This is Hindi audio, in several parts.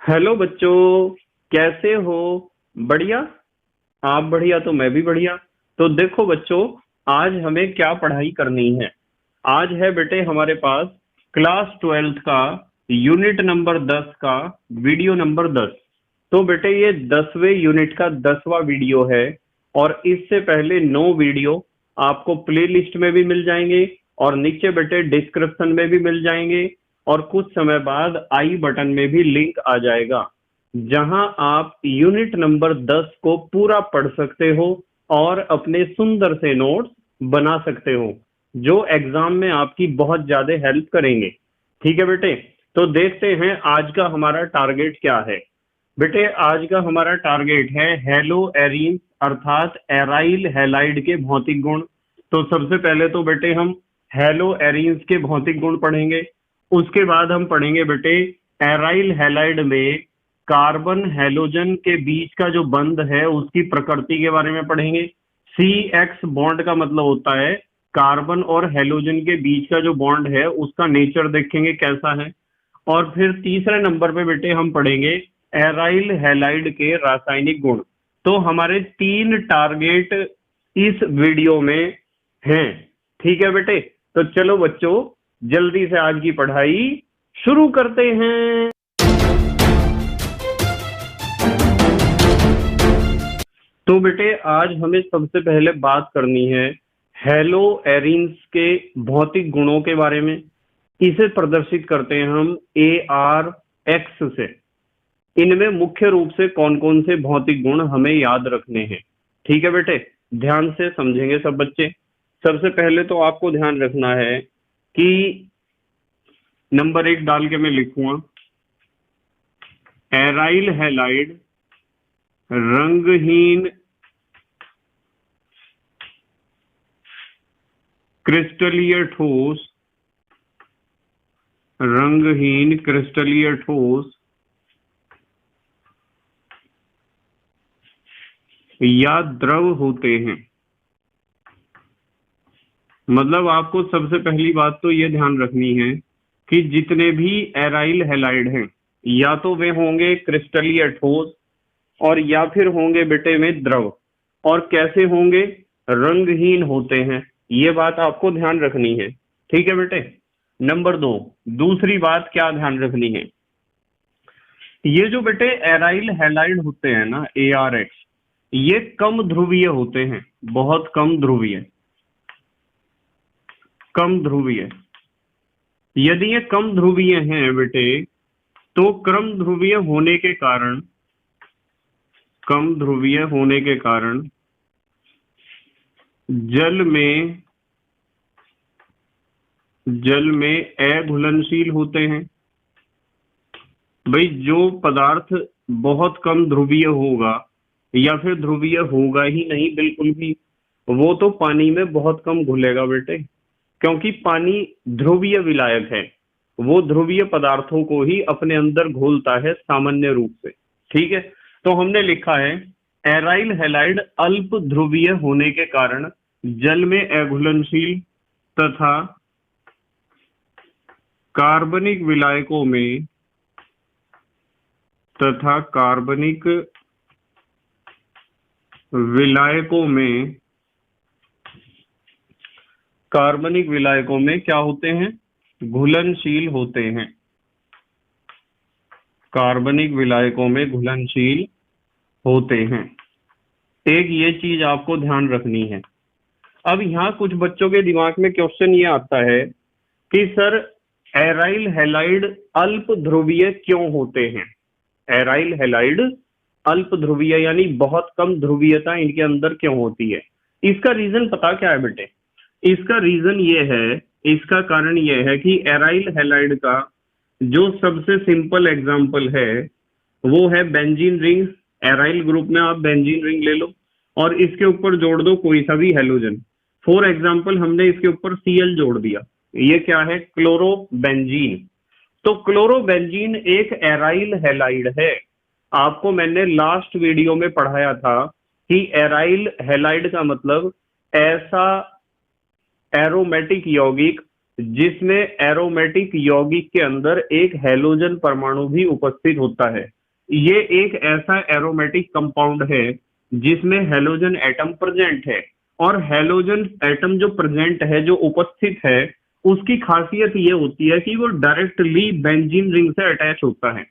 हेलो बच्चों, कैसे हो? बढ़िया। आप बढ़िया तो मैं भी बढ़िया। तो देखो बच्चों, आज हमें क्या पढ़ाई करनी है। आज है बेटे हमारे पास क्लास 12th का यूनिट नंबर 10 का वीडियो नंबर 10। तो बेटे ये 10वें यूनिट का 10वां वीडियो है। और इससे पहले 9 वीडियो आपको प्ले लिस्ट में भी मिल जाएंगे और नीचे बेटे डिस्क्रिप्शन में भी मिल जाएंगे। और कुछ समय बाद आई बटन में भी लिंक आ जाएगा, जहां आप यूनिट नंबर 10 को पूरा पढ़ सकते हो और अपने सुंदर से नोट्स बना सकते हो, जो एग्जाम में आपकी बहुत ज्यादा हेल्प करेंगे। ठीक है बेटे, तो देखते हैं आज का हमारा टारगेट क्या है। बेटे आज का हमारा टारगेट है हेलो एरीन अर्थात एराइल हैलाइड के भौतिक गुण। तो सबसे पहले तो बेटे हम हेलो एरीन्स के भौतिक गुण पढ़ेंगे। उसके बाद हम पढ़ेंगे बेटे एराइल हैलाइड में कार्बन हैलोजन के बीच का जो बंध है उसकी प्रकृति के बारे में पढ़ेंगे। सी एक्स बॉन्ड का मतलब होता है कार्बन और हैलोजन के बीच का जो बॉन्ड है उसका नेचर देखेंगे कैसा है। और फिर तीसरे नंबर पे बेटे हम पढ़ेंगे एराइल हैलाइड के रासायनिक गुण। तो हमारे 3 टारगेट इस वीडियो में हैं। ठीक है बेटे, तो चलो बच्चों जल्दी से आज की पढ़ाई शुरू करते हैं। तो बेटे आज हमें सबसे पहले बात करनी है हेलो एरीन्स के भौतिक गुणों के बारे में। इसे प्रदर्शित करते हैं हम AR-X से। इनमें मुख्य रूप से कौन कौन से भौतिक गुण हमें याद रखने हैं। ठीक है बेटे, ध्यान से समझेंगे सब बच्चे। सबसे पहले तो आपको ध्यान रखना है कि नंबर 1 डाल के मैं लिखूंगा एराइल हैलाइड रंगहीन क्रिस्टलीय ठोस, रंगहीन क्रिस्टलीय ठोस या द्रव होते हैं। मतलब आपको सबसे पहली बात तो ये ध्यान रखनी है कि जितने भी एराइल हैलाइड हैं या तो वे होंगे क्रिस्टलीय ठोस और या फिर होंगे बेटे में द्रव। और कैसे होंगे? रंगहीन होते हैं। ये बात आपको ध्यान रखनी है। ठीक है बेटे। नंबर 2, दूसरी बात क्या ध्यान रखनी है, ये जो बेटे एराइल हैलाइड होते हैं ना AR-X, ये कम ध्रुवीय होते हैं, बहुत कम ध्रुवीय। कम ध्रुवीय यदि ये कम ध्रुवीय हैं बेटे, तो क्रम ध्रुवीय होने के कारण, कम ध्रुवीय होने के कारण जल में अघुलनशील होते हैं। भाई जो पदार्थ बहुत कम ध्रुवीय होगा या फिर ध्रुवीय होगा ही नहीं बिल्कुल भी, वो तो पानी में बहुत कम घुलेगा बेटे, क्योंकि पानी ध्रुवीय विलायक है। वो ध्रुवीय पदार्थों को ही अपने अंदर घोलता है सामान्य रूप से। ठीक है, तो हमने लिखा है एराइल हैलाइड अल्प ध्रुवीय होने के कारण जल में अघुलनशील तथा कार्बनिक विलायकों में कार्बनिक विलायकों में क्या होते हैं? घुलनशील होते हैं। कार्बनिक विलायकों में घुलनशील होते हैं। एक ये चीज आपको ध्यान रखनी है। अब यहाँ कुछ बच्चों के दिमाग में क्वेश्चन ये आता है कि सर एराइल हैलाइड अल्प ध्रुवीय क्यों होते हैं? एराइल हैलाइड अल्प ध्रुवीय यानी बहुत कम ध्रुवीयता इनके अंदर क्यों होती है? इसका रीजन पता क्या है बेटे? इसका रीजन ये है, इसका कारण ये है कि एराइल हैलाइड का जो सबसे सिंपल एग्जांपल है वो है बेंजीन रिंग। एराइल ग्रुप में आप बेंजीन रिंग ले लो और इसके ऊपर जोड़ दो कोई सा भी हैलोजन। फॉर एग्जांपल हमने इसके ऊपर Cl जोड़ दिया, ये क्या है? क्लोरोबेंजीन। तो क्लोरोबेंजीन एक एराइल हैलाइड है। आपको मैंने लास्ट वीडियो में पढ़ाया था कि एराइल हैलाइड का मतलब ऐसा एरोमेटिक यौगिक जिसमें एरोमेटिक यौगिक के अंदर एक हैलोजन परमाणु भी उपस्थित होता है, ये एक ऐसा एरोमेटिक कंपाउंड है जिसमें हेलोजन एटम प्रेजेंट है, और हेलोजन एटम जो प्रेजेंट है, जो उपस्थित है, उसकी खासियत ये होती है कि वो डायरेक्टली बेंजीन रिंग से अटैच होता है।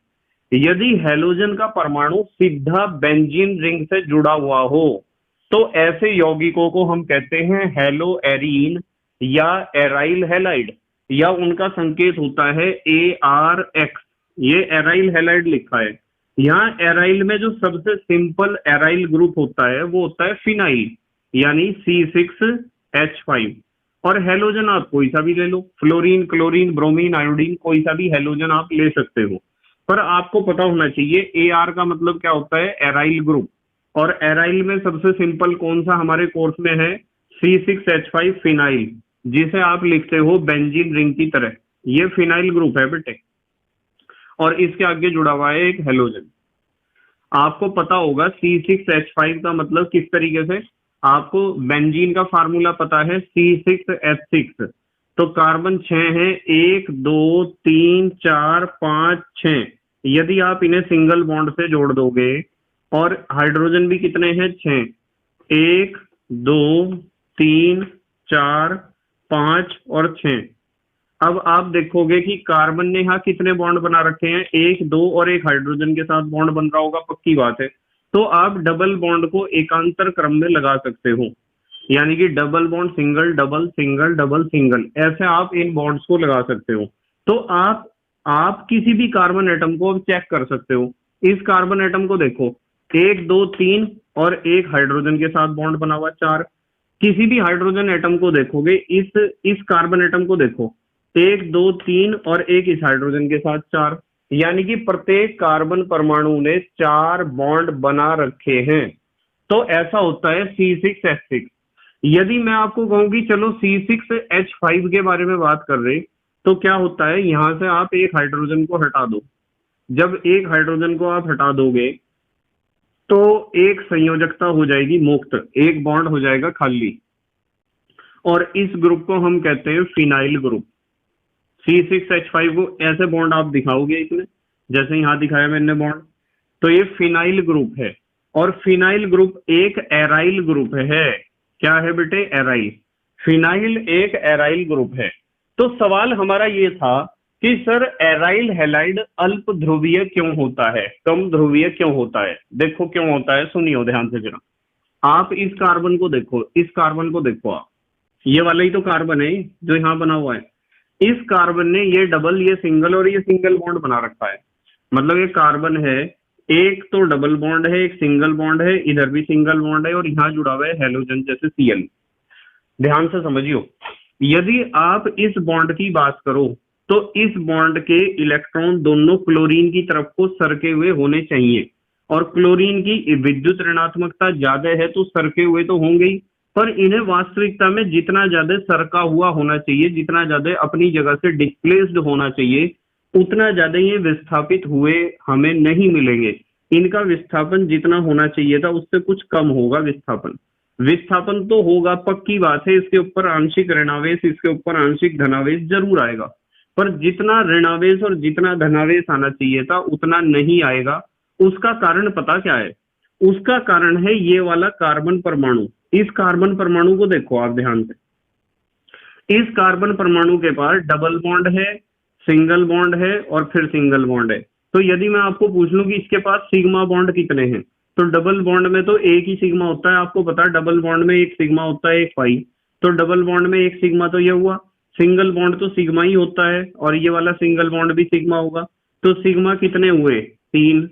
यदि हेलोजन का परमाणु सीधा बेंजीन रिंग से जुड़ा हुआ हो तो ऐसे यौगिकों को हम कहते हैं हेलो एरीन या एराइल हैलाइड, या उनका संकेत होता है ARX। ये एराइल हैलाइड लिखा है। यहाँ एराइल में जो सबसे सिंपल एराइल ग्रुप होता है वो होता है फिनाइल, यानी C6H5। और हेलोजन आप कोई सा भी ले लो, फ्लोरीन, क्लोरीन, ब्रोमीन, आयोडीन, कोई सा भी हेलोजन आप ले सकते हो। पर आपको पता होना चाहिए AR का मतलब क्या होता है, एराइल ग्रुप। और एराइल में सबसे सिंपल कौन सा हमारे कोर्स में है, C6H5 फिनाइल, जिसे आप लिखते हो बेंजीन रिंग की तरह। ये फिनाइल ग्रुप है बेटे, और इसके आगे जुड़ा हुआ है एक हेलोजन। आपको पता होगा C6H5 का मतलब किस तरीके से, आपको बेंजीन का फार्मूला पता है C6H6। तो कार्बन 6 है, 1 2 3 4 5 6। यदि आप इन्हें सिंगल बॉन्ड से जोड़ दोगे, और हाइड्रोजन भी कितने हैं, 6, 1 2 3 4 5 और 6। अब आप देखोगे कि कार्बन ने यहाँ कितने बॉन्ड बना रखे हैं, 1 2, और एक हाइड्रोजन के साथ बॉन्ड बन रहा होगा, पक्की बात है। तो आप डबल बॉन्ड को एकांतर क्रम में लगा सकते हो, यानी कि double bond single double single double single, ऐसे आप इन बॉन्ड्स को लगा सकते हो। तो आप किसी भी कार्बन एटम को चेक कर सकते हो। इस कार्बन एटम को देखो, 1 2 3 और एक हाइड्रोजन के साथ बॉन्ड बना हुआ 4। किसी भी हाइड्रोजन एटम को देखोगे, इस कार्बन एटम को देखो, 1 2 3 और एक इस हाइड्रोजन के साथ 4, यानी कि प्रत्येक कार्बन परमाणु ने 4 बॉन्ड बना रखे हैं। तो ऐसा होता है C6H6। यदि मैं आपको कहूं कि चलो C6H5 के बारे में बात कर रहे, तो क्या होता है, यहां से आप एक हाइड्रोजन को हटा दो। जब एक हाइड्रोजन को आप हटा दोगे तो एक संयोजकता हो जाएगी मुक्त, एक बॉन्ड हो जाएगा खाली, और इस ग्रुप को हम कहते हैं फिनाइल ग्रुप। C6H5 को ऐसे बॉन्ड आप दिखाओगे इसमें, जैसे यहां दिखाया मैंने बॉन्ड, तो ये फिनाइल ग्रुप है। और फिनाइल ग्रुप एक एराइल ग्रुप है। क्या है बेटे, एराइल। फिनाइल एक एराइल ग्रुप है। तो सवाल हमारा ये था कि सर एराइल हैलाइड अल्प ध्रुवीय क्यों होता है, कम ध्रुवीय क्यों होता है। देखो क्यों होता है, सुनियो ध्यान से जरा। आप इस कार्बन को देखो, इस कार्बन को देखो आप, ये वाला ही तो कार्बन है जो यहाँ बना हुआ है। इस कार्बन ने ये डबल, ये सिंगल और ये सिंगल बॉन्ड बना रखा है। मतलब ये कार्बन है, एक तो डबल बॉन्ड है, एक सिंगल बॉन्ड है, इधर भी सिंगल बॉन्ड है, और यहाँ जुड़ा हुआ है हेलोजन जैसे Cl। ध्यान से समझियो, यदि आप इस बॉन्ड की बात करो तो इस बॉन्ड के इलेक्ट्रॉन दोनों क्लोरीन की तरफ को सरके हुए होने चाहिए, और क्लोरीन की विद्युत ऋणात्मकता ज्यादा है तो सरके हुए तो होंगे ही, पर इन्हें वास्तविकता में जितना ज्यादा सरका हुआ होना चाहिए, जितना ज्यादा अपनी जगह से डिस्प्लेस्ड होना चाहिए, उतना ज्यादा ये विस्थापित हुए हमें नहीं मिलेंगे। इनका विस्थापन जितना होना चाहिए था उससे कुछ कम होगा विस्थापन। विस्थापन तो होगा, पक्की बात है, इसके ऊपर आंशिक ऋणावेश, इसके ऊपर आंशिक धनावेश जरूर आएगा, पर जितना ऋणावेश और जितना धनावेश आना चाहिए था उतना नहीं आएगा। उसका कारण पता क्या है, उसका कारण है ये वाला कार्बन परमाणु। इस कार्बन परमाणु को देखो आप ध्यान से, इस कार्बन परमाणु के पास डबल बॉन्ड है, सिंगल बॉन्ड है और फिर सिंगल बॉन्ड है। तो यदि मैं आपको पूछ लूं कि इसके पास सिग्मा बॉन्ड कितने हैं, तो डबल बॉन्ड में तो एक ही सिग्मा होता है, आपको पता है डबल बॉन्ड में एक सिग्मा होता है, एक पाई। तो डबल बॉन्ड में एक सिग्मा, तो ये हुआ। सिंगल बॉन्ड तो सिग्मा ही होता है, और ये वाला सिंगल बॉन्ड भी सिग्मा होगा। तो सिग्मा कितने हुए, 3।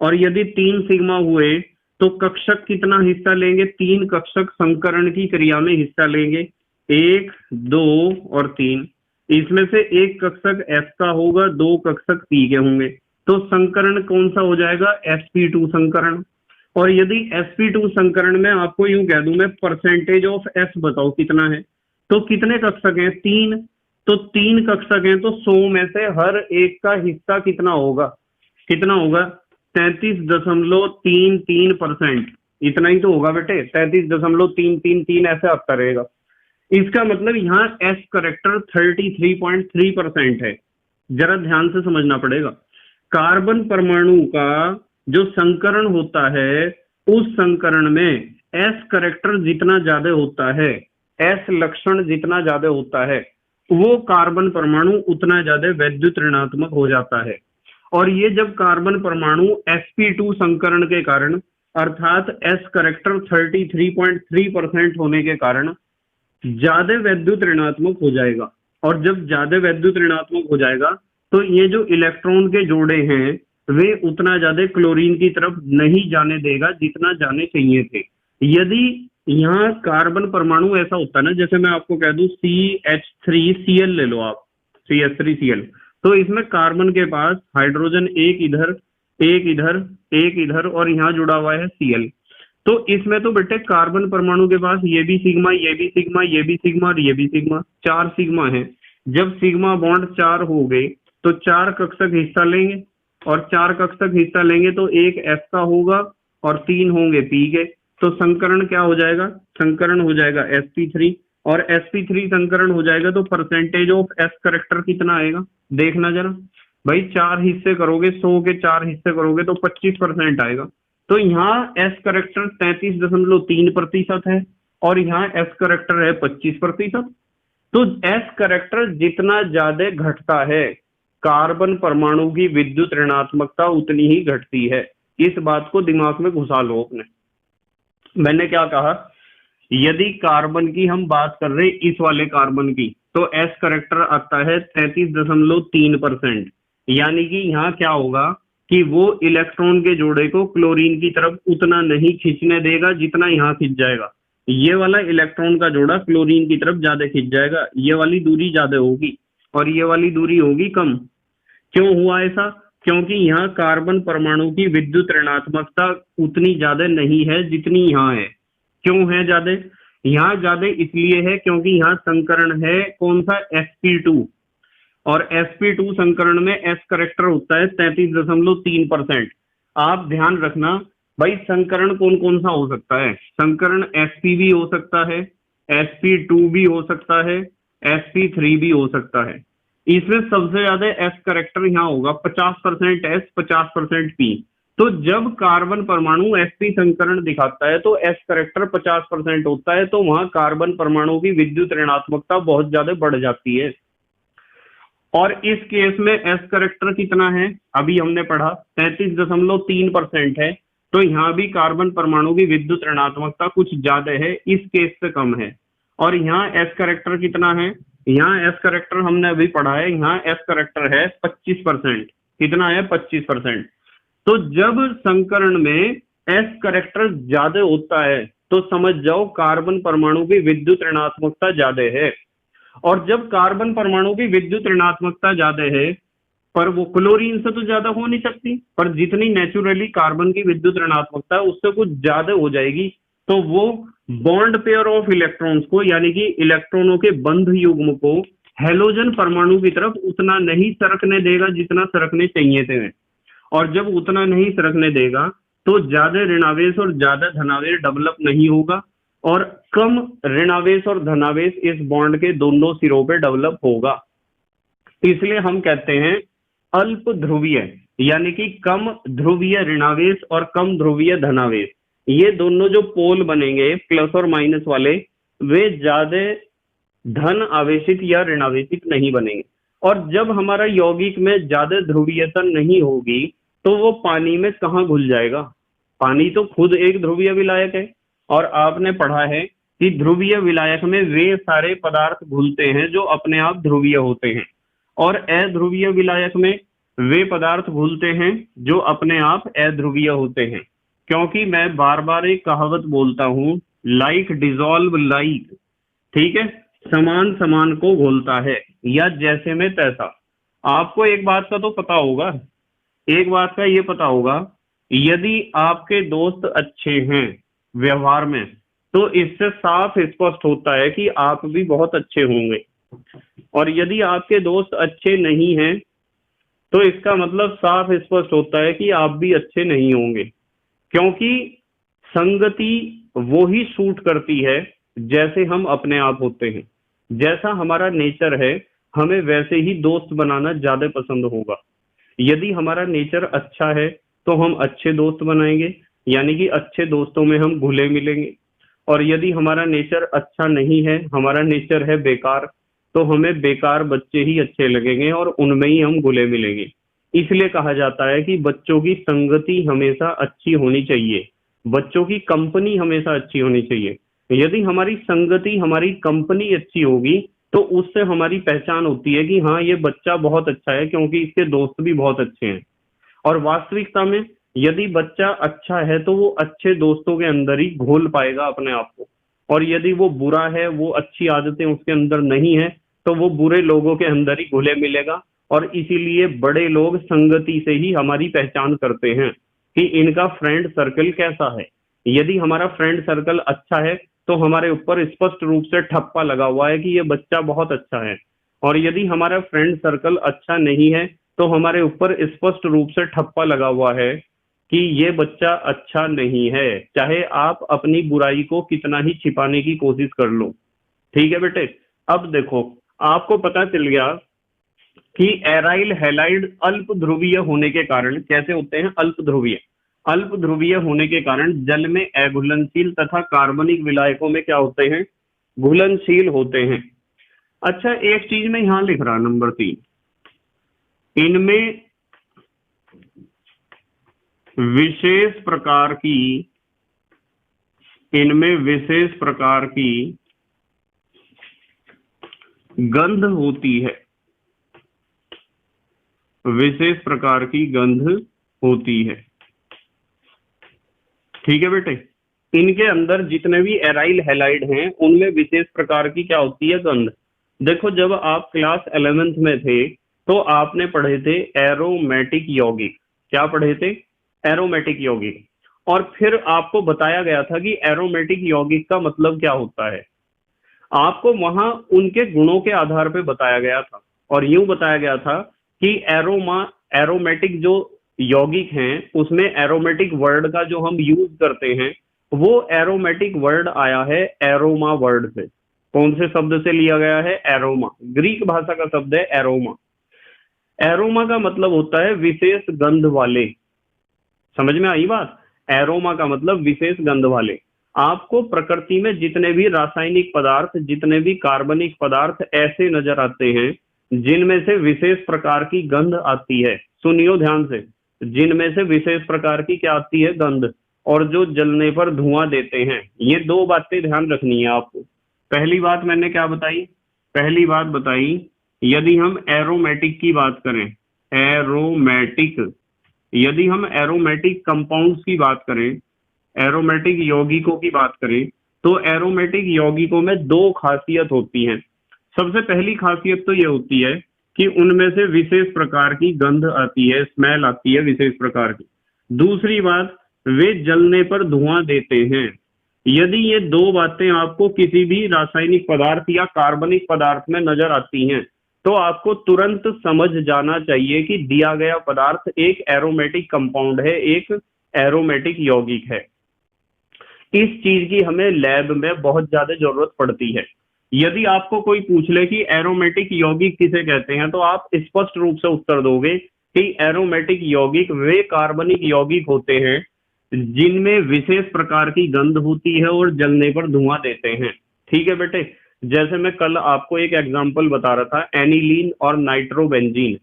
और यदि 3 सिग्मा हुए तो कक्षक कितना हिस्सा लेंगे, 3 कक्षक संकरण की क्रिया में हिस्सा लेंगे, 1 2 और 3। इसमें से एक कक्षक S का होगा, 2 कक्षक P के होंगे। तो संकरण कौन सा हो जाएगा, sp2 संकरण। और यदि sp2 संकरण में आपको यूं कह दूं मैं, परसेंटेज ऑफ S बताओ कितना है, तो कितने कक्षक हैं, 3। तो 3 कक्षक हैं, तो 100 में से हर एक का हिस्सा कितना होगा, कितना होगा, 33.33%। इतना ही तो होगा बेटे, 33.333 ऐसे आता रहेगा। इसका मतलब यहाँ S करेक्टर 33.3% है। जरा ध्यान से समझना पड़ेगा। कार्बन परमाणु का जो संकरण होता है, उस संकरण में एस करेक्टर जितना ज्यादा होता है, एस लक्षण जितना ज्यादा होता है, वो कार्बन परमाणु उतना ज्यादा वैद्युत ऋणात्मक हो जाता है। और ये जब कार्बन परमाणु sp2 संकरण के कारण, अर्थात एस करेक्टर 33.3% होने के कारण ज्यादा वैद्युत ऋणात्मक हो जाएगा। और जब ज्यादा वैद्युत ऋणात्मक हो जाएगा तो ये जो इलेक्ट्रॉन के जोड़े हैं वे उतना ज्यादा क्लोरीन की तरफ नहीं जाने देगा जितना जाने चाहिए थे। यदि यहाँ कार्बन परमाणु ऐसा होता है ना, जैसे मैं आपको कह दूं CH3Cl ले लो आप, CH3Cl, तो इसमें कार्बन के पास हाइड्रोजन एक इधर एक इधर एक इधर और यहाँ जुड़ा हुआ है Cl। तो इसमें तो बेटे कार्बन परमाणु के पास ये भी सिग्मा, ये भी सिग्मा, ये भी सिग्मा और ये भी सिग्मा, 4 सिग्मा है। जब सिग्मा बॉन्ड 4 हो गए तो 4 कक्षक हिस्सा लेंगे, और 4 कक्षक हिस्सा लेंगे तो एक एस का होगा और 3 होंगे पी के। तो संकरण क्या हो जाएगा? संकरण हो जाएगा sp3, और sp3 संकरण हो जाएगा तो परसेंटेज ऑफ एस करेक्टर कितना आएगा देखना जरा भाई। 4 हिस्से करोगे, 100 के 4 हिस्से करोगे तो 25% आएगा। तो यहाँ एस करेक्टर 33.3% है और यहाँ एस करेक्टर है 25%। तो एस करेक्टर जितना ज्यादा घटता है, कार्बन परमाणु की विद्युत ऋणात्मकता उतनी ही घटती है। इस बात को दिमाग में घुसा लो अपने। मैंने क्या कहा? यदि कार्बन की हम बात कर रहे इस वाले कार्बन की, तो एस करेक्टर आता है 33.3%। यानी कि यहाँ क्या होगा कि वो इलेक्ट्रॉन के जोड़े को क्लोरीन की तरफ उतना नहीं खींचने देगा जितना यहाँ खींच जाएगा। ये वाला इलेक्ट्रॉन का जोड़ा क्लोरीन की तरफ ज्यादा खींच जाएगा, ये वाली दूरी ज्यादा होगी और ये वाली दूरी होगी कम। क्यों हुआ ऐसा? क्योंकि यहाँ कार्बन परमाणु की विद्युत ऋणात्मकता उतनी ज्यादा नहीं है जितनी यहाँ है। क्यों है ज्यादा? यहाँ ज्यादा इसलिए है क्योंकि यहाँ संकरण है कौन सा? sp2, और sp2 संकरण में s करेक्टर होता है 33.3%। आप ध्यान रखना भाई, संकरण कौन कौन सा हो सकता है? संकरण sp भी हो सकता है, sp2 भी हो सकता है, sp3 भी हो सकता है। इसमें सबसे ज्यादा एस करेक्टर यहाँ होगा 50% एस 50% पी। तो जब कार्बन परमाणु sp संकरण दिखाता है तो एस करेक्टर 50% होता है, तो वहां कार्बन परमाणु की विद्युत ऋणात्मकता बहुत ज्यादा बढ़ जाती है। और इस केस में एस करेक्टर कितना है? अभी हमने पढ़ा 33.3% है। तो यहाँ भी कार्बन परमाणु की विद्युत ऋणात्मकता कुछ ज्यादा है, इस केस से कम है। और यहाँ एस करेक्टर कितना है? यहाँ एस करेक्टर हमने अभी पढ़ा है, यहाँ एस करेक्टर है 25%। कितना है? 25%। तो जब संकरण में एस करेक्टर ज्यादा होता है तो समझ जाओ कार्बन परमाणु की विद्युत ऋणात्मकता ज्यादा है। और जब कार्बन परमाणु की विद्युत ऋणात्मकता ज्यादा है, पर वो क्लोरीन से तो ज्यादा हो नहीं सकती, पर जितनी नेचुरली कार्बन की विद्युत ऋणात्मकता है उससे कुछ ज्यादा हो जाएगी, तो वो बॉन्ड पेयर ऑफ इलेक्ट्रॉन्स को, यानी कि इलेक्ट्रॉनों के बंध युग्म को हेलोजन परमाणु की तरफ उतना नहीं सरकने देगा जितना सरकने चाहिए थे। और जब उतना नहीं सरकने देगा तो ज्यादा ऋणावेश और ज्यादा धनावेश डेवलप नहीं होगा, और कम ऋणावेश और धनावेश इस बॉन्ड के दोनों सिरों पे डेवलप होगा। इसलिए हम कहते हैं अल्प ध्रुवीय, यानी कि कम ध्रुवीय ऋणावेश और कम ध्रुवीय धनावेश, ये दोनों जो पोल बनेंगे प्लस और माइनस वाले, वे ज्यादा धन आवेशित या ऋणावेशित नहीं बनेंगे। और जब हमारा यौगिक में ज्यादा ध्रुवीयता नहीं होगी तो वो पानी में कहाँ घुल जाएगा? पानी तो खुद एक ध्रुवीय विलायक है, और आपने पढ़ा है कि ध्रुवीय विलायक में वे सारे पदार्थ घुलते हैं जो अपने आप ध्रुवीय होते हैं, और अध्रुवीय विलायक में वे पदार्थ घुलते हैं जो अपने आप अध्रुवीय होते हैं। क्योंकि मैं बार बार एक कहावत बोलता हूं, लाइक डिजॉल्व लाइक, ठीक है, समान समान को घोलता है, या जैसे में तैसा। आपको एक बात का तो पता होगा, एक बात का ये पता होगा, यदि आपके दोस्त अच्छे हैं व्यवहार में तो इससे साफ स्पष्ट होता है कि आप भी बहुत अच्छे होंगे। और यदि आपके दोस्त अच्छे नहीं हैं तो इसका मतलब साफ स्पष्ट होता है कि आप भी अच्छे नहीं होंगे। क्योंकि संगति वो ही सूट करती है जैसे हम अपने आप होते हैं। जैसा हमारा नेचर है, हमें वैसे ही दोस्त बनाना ज्यादा पसंद होगा। यदि हमारा नेचर अच्छा है तो हम अच्छे दोस्त बनाएंगे, यानी कि अच्छे दोस्तों में हम घुले मिलेंगे। और यदि हमारा नेचर अच्छा नहीं है, हमारा नेचर है बेकार, तो हमें बेकार बच्चे ही अच्छे लगेंगे और उनमें ही हम घुले मिलेंगे। इसलिए कहा जाता है कि बच्चों की संगति हमेशा अच्छी होनी चाहिए, बच्चों की कंपनी हमेशा अच्छी होनी चाहिए। यदि हमारी संगति, हमारी कंपनी अच्छी होगी तो उससे हमारी पहचान होती है कि हाँ, ये बच्चा बहुत अच्छा है क्योंकि इसके दोस्त भी बहुत अच्छे हैं। और वास्तविकता में यदि बच्चा अच्छा है तो वो अच्छे दोस्तों के अंदर ही घोल पाएगा अपने आप को, और यदि वो बुरा है, वो अच्छी आदतें उसके अंदर नहीं है, तो वो बुरे लोगों के अंदर ही घुले मिलेगा। और इसीलिए बड़े लोग संगति से ही हमारी पहचान करते हैं कि इनका फ्रेंड सर्कल कैसा है। यदि हमारा फ्रेंड सर्कल अच्छा है तो हमारे ऊपर स्पष्ट रूप से ठप्पा लगा हुआ है कि ये बच्चा बहुत अच्छा है। और यदि हमारा फ्रेंड सर्कल अच्छा नहीं है तो हमारे ऊपर स्पष्ट रूप से ठप्पा लगा हुआ है कि ये बच्चा अच्छा नहीं है, चाहे आप अपनी बुराई को कितना ही छिपाने की कोशिश कर लो। ठीक है बेटे, अब देखो, आपको पता चल गया कि एराइल हैलाइड अल्प ध्रुवीय होने के कारण कैसे होते हैं। अल्प ध्रुवीय, अल्प ध्रुवीय होने के कारण जल में अघुलनशील तथा कार्बनिक विलायकों में क्या होते हैं, घुलनशील होते हैं। अच्छा, एक चीज में यहां लिख रहा नंबर 3, इनमें विशेष प्रकार की, इनमें विशेष प्रकार की गंध होती है, विशेष प्रकार की गंध होती है। ठीक है बेटे, इनके अंदर जितने भी एराइल हैलाइड हैं उनमें विशेष प्रकार की क्या होती है, गंध। देखो, जब आप क्लास 11th में थे तो आपने पढ़े थे एरोमेटिक यौगिक। क्या पढ़े थे, एरोमेटिक यौगिक। और फिर आपको बताया गया था कि एरोमेटिक यौगिक का मतलब क्या होता है। आपको वहां उनके गुणों के आधार पर बताया गया था, और यूं बताया गया था कि एरोमेटिक जो यौगिक हैं उसमें एरोमेटिक वर्ड का जो हम यूज करते हैं वो एरोमेटिक वर्ड आया है एरोमा वर्ड से। कौन से शब्द से लिया गया है, एरोमा। ग्रीक भाषा का शब्द है एरोमा। एरोमा का मतलब होता है विशेष गंध वाले। समझ में आई बात, एरोमा का मतलब विशेष गंध वाले। आपको प्रकृति में जितने भी रासायनिक पदार्थ, जितने भी कार्बनिक पदार्थ ऐसे नजर आते हैं जिनमें से विशेष प्रकार की गंध आती है, सुनियो ध्यान से, जिनमें से विशेष प्रकार की क्या आती है, गंध, और जो जलने पर धुआं देते हैं। ये दो बातें ध्यान रखनी है आपको। पहली बात मैंने क्या बताई, पहली बात बताई, यदि हम एरोमेटिक की बात करें, एरोमेटिक, यदि हम एरोमेटिक कंपाउंड्स की बात करें, एरोमेटिक यौगिकों की बात करें, तो एरोमेटिक यौगिकों में दो खासियत होती हैं। सबसे पहली खासियत तो ये होती है कि उनमें से विशेष प्रकार की गंध आती है, स्मेल आती है विशेष प्रकार की। दूसरी बात, वे जलने पर धुआं देते हैं। यदि ये दो बातें आपको किसी भी रासायनिक पदार्थ या कार्बनिक पदार्थ में नजर आती हैं तो आपको तुरंत समझ जाना चाहिए कि दिया गया पदार्थ एक एरोमेटिक कंपाउंड है, एक एरोमेटिक यौगिक है। इस चीज की हमें लैब में बहुत ज्यादा जरूरत पड़ती है। यदि आपको कोई पूछ ले कि एरोमेटिक यौगिक किसे कहते हैं तो आप स्पष्ट रूप से उत्तर दोगे कि एरोमेटिक यौगिक वे कार्बनिक यौगिक होते हैं जिनमें विशेष प्रकार की गंध होती है और जलने पर धुआं देते हैं। ठीक है बेटे, जैसे मैं कल आपको एक एग्जांपल बता रहा था, एनिलीन और नाइट्रोबेंजीन।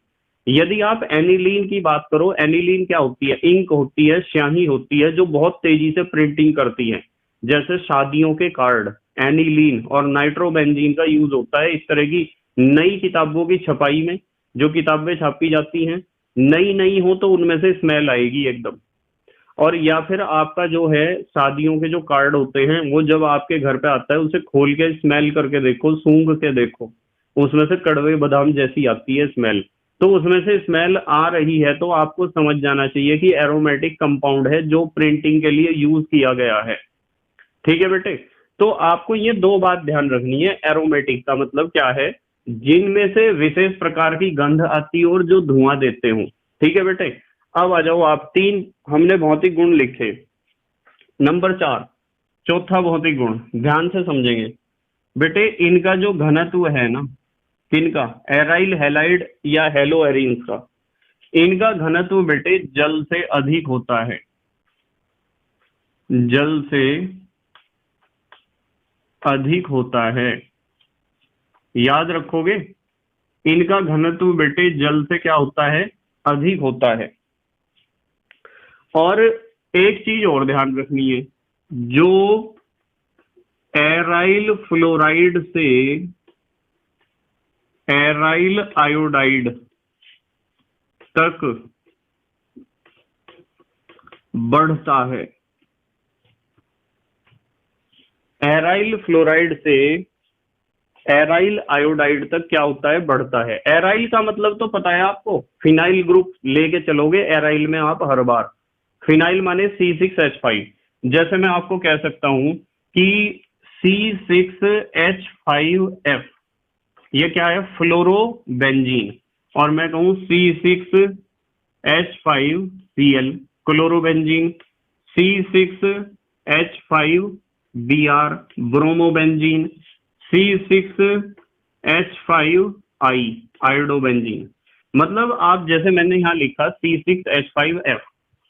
यदि आप एनिलीन की बात करो, एनिलीन क्या होती है, इंक होती है, स्याही होती है जो बहुत तेजी से प्रिंटिंग करती है, जैसे शादियों के कार्ड। एनिलीन और नाइट्रोबेंजीन का यूज होता है इस तरह की नई किताबों की छपाई में। जो किताबें छापी जाती हैं नई नई हो तो उनमें से स्मेल आएगी एकदम। और या फिर आपका जो है शादियों के जो कार्ड होते हैं वो जब आपके घर पे आता है उसे खोल के स्मेल करके देखो, सूंघ के देखो, उसमें से कड़वे बादाम जैसी आती है स्मेल। तो उसमें से स्मेल आ रही है तो आपको समझ जाना चाहिए कि एरोमेटिक कंपाउंड है जो प्रिंटिंग के लिए यूज किया गया है। ठीक है बेटे, तो आपको ये दो बात ध्यान रखनी है। एरोमेटिक का मतलब क्या है, जिनमें से विशेष प्रकार की गंध आती हो और जो धुआं देते हो। ठीक है बेटे, अब आ जाओ आप, 3 हमने भौतिक गुण लिखे। नंबर 4 चौथा भौतिक गुण, ध्यान से समझेंगे बेटे। इनका जो घनत्व है ना, किनका, एराइल हैलाइड या हेलो एरीन्स का, इनका घनत्व बेटे जल से अधिक होता है, जल से अधिक होता है। याद रखोगे, इनका घनत्व बेटे जल से क्या होता है, अधिक होता है। और एक चीज और ध्यान रखनी है, जो एराइल फ्लोराइड से एराइल आयोडाइड तक बढ़ता है, एराइल फ्लोराइड से एराइल आयोडाइड तक क्या होता है, बढ़ता है। एराइल का मतलब तो पता है आपको, फिनाइल ग्रुप लेके चलोगे एराइल में आप हर बार। फिनाइल माने C6H5। जैसे मैं आपको कह सकता हूं कि C6H5F, ये क्या है, फ्लोरोबेंजीन। और मैं कहूं C6H5Cl, chlorobenzene. C6H5Br, bromobenzene. C6H5I, iodobenzene. मतलब आप जैसे मैंने यहाँ लिखा C6H5F,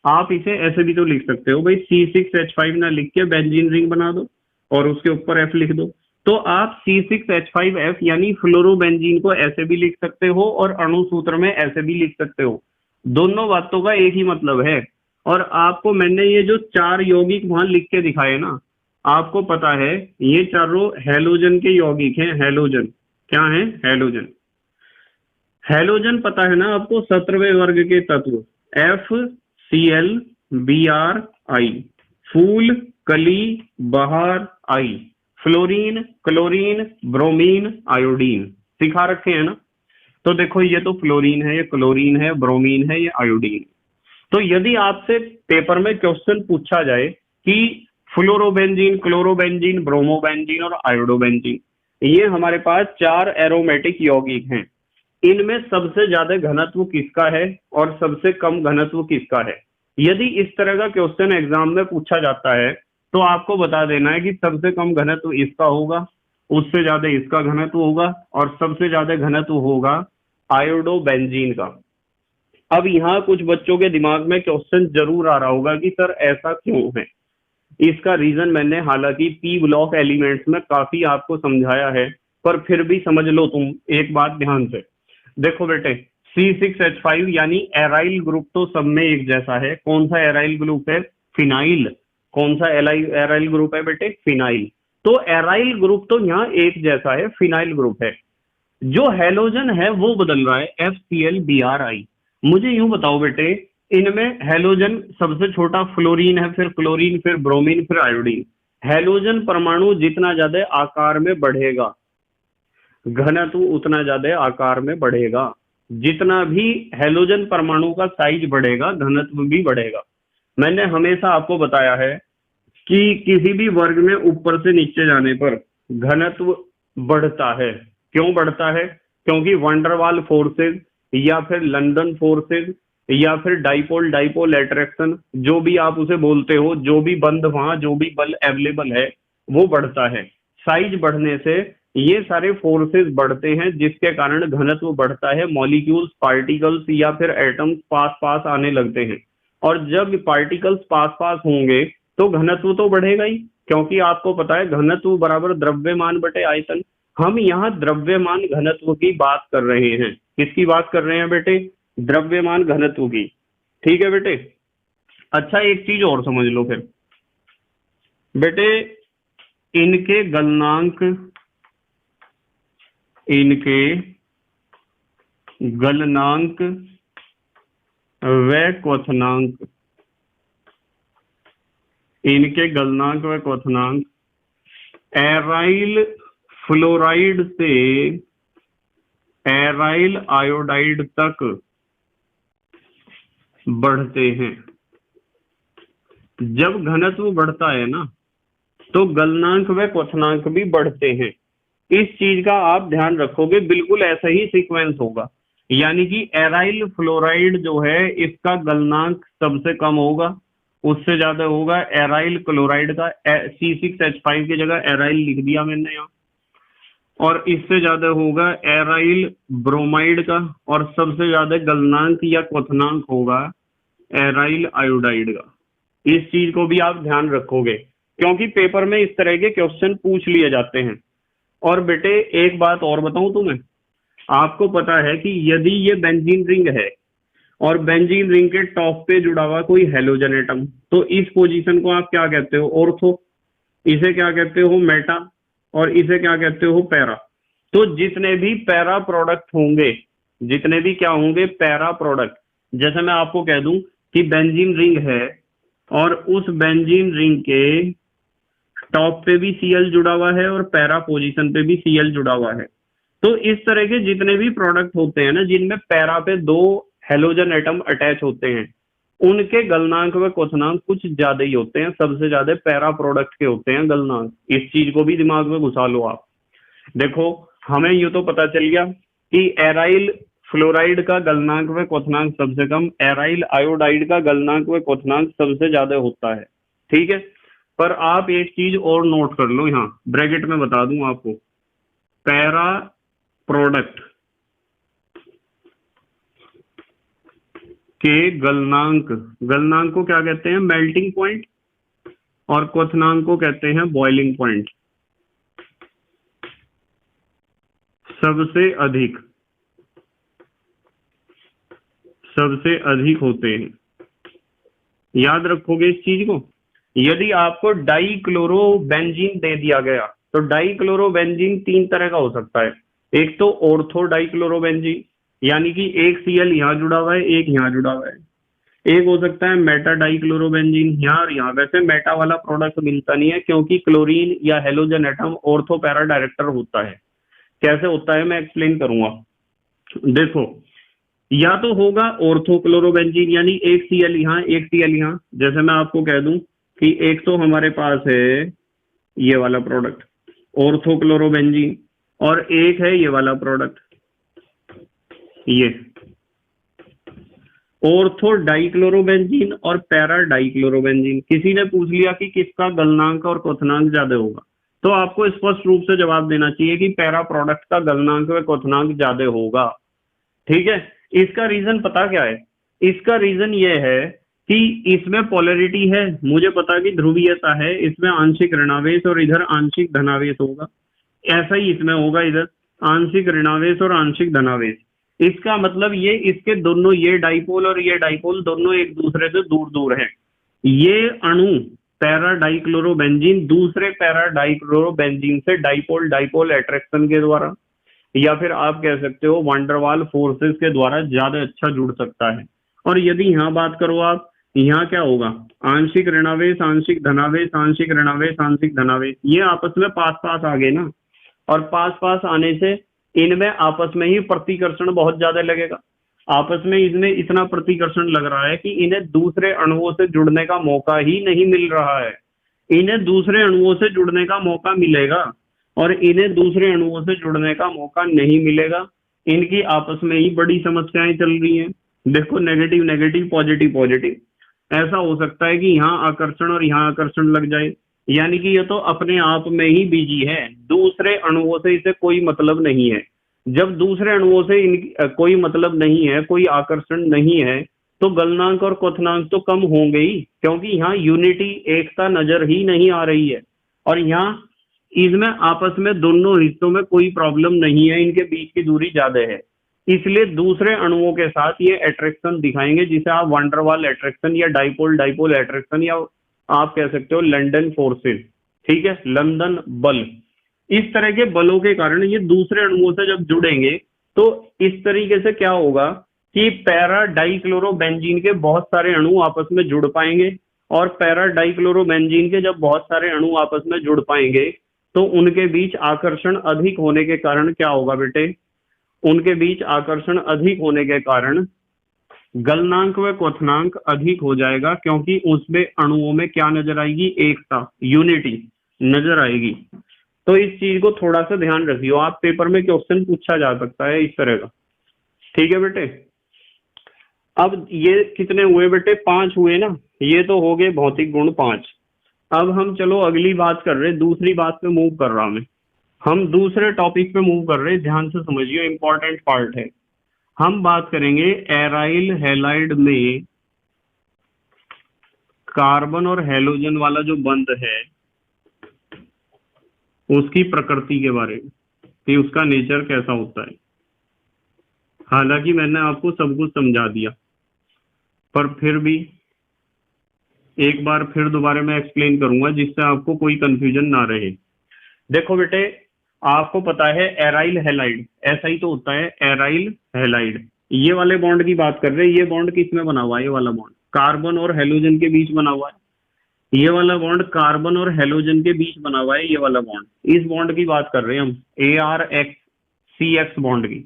आप इसे ऐसे भी तो लिख सकते हो भाई, C6H5 ना लिख के बेंजीन रिंग बना दो और उसके ऊपर F लिख दो। तो आप C6H5F यानी फ्लोरोबेंजीन को ऐसे भी लिख सकते हो और अणु सूत्र में ऐसे भी लिख सकते हो। दोनों बातों का एक ही मतलब है। और आपको मैंने ये जो 4 यौगिक वहां लिख के दिखाए ना, आपको पता है ये चारों हैलोजन के यौगिक हैं। हैलोजन क्या है, हैलोजन। हैलोजन पता है ना आपको, 17वें वर्ग के तत्व FCl Br I, फूल, कली, बहार, आई, फ्लोरीन, क्लोरीन, ब्रोमीन, आयोडीन सिखा रखे हैं ना। तो देखो ये तो फ्लोरीन है, ये क्लोरीन है, ब्रोमीन है, ये आयोडीन। तो यदि आपसे पेपर में क्वेश्चन पूछा जाए कि फ्लोरोबेंजीन, क्लोरोबेंजीन, ब्रोमोबेंजीन और आयोडोबेंजीन, ये हमारे पास 4 एरोमेटिक यौगिक हैं, इनमें सबसे ज्यादा घनत्व किसका है और सबसे कम घनत्व किसका है। यदि इस तरह का क्वेश्चन एग्जाम में पूछा जाता है तो आपको बता देना है कि सबसे कम घनत्व इसका होगा, उससे ज्यादा इसका घनत्व होगा और सबसे ज्यादा घनत्व होगा आयोडोबेंजीन का। अब यहाँ कुछ बच्चों के दिमाग में क्वेश्चन जरूर आ रहा होगा कि सर ऐसा क्यों है। इसका रीजन मैंने हालांकि पी ब्लॉक एलिमेंट्स में काफी आपको समझाया है, पर फिर भी समझ लो तुम एक बात ध्यान से। देखो बेटे, C6H5 यानी एराइल ग्रुप तो सब में एक जैसा है। कौन सा एराइल ग्रुप है, फिनाइल। कौन सा एराइल ग्रुप है बेटे, फिनाइल। तो एराइल ग्रुप तो यहाँ एक जैसा है, फिनाइल ग्रुप है। जो हैलोजन है वो बदल रहा है, FCl Bri। मुझे यूं बताओ बेटे, इनमें हैलोजन सबसे छोटा फ्लोरीन है, फिर क्लोरीन, फिर ब्रोमीन, फिर आयोडीन। हैलोजन परमाणु जितना ज्यादा आकार में बढ़ेगा, घनत्व उतना ज्यादा आकार में बढ़ेगा। जितना भी हैलोजन परमाणु का साइज बढ़ेगा, घनत्व भी बढ़ेगा। मैंने हमेशा आपको बताया है कि किसी भी वर्ग में ऊपर से नीचे जाने पर घनत्व बढ़ता है। क्यों बढ़ता है, क्योंकि वंडरवाल फोर्सेस या फिर लंदन फोर्सेस या फिर डाइपोल डाइपोल अट्रैक्शन, जो भी आप उसे बोलते हो, जो भी बंद वहां जो भी बल अवेलेबल है वो बढ़ता है। साइज बढ़ने से ये सारे फोर्सेस बढ़ते हैं, जिसके कारण घनत्व बढ़ता है। मॉलिक्यूल्स, पार्टिकल्स या फिर एटम्स पास पास आने लगते हैं। और जब पार्टिकल्स पास पास होंगे तो घनत्व तो बढ़ेगा ही, क्योंकि आपको पता है घनत्व बराबर द्रव्यमान बटे आयतन। हम यहाँ द्रव्यमान घनत्व की बात कर रहे हैं। किसकी बात कर रहे हैं बेटे, द्रव्यमान घनत्व की। ठीक है बेटे। अच्छा, एक चीज और समझ लो फिर बेटे, इनके गलनांक, इनके गलनांक व क्वथनांक, इनके गलनांक व क्वथनांक एराइल फ्लोराइड से एराइल आयोडाइड तक बढ़ते हैं। जब घनत्व बढ़ता है ना तो गलनांक व क्वथनांक भी बढ़ते हैं। इस चीज का आप ध्यान रखोगे, बिल्कुल ऐसा ही सीक्वेंस होगा। यानी कि एराइल फ्लोराइड जो है इसका गलनांक सबसे कम होगा, उससे ज्यादा होगा एराइल क्लोराइड का। C6H5 की जगह एराइल लिख दिया मैंने यहाँ। और इससे ज्यादा होगा एराइल ब्रोमाइड का, और सबसे ज्यादा गलनांक या क्वथनांक होगा एराइल आयोडाइड का। इस चीज को भी आप ध्यान रखोगे, क्योंकि पेपर में इस तरह के क्वेश्चन पूछ लिए जाते हैं। और बेटे एक बात और बताऊं तुम्हें, आपको पता है कि यदि ये बेंजीन रिंग है और बेंजीन रिंग के टॉप पे जुड़ा हुआ कोई हेलोजन एटम, तो इस पोजीशन को आप क्या कहते हो? ऑर्थो। इसे क्या कहते हो? मेटा। और इसे क्या कहते हो? पैरा। तो जितने भी पैरा प्रोडक्ट होंगे, जितने भी क्या होंगे? Para product. जैसे मैं आपको कह दूं कि बेंजीन रिंग है और उस बेंजीन रिंग के टॉप पे भी सीएल जुड़ा हुआ है और पैरा पोजीशन पे भी सीएल जुड़ा हुआ है। तो इस तरह के जितने भी प्रोडक्ट होते हैं ना, जिनमें पैरा पे दो हेलोजन एटम अटैच होते हैं, उनके गलनांक व क्वथनांक कुछ ज्यादा ही होते हैं। सबसे ज्यादा पैरा प्रोडक्ट के होते हैं गलनांक। इस चीज को भी दिमाग में घुसा लो आप। देखो, हमें यूं तो पता चल गया कि एराइल फ्लोराइड का गलनांक व क्वथनांक सबसे कम, एराइल आयोडाइड का गलनांक व क्वथनांक सबसे ज्यादा होता है। ठीक है, पर आप एक चीज और नोट कर लो, यहाँ ब्रैकेट में बता दूं आपको। पैरा प्रोडक्ट के गलनांक, गलनांक को क्या कहते हैं? Melting point. और क्वथनांक को कहते हैं बॉइलिंग पॉइंट। सबसे अधिक होते हैं। याद रखोगे इस चीज को। यदि आपको डाइक्लोरोबेंजीन दे दिया गया, तो डाइक्लोरोबेंजीन तीन तरह का हो सकता है। एक तो ऑर्थो डाइक्लोरोबेंजीन, यानी कि एक सीएल यहाँ जुड़ा हुआ है, एक यहाँ जुड़ा हुआ है। एक हो सकता है मेटा डाइक्लोरोबेंजीन, यहाँ और यहाँ। वैसे मेटा वाला प्रोडक्ट मिलता नहीं है, क्योंकि क्लोरीन या halogen atom ortho para director होता है। कैसे होता है मैं एक्सप्लेन करूंगा। देखो, या तो होगा ऑर्थोक्लोरोबेंजीन, यानी एक सीएल यहाँ एक सीएल यहाँ। जैसे मैं आपको कह दूं कि एक तो हमारे पास है ये वाला प्रोडक्ट ऑर्थोक्लोरोबेंजीन, और एक है ये वाला प्रोडक्ट, ये ऑर्थो डाइक्लोरोबेंजीन और पैरा डाइक्लोरोबेंजीन। किसी ने पूछ लिया कि किसका गलनांक और क्वथनांक ज्यादा होगा, तो आपको स्पष्ट रूप से जवाब देना चाहिए कि पैरा प्रोडक्ट का गलनांक व क्वथनांक ज्यादा होगा। ठीक है, इसका रीजन पता क्या है? इसका रीजन ये है कि इसमें पोलैरिटी है, मुझे पता कि ध्रुवीयता है, इसमें आंशिक ऋणावेश और इधर आंशिक धनावेश होगा। ऐसा ही इसमें होगा, इधर आंशिक ऋणावेश और आंशिक धनावेश। इसका मतलब ये इसके दोनों, ये डाइपोल और ये डाइपोल दोनों एक दूसरे से दूर दूर हैं। ये अणु पैरा डाइक्लोरोबेंजीन दूसरे पैरा डाइक्लोरोबेंजीन से डाइपोल डाइपोल अट्रैक्शन के द्वारा, या फिर आप कह सकते हो वांडरवाल फोर्सेस के द्वारा ज्यादा अच्छा जुड़ सकता है। और यदि यहाँ बात करो आप, यहाँ क्या होगा? आंशिक ऋणावेश आंशिक धनावेश, आंशिक ऋणावेश आंशिक धनावेश, ये आपस में पास पास आ गए ना, और पास पास आने से इनमें आपस में ही प्रतिकर्षण बहुत ज्यादा लगेगा। आपस में इनमें इतना प्रतिकर्षण लग रहा है कि इन्हें दूसरे अणुओं से जुड़ने का मौका ही नहीं मिल रहा है। इन्हें दूसरे अणुओं से जुड़ने का मौका मिलेगा और इन्हें दूसरे अणुओं से जुड़ने का मौका नहीं मिलेगा। इनकी आपस में ही बड़ी समस्याएं चल रही हैं। देखो, नेगेटिव नेगेटिव, पॉजिटिव पॉजिटिव। ऐसा हो सकता है कि यहाँ आकर्षण और यहाँ आकर्षण लग जाए, यानी कि ये तो अपने आप में ही बिजी है, दूसरे अणुओं से इसे कोई मतलब नहीं है। जब दूसरे अणुओं से कोई मतलब नहीं है, कोई आकर्षण नहीं है, तो गलनांक और क्वथनांक तो कम होंगे ही, क्योंकि यहाँ यूनिटी, एकता नजर ही नहीं आ रही है। और यहाँ इसमें आपस में दोनों हिस्सों में कोई प्रॉब्लम नहीं है, इनके बीच की दूरी ज्यादा है, इसलिए दूसरे अणुओं के साथ ये अट्रैक्शन दिखाएंगे, जिसे आप वांडरवाल अट्रैक्शन या डाइपोल डाइपोल अट्रैक्शन, या आप कह सकते हो लंदन फोर्सेस। ठीक है, लंदन बल। इस तरह के बलों के कारण ये दूसरे अणुओं से जब जुड़ेंगे, तो इस तरीके से क्या होगा कि पैरा डाइक्लोरोबेंजीन के बहुत सारे अणु आपस में जुड़ पाएंगे, और पैरा डाइक्लोरोबेंजीन के जब बहुत सारे अणु आपस में जुड़ पाएंगे, तो उनके बीच आकर्षण अधिक होने के कारण क्या होगा बेटे? उनके बीच आकर्षण अधिक होने के कारण गलनांक व क्वथनांक अधिक हो जाएगा, क्योंकि उसमें अणुओं में क्या नजर आएगी? एकता, यूनिटी नजर आएगी। तो इस चीज को थोड़ा सा ध्यान रखियो, आप पेपर में क्वेश्चन पूछा जा सकता है इस तरह का। ठीक है बेटे, अब ये कितने हुए बेटे? 5 हुए ना। ये तो हो गए भौतिक गुण 5। अब हम चलो अगली बात कर रहे, दूसरी बात पे मूव कर रहा मैं। हम दूसरे टॉपिक पे मूव कर रहे हैं, ध्यान से समझिए, इंपॉर्टेंट पार्ट है। हम बात करेंगे एराइल हैलाइड में कार्बन और हैलोजन वाला जो बंध है उसकी प्रकृति के बारे में, कि उसका नेचर कैसा होता है। हालांकि मैंने आपको सब कुछ समझा दिया, पर फिर भी एक बार फिर दोबारा मैं एक्सप्लेन करूंगा जिससे आपको कोई कंफ्यूजन ना रहे। देखो बेटे, आपको पता है एराइल हैलाइड ऐसा ही तो होता है, एराइल हैलाइड। ये वाले बॉन्ड की बात कर रहे हैं। ये बॉन्ड किस में बना हुआ है? ये वाला बॉन्ड कार्बन और हैलोजन के बीच बना हुआ है। ये वाला बॉन्ड कार्बन और हैलोजन के बीच बना हुआ है। ये वाला बॉन्ड, इस बॉन्ड की बात कर रहे हैं हम, ARX-CX बॉन्ड की।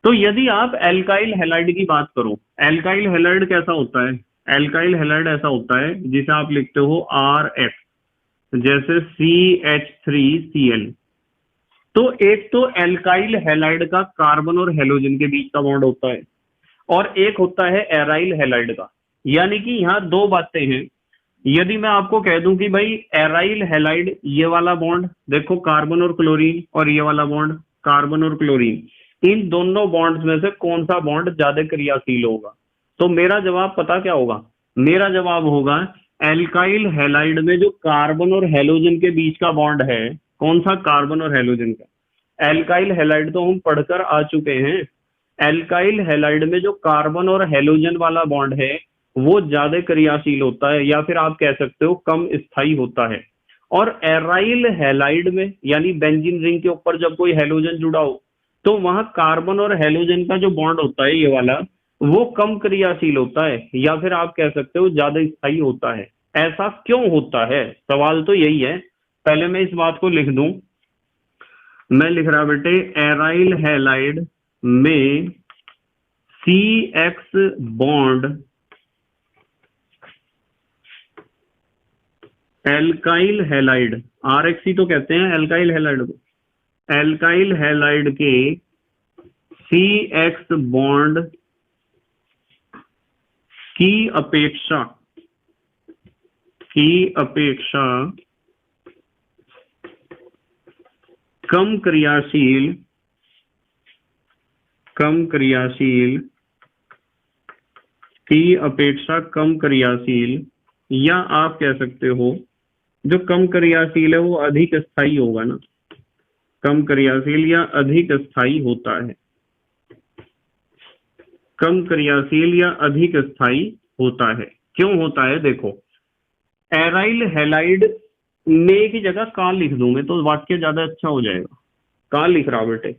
तो यदि आप एल्काइल हैलाइड की बात करो, एल्काइल हैलाइड कैसा होता है? एल्काइल हैलाइड ऐसा होता है जिसे आप लिखते हो RX, जैसे CH3Cl। तो एक तो एल्काइल हैलाइड का कार्बन और हैलोजन के बीच का बॉन्ड होता है, और एक होता है एराइल हैलाइड का। यानी कि यहाँ दो बातें हैं। यदि मैं आपको कह दूं कि भाई एराइल हैलाइड, ये वाला बॉन्ड देखो कार्बन और क्लोरीन, और ये वाला बॉन्ड कार्बन और क्लोरीन, इन दोनों बॉन्ड्स में से कौन सा बॉन्ड ज्यादा क्रियाशील होगा? तो मेरा जवाब पता क्या होगा? मेरा जवाब होगा एल्काइल हैलाइड में जो कार्बन और हैलोजन के बीच का बॉन्ड है। कौन सा? कार्बन और हैलोजन का। एल्काइल हैलाइड तो हम पढ़कर आ चुके हैं। एल्काइल हैलाइड में जो कार्बन और हैलोजन वाला बॉन्ड है वो ज्यादा क्रियाशील होता है, या फिर आप कह सकते हो कम स्थायी होता है। और एराइल हैलाइड में, यानी बेंजीन रिंग के ऊपर जब कोई हैलोजन जुड़ा हो, तो वहां कार्बन और हैलोजन का जो बॉन्ड होता है, ये वाला, वो कम क्रियाशील होता है, या फिर आप कह सकते हो ज्यादा स्थायी होता है। ऐसा क्यों होता है? सवाल तो यही है। पहले मैं इस बात को लिख दूं। मैं लिख रहा बेटे, एराइल हैलाइड में CX bond alkyl halide, RX तो कहते हैं एल्काइल हैलाइड को, एल्काइल हैलाइड के CX बॉन्ड की अपेक्षा कम क्रियाशील की अपेक्षा कम क्रियाशील, या आप कह सकते हो जो कम क्रियाशील है वो अधिक स्थायी होगा ना, कम क्रियाशील या अधिक स्थायी होता है, कम क्रियाशील या अधिक स्थायी होता है। क्यों होता है? देखो, एराइल हैलाइड में की जगह का लिख दूं मैं तो वाक्य ज्यादा अच्छा हो जाएगा। का लिख रहा बेटे।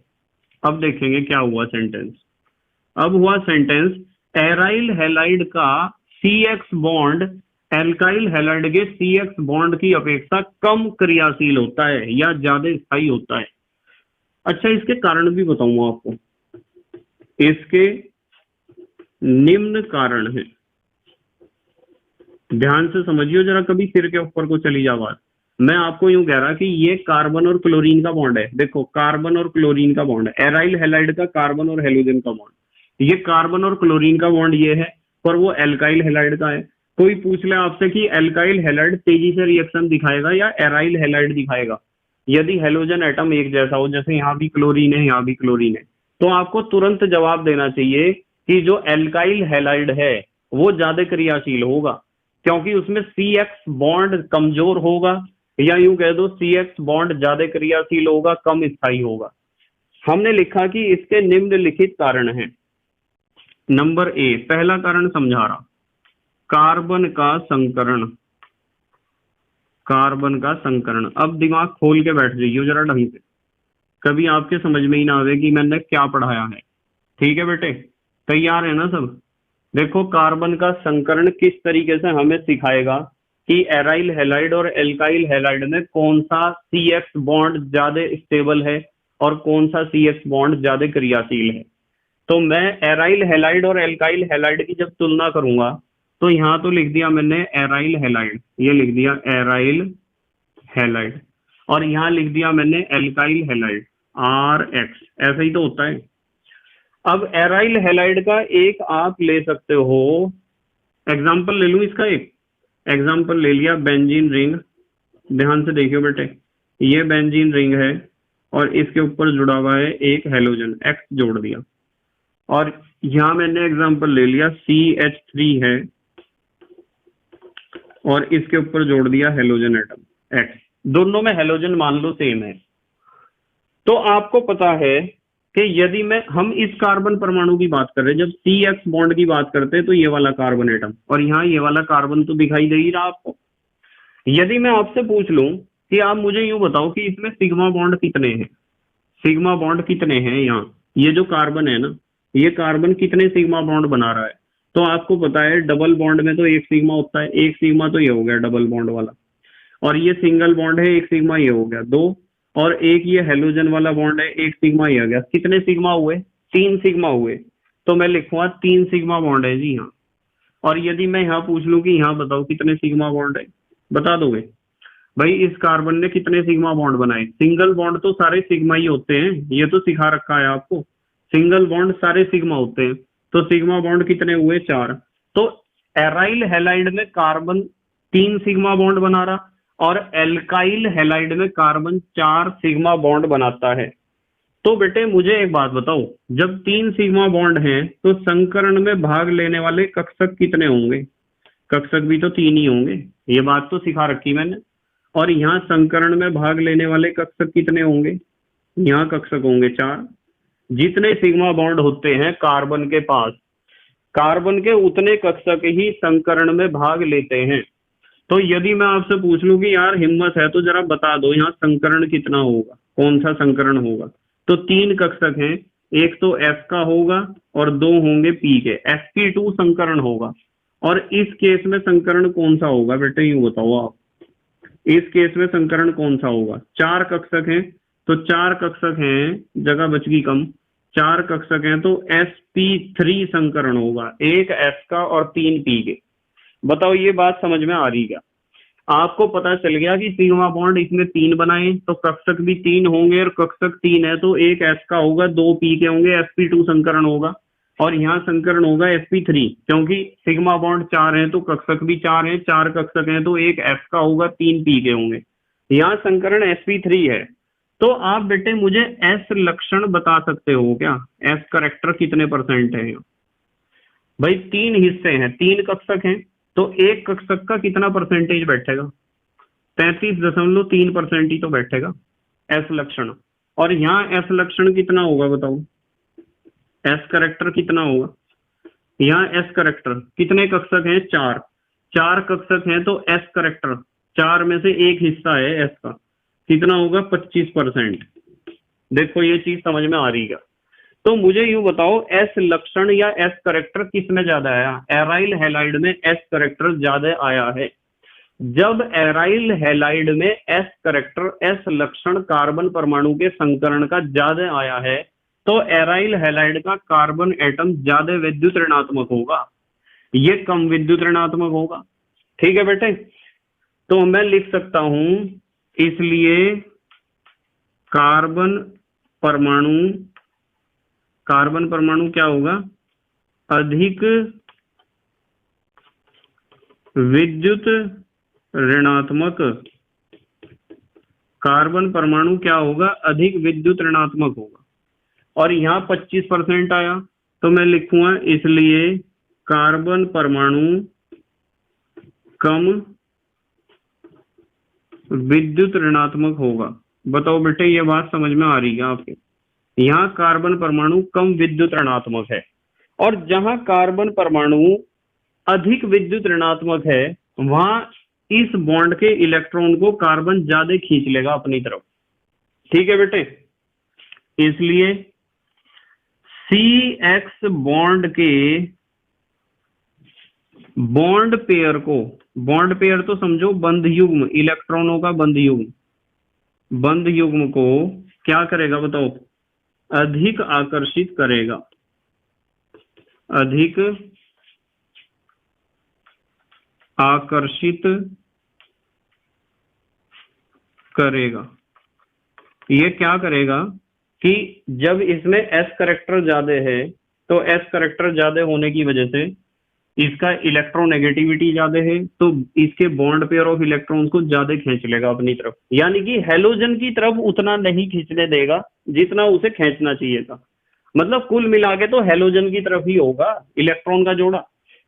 अब देखेंगे क्या हुआ सेंटेंस। अब हुआ सेंटेंस, एराइल हैलाइड का CX बॉन्ड एल्काइल हैलाइड के CX बॉन्ड की अपेक्षा कम क्रियाशील होता है या ज्यादा स्थायी होता है। अच्छा, इसके कारण भी बताऊंगा आपको। इसके निम्न कारण है, ध्यान से समझियो जरा, कभी सिर के ऊपर को चली जा बात। मैं आपको यूं कह रहा कि ये कार्बन और क्लोरीन का बॉन्ड है। देखो, कार्बन और क्लोरीन का बॉन्ड है, एराइल हैलाइड का कार्बन और हैलोजन का बॉन्ड। ये कार्बन और क्लोरीन का बॉन्ड ये है, पर वो एल्काइल हैलाइड का है। कोई पूछ ले आपसे कि एल्काइल हैलाइड तेजी से रिएक्शन दिखाएगा या एराइल हैलाइड दिखाएगा, यदि हैलोजन एटम एक जैसा हो, जैसे यहाँ भी क्लोरीन है यहाँ भी क्लोरीन है, तो आपको तुरंत जवाब देना चाहिए कि जो एल्काइल हैलाइड है वो ज्यादा क्रियाशील होगा, क्योंकि उसमें CX बॉन्ड कमजोर होगा, या यूं कह दो CX बॉन्ड ज्यादा क्रियाशील होगा, कम स्थायी होगा। हमने लिखा कि इसके निम्नलिखित कारण हैं। नंबर A, पहला कारण समझा रहा, कार्बन का संकरण। कार्बन का संकरण। अब दिमाग खोल के बैठ जाइए जरा ढंग से, कभी आपके समझ में ही ना आवे कि मैंने क्या पढ़ाया है। ठीक है बेटे, तैयार है ना सब? देखो, कार्बन का संकरण किस तरीके से हमें सिखाएगा कि एराइल हैलाइड और एल्काइल हैलाइड में कौन सा CX बॉन्ड ज्यादा स्टेबल है और कौन सा CX बॉन्ड ज्यादा क्रियाशील है। तो मैं एराइल हैलाइड और एल्काइल हैलाइड की जब तुलना करूंगा, तो यहां तो लिख दिया मैंने एराइल हैलाइड, ये लिख दिया एराइल हैलाइड, और यहां लिख दिया मैंने एल्काइल हैलाइड RX। ऐसा ही तो होता है। अब एराइल हैलाइड का एक आप ले सकते हो एग्जाम्पल, ले लूं इसका एक एग्जाम्पल ले लिया, बेंजीन रिंग। ध्यान से देखियो बेटे, ये बेंजीन रिंग है, और इसके ऊपर जुड़ा हुआ है एक हेलोजन, X जोड़ दिया। और यहां मैंने एग्जांपल ले लिया CH3 है और इसके ऊपर जोड़ दिया हेलोजन एटम X। दोनों में हेलोजन मान लो सेम है। तो आपको पता है कि यदि हम इस कार्बन परमाणु की बात कर रहे हैं, जब CX बॉन्ड की बात करते हैं तो ये वाला कार्बन एटम और यहाँ ये वाला कार्बन तो दिखाई दे ही रहा आपको। यदि मैं आपसे पूछ लूं कि आप मुझे यूं बताओ कि इसमें सिग्मा बॉन्ड कितने हैं, सिग्मा बॉन्ड कितने हैं, यहाँ ये जो कार्बन है ना, ये कार्बन कितने सिग्मा बॉन्ड बना रहा है, तो आपको पता है डबल बॉन्ड में तो एक सिग्मा होता है, एक सिग्मा तो ये हो गया डबल बॉन्ड वाला, और ये सिंगल बॉन्ड है, एक सिग्मा ये हो गया दो, और एक ये हेलोजन वाला बॉन्ड है, एक सिग्मा ये आ गया। कितने सिग्मा हुए? 3 सिग्मा हुए। तो मैं लिखूंगा 3 सिग्मा बॉन्ड है जी यहाँ। और यदि मैं यहाँ पूछ लूं कि यहाँ बताओ कितने सिग्मा बॉन्ड है, बता दोगे? भाई इस कार्बन ने कितने सिग्मा बॉन्ड बनाए? सिंगल बॉन्ड तो सारे सिग्मा ही होते हैं, ये तो सिखा रखा है आपको, सिंगल बॉन्ड सारे सिग्मा होते हैं। तो सिग्मा बॉन्ड कितने हुए? 4। तो एराइल हैलाइड में कार्बन 3 सिग्मा बॉन्ड बना रहा और एल्काइल हैलाइड में कार्बन 4 सिग्मा बॉन्ड बनाता है। तो बेटे मुझे एक बात बताओ, जब 3 सिग्मा बॉन्ड हैं तो संकरण में भाग लेने वाले कक्षक कितने होंगे? कक्षक भी तो 3 ही होंगे, ये बात तो सिखा रखी मैंने। और यहाँ संकरण में भाग लेने वाले कक्षक कितने होंगे? यहाँ कक्षक होंगे 4। जितने सिग्मा बॉन्ड होते हैं कार्बन के पास, कार्बन के उतने कक्षक ही संकरण में भाग लेते हैं। तो यदि मैं आपसे पूछ लूं कि यार हिम्मत है तो जरा बता दो यहाँ संकरण कितना होगा, कौन सा संकरण होगा, तो 3 कक्षक हैं, एक तो S का होगा और 2 होंगे P के, sp2 संकरण होगा। और इस केस में संकरण कौन सा होगा बेटे, यूं बताओ आप, इस केस में संकरण कौन सा होगा? 4 कक्षक हैं तो 4 कक्षक हैं, जगह बच गई कम, 4 कक्षक हैं तो sp3 संकरण होगा, एक S का और 3 P के। बताओ ये बात समझ में आ रही क्या? आपको पता चल गया कि सिग्मा बॉन्ड इसमें 3 बनाए तो कक्षक भी 3 होंगे, और कक्षक 3 है तो एक S का होगा, 2 P के होंगे, sp2 संकरण होगा। और यहाँ संकरण होगा sp3, क्योंकि सिग्मा बॉन्ड 4 है तो कक्षक भी 4 है, 4 कक्षक हैं तो एक S का होगा, 3 P के होंगे। यहाँ संकरण sp3 है। तो आप बेटे मुझे S लक्षण बता सकते हो क्या? S करेक्टर कितने % है? भाई 3 हिस्से हैं, 3 कक्षक हैं तो एक कक्षक का कितना % बैठेगा? 33.3% ही तो बैठेगा S लक्षण। और यहाँ S लक्षण कितना होगा बताओ? S करेक्टर कितना होगा? यहाँ S करेक्टर कितने कक्षक हैं? 4। 4 कक्षक हैं तो S करेक्टर 4 में से एक हिस्सा है S का, कितना होगा? 25%। देखो ये चीज समझ में आ रही है। तो मुझे यूं बताओ S लक्षण या S करेक्टर किसमें ज्यादा आया? एराइल हैलाइड में S करेक्टर ज्यादा आया है। जब एराइल हैलाइड में S करेक्टर, S लक्षण कार्बन परमाणु के संकरण का ज्यादा आया है तो एराइल हैलाइड का कार्बन एटम ज्यादा विद्युत ऋणात्मक होगा, ये कम विद्युत ऋणात्मक होगा। ठीक है बेटे, तो मैं लिख सकता हूं इसलिए कार्बन परमाणु क्या होगा? अधिक विद्युत ऋणात्मक। कार्बन परमाणु क्या होगा? अधिक विद्युत ऋणात्मक होगा। और यहाँ 25% आया तो मैं लिखूंगा इसलिए कार्बन परमाणु कम विद्युत ऋणात्मक होगा। बताओ बेटे ये बात समझ में आ रही है आपके? यहाँ कार्बन परमाणु कम विद्युत ऋणात्मक है, और जहां कार्बन परमाणु अधिक विद्युत ऋणात्मक है वहां इस बॉन्ड के इलेक्ट्रॉन को कार्बन ज्यादा खींच लेगा अपनी तरफ। ठीक है बेटे, इसलिए CX बॉन्ड के बॉन्ड पेयर को, बॉन्ड पेयर तो समझो बंध युग्म, इलेक्ट्रॉनों का बंध युग्म, बंध युग्म को क्या करेगा बताओ? अधिक आकर्षित करेगा, अधिक आकर्षित करेगा। ये क्या करेगा कि जब इसमें S करेक्टर ज्यादा है तो S करेक्टर ज्यादा होने की वजह से इसका इलेक्ट्रोनेगेटिविटी ज्यादा है तो इसके बॉन्ड पेयर ऑफ इलेक्ट्रॉन्स को ज्यादा खींच लेगा अपनी तरफ, यानी कि हेलोजन की तरफ उतना नहीं खींचने देगा जितना उसे खींचना चाहिए था। मतलब कुल मिला के तो हेलोजन की तरफ ही होगा इलेक्ट्रॉन का जोड़ा।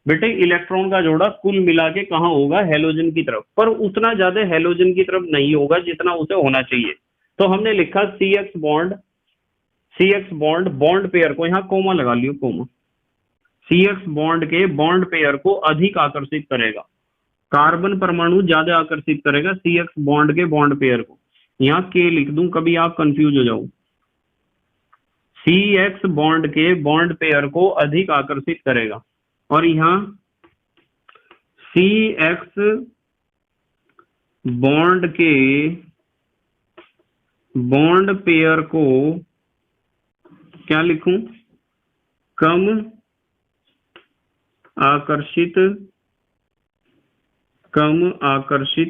बेटे इलेक्ट्रॉन का जोड़ा कुल मिला के कहाँ होगा, हेलोजन की तरफ, पर उतना ज्यादा हेलोजन की तरफ नहीं होगा जितना उसे होना चाहिए। तो हमने लिखा सी एक्स बॉन्ड, बॉन्ड पेयर को यहाँ कोमा लगा लियो, कोमा, सी एक्स बॉन्ड के बॉन्ड पेयर को अधिक आकर्षित करेगा, कार्बन परमाणु ज्यादा आकर्षित करेगा सी एक्स बॉन्ड के बॉन्ड पेयर को। यहाँ के लिख दूं कभी आप कंफ्यूज हो जाओ। सी एक्स बॉन्ड के बॉन्ड पेयर को अधिक आकर्षित करेगा, और यहाँ सी एक्स बॉन्ड के बॉन्ड पेयर को क्या लिखूं, कम आकर्षित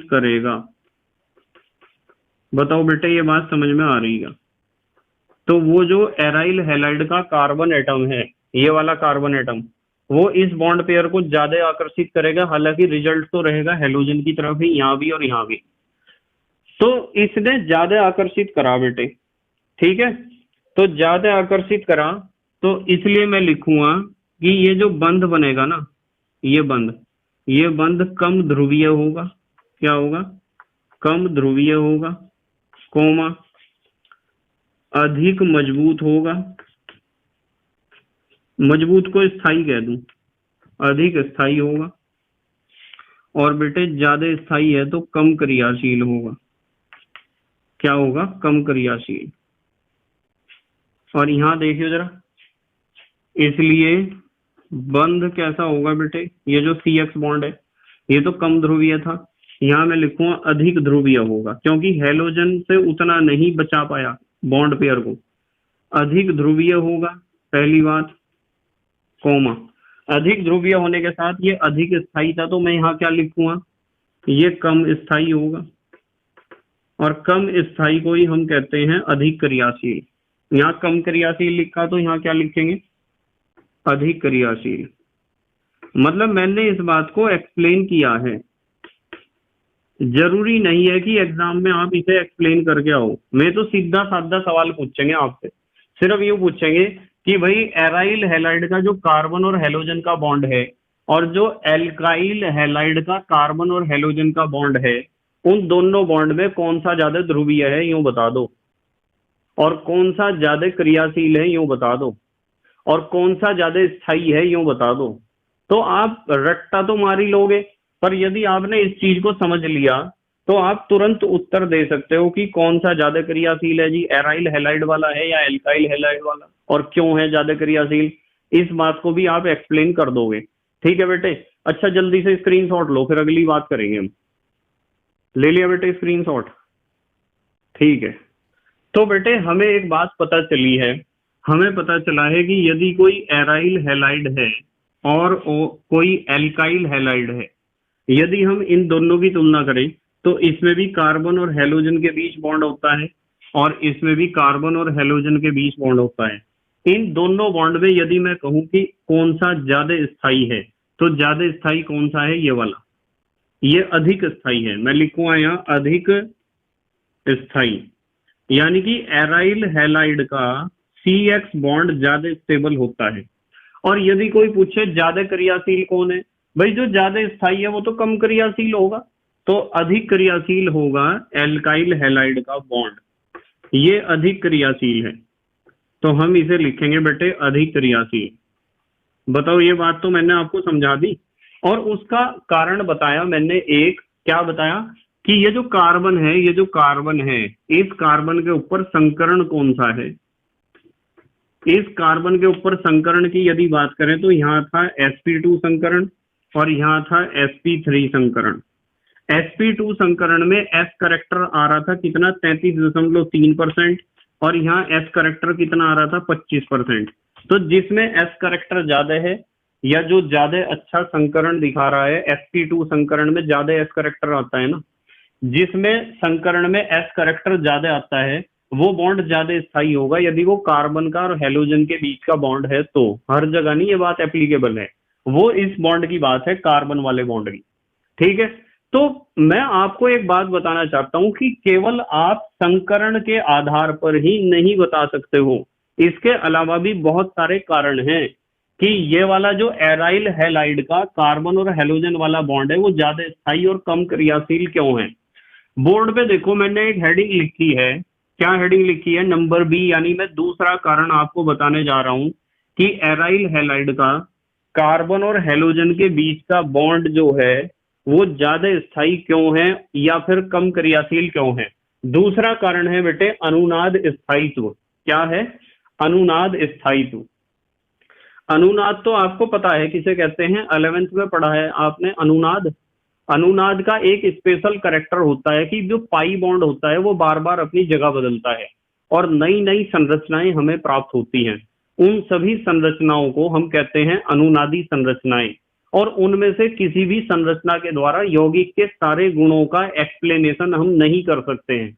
करेगा। बताओ बेटे ये बात समझ में आ रही है? तो वो जो एराइल हैलाइड का कार्बन एटम है, ये वाला कार्बन एटम, वो इस बॉन्ड पेयर को ज्यादा आकर्षित करेगा, हालांकि रिजल्ट तो रहेगा हेलोजन की तरफ ही, यहाँ भी और यहाँ भी। तो इसने ज्यादा आकर्षित करा बेटे, ठीक है, तो ज्यादा आकर्षित करा, तो इसलिए मैं लिखूंगा कि ये जो बंध बनेगा ना, ये बंध कम ध्रुवीय होगा। क्या होगा? कम ध्रुवीय होगा, कोमा, अधिक मजबूत होगा, मजबूत को स्थायी कह दूं, अधिक स्थायी होगा, और बेटे ज्यादा स्थायी है तो कम क्रियाशील होगा। क्या होगा? कम क्रियाशील। और यहां देखियो जरा, इसलिए बंध कैसा होगा बेटे, ये जो सी एक्स बॉन्ड है ये तो कम ध्रुवीय था, यहां मैं लिखूंगा अधिक ध्रुवीय होगा, क्योंकि हेलोजन से उतना नहीं बचा पाया बॉन्ड पेयर को, अधिक ध्रुवीय होगा, पहली बात, कोमा, अधिक ध्रुवीय होने के साथ ये अधिक स्थायी था, तो मैं यहाँ क्या लिखूंगा, ये कम स्थायी होगा, और कम स्थायी को ही हम कहते हैं अधिक क्रियाशील। यहाँ कम क्रियाशील लिखा तो यहाँ क्या लिखेंगे, अधिक क्रियाशील। मतलब मैंने इस बात को एक्सप्लेन किया है, जरूरी नहीं है कि एग्जाम में आप इसे एक्सप्लेन करके आओ। मैं तो सीधा साधा सवाल पूछेंगे आपसे, सिर्फ ये पूछेंगे कि भाई एराइल हैलाइड का जो कार्बन और हेलोजन का बॉन्ड है, और जो एल्काइल हैलाइड का कार्बन और हेलोजन का बॉन्ड है, उन दोनों बॉन्ड में कौन सा ज्यादा ध्रुवीय है, यूं बता दो, और कौन सा ज्यादा क्रियाशील है, यूं बता दो, और कौन सा ज्यादा स्थायी है, यूं बता दो। तो आप रट्टा तो मार ही लोगे, पर यदि आपने इस चीज को समझ लिया तो आप तुरंत उत्तर दे सकते हो कि कौन सा ज्यादा क्रियाशील है जी, एराइल हैलाइड वाला है या एल्काइल हैलाइड वाला, और क्यों है ज्यादा क्रियाशील, इस बात को भी आप एक्सप्लेन कर दोगे। ठीक है बेटे? अच्छा जल्दी से स्क्रीनशॉट लो, फिर अगली बात करेंगे हम। ले लिया बेटे स्क्रीनशॉट? ठीक है। तो बेटे हमें एक बात पता चली है, हमें पता चला है कि यदि कोई एराइल हैलाइड है और कोई एल्काइल हैलाइड है, यदि हम इन दोनों की तुलना करें तो इसमें भी कार्बन और हेलोजन के बीच बॉन्ड होता है, और इसमें भी कार्बन और हेलोजन के बीच बॉन्ड होता है। इन दोनों बॉन्ड में यदि मैं कहूं कि कौन सा ज्यादा स्थायी है, तो ज्यादा स्थायी कौन सा है, ये वाला, ये अधिक स्थायी है। मैं लिखूंगा यहाँ अधिक स्थायी, यानी कि एराइल हैलाइड का सी एक्स बॉन्ड ज्यादा स्टेबल होता है। और यदि कोई पूछे ज्यादा क्रियाशील कौन है, भाई जो ज्यादा स्थायी है वो तो कम क्रियाशील होगा, तो अधिक क्रियाशील होगा एल्काइल हैलाइड का बॉन्ड, ये अधिक क्रियाशील है, तो हम इसे लिखेंगे बेटे अधिक क्रियाशील। बताओ ये बात तो मैंने आपको समझा दी, और उसका कारण बताया मैंने। एक क्या बताया कि ये जो कार्बन है, ये जो कार्बन है, इस कार्बन के ऊपर संकरण कौन सा है। इस कार्बन के ऊपर संकरण की यदि बात करें तो यहाँ था sp2 संकरण, और यहाँ था sp3 संकरण। sp2 संकरण में s करेक्टर आ रहा था कितना, 33.3%, और यहाँ s करेक्टर कितना आ रहा था, 25%। तो जिसमें s करेक्टर ज्यादा है, या जो ज्यादा अच्छा संकरण दिखा रहा है, sp2 संकरण में ज्यादा s करेक्टर आता है ना, जिसमें संकरण में s करेक्टर ज्यादा आता है वो बॉन्ड ज्यादा स्थायी होगा, यदि वो कार्बन का और हेलोजन के बीच का बॉन्ड है तो। हर जगह नहीं ये बात एप्लीकेबल है, वो इस बॉन्ड की बात है, कार्बन वाले बॉन्ड की। ठीक है, तो मैं आपको एक बात बताना चाहता हूं कि केवल आप संकरण के आधार पर ही नहीं बता सकते हो, इसके अलावा भी बहुत सारे कारण हैं कि ये वाला जो एराइल हैलाइड का कार्बन और हेलोजन वाला बॉन्ड है वो ज्यादा स्थायी और कम क्रियाशील क्यों है। बोर्ड पे देखो मैंने एक हेडिंग लिखी है, क्या हेडिंग लिखी है, नंबर बी, यानी मैं दूसरा कारण आपको बताने जा रहा हूं कि एराइल हैलाइड का कार्बन और हेलोजन के बीच का बॉन्ड जो है वो ज्यादा स्थायी क्यों है या फिर कम क्रियाशील क्यों है। दूसरा कारण है बेटे अनुनाद स्थायित्व। क्या है? अनुनाद स्थायित्व। अनुनाद तो आपको पता है किसे कहते हैं, 11th में पढ़ा है आपने अनुनाद। अनुनाद का एक स्पेशल करेक्टर होता है कि जो पाई बॉन्ड होता है वो बार बार अपनी जगह बदलता है और नई नई संरचनाएं हमें प्राप्त होती हैं। उन सभी संरचनाओं को हम कहते हैं अनुनादी संरचनाएं, और उनमें से किसी भी संरचना के द्वारा यौगिक के सारे गुणों का एक्सप्लेनेशन हम नहीं कर सकते हैं,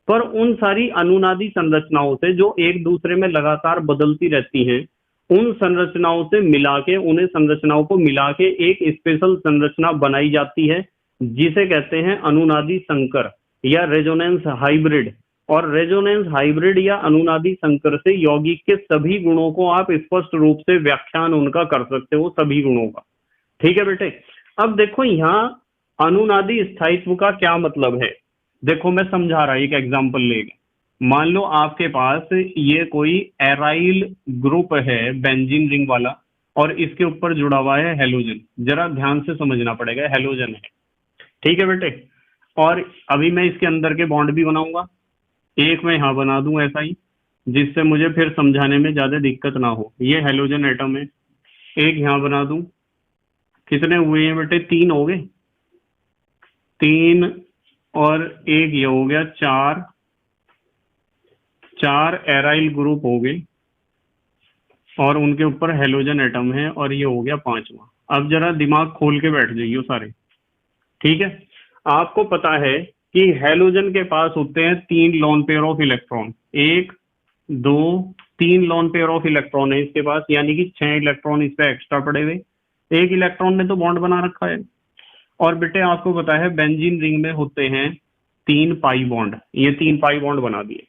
पर उन सारी अनुनादी संरचनाओं से जो एक दूसरे में लगातार बदलती रहती हैं, उन संरचनाओं से मिला के, उन्हें संरचनाओं को मिला के एक स्पेशल संरचना बनाई जाती है जिसे कहते हैं अनुनादी संकर या रेजोनेंस हाइब्रिड। और रेजोनेंस हाइब्रिड या अनुनादी संकर से यौगिक के सभी गुणों को आप स्पष्ट रूप से व्याख्यान उनका कर सकते हो, सभी गुणों का। ठीक है बेटे, अब देखो यहाँ अनुनादी स्थायित्व का क्या मतलब है। देखो मैं समझा रहा, एक एग्जांपल लेंगे। मान लो आपके पास ये कोई एराइल ग्रुप है बेंजीन रिंग वाला, और इसके ऊपर जुड़ा हुआ है हेलोजन। जरा ध्यान से समझना पड़ेगा, हेलोजन है। ठीक है बेटे, और अभी मैं इसके अंदर के बॉन्ड भी बनाऊंगा। एक मैं यहां बना दूं ऐसा ही, जिससे मुझे फिर समझाने में ज्यादा दिक्कत ना हो। ये हेलोजन एटम है, एक यहां बना दूं। कितने हुए हैं बेटे? 3 हो गए, 3 और एक ये हो गया 4, 4 एराइल ग्रुप हो गए और उनके ऊपर हेलोजन एटम है, और ये हो गया 5वां। अब जरा दिमाग खोल के बैठ जाइए सारे। ठीक है, आपको पता है कि हेलोजन के पास होते हैं 3 lone pair of electron, 1 2 3 lone pair of electron है इसके पास, यानी कि 6 इलेक्ट्रॉन इस पे एक्स्ट्रा पड़े हुए। एक इलेक्ट्रॉन ने तो बॉन्ड बना रखा है। और बेटे आपको पता है बेंजीन रिंग में होते हैं 3 पाई बॉन्ड, ये 3 पाई बॉन्ड बना दिए।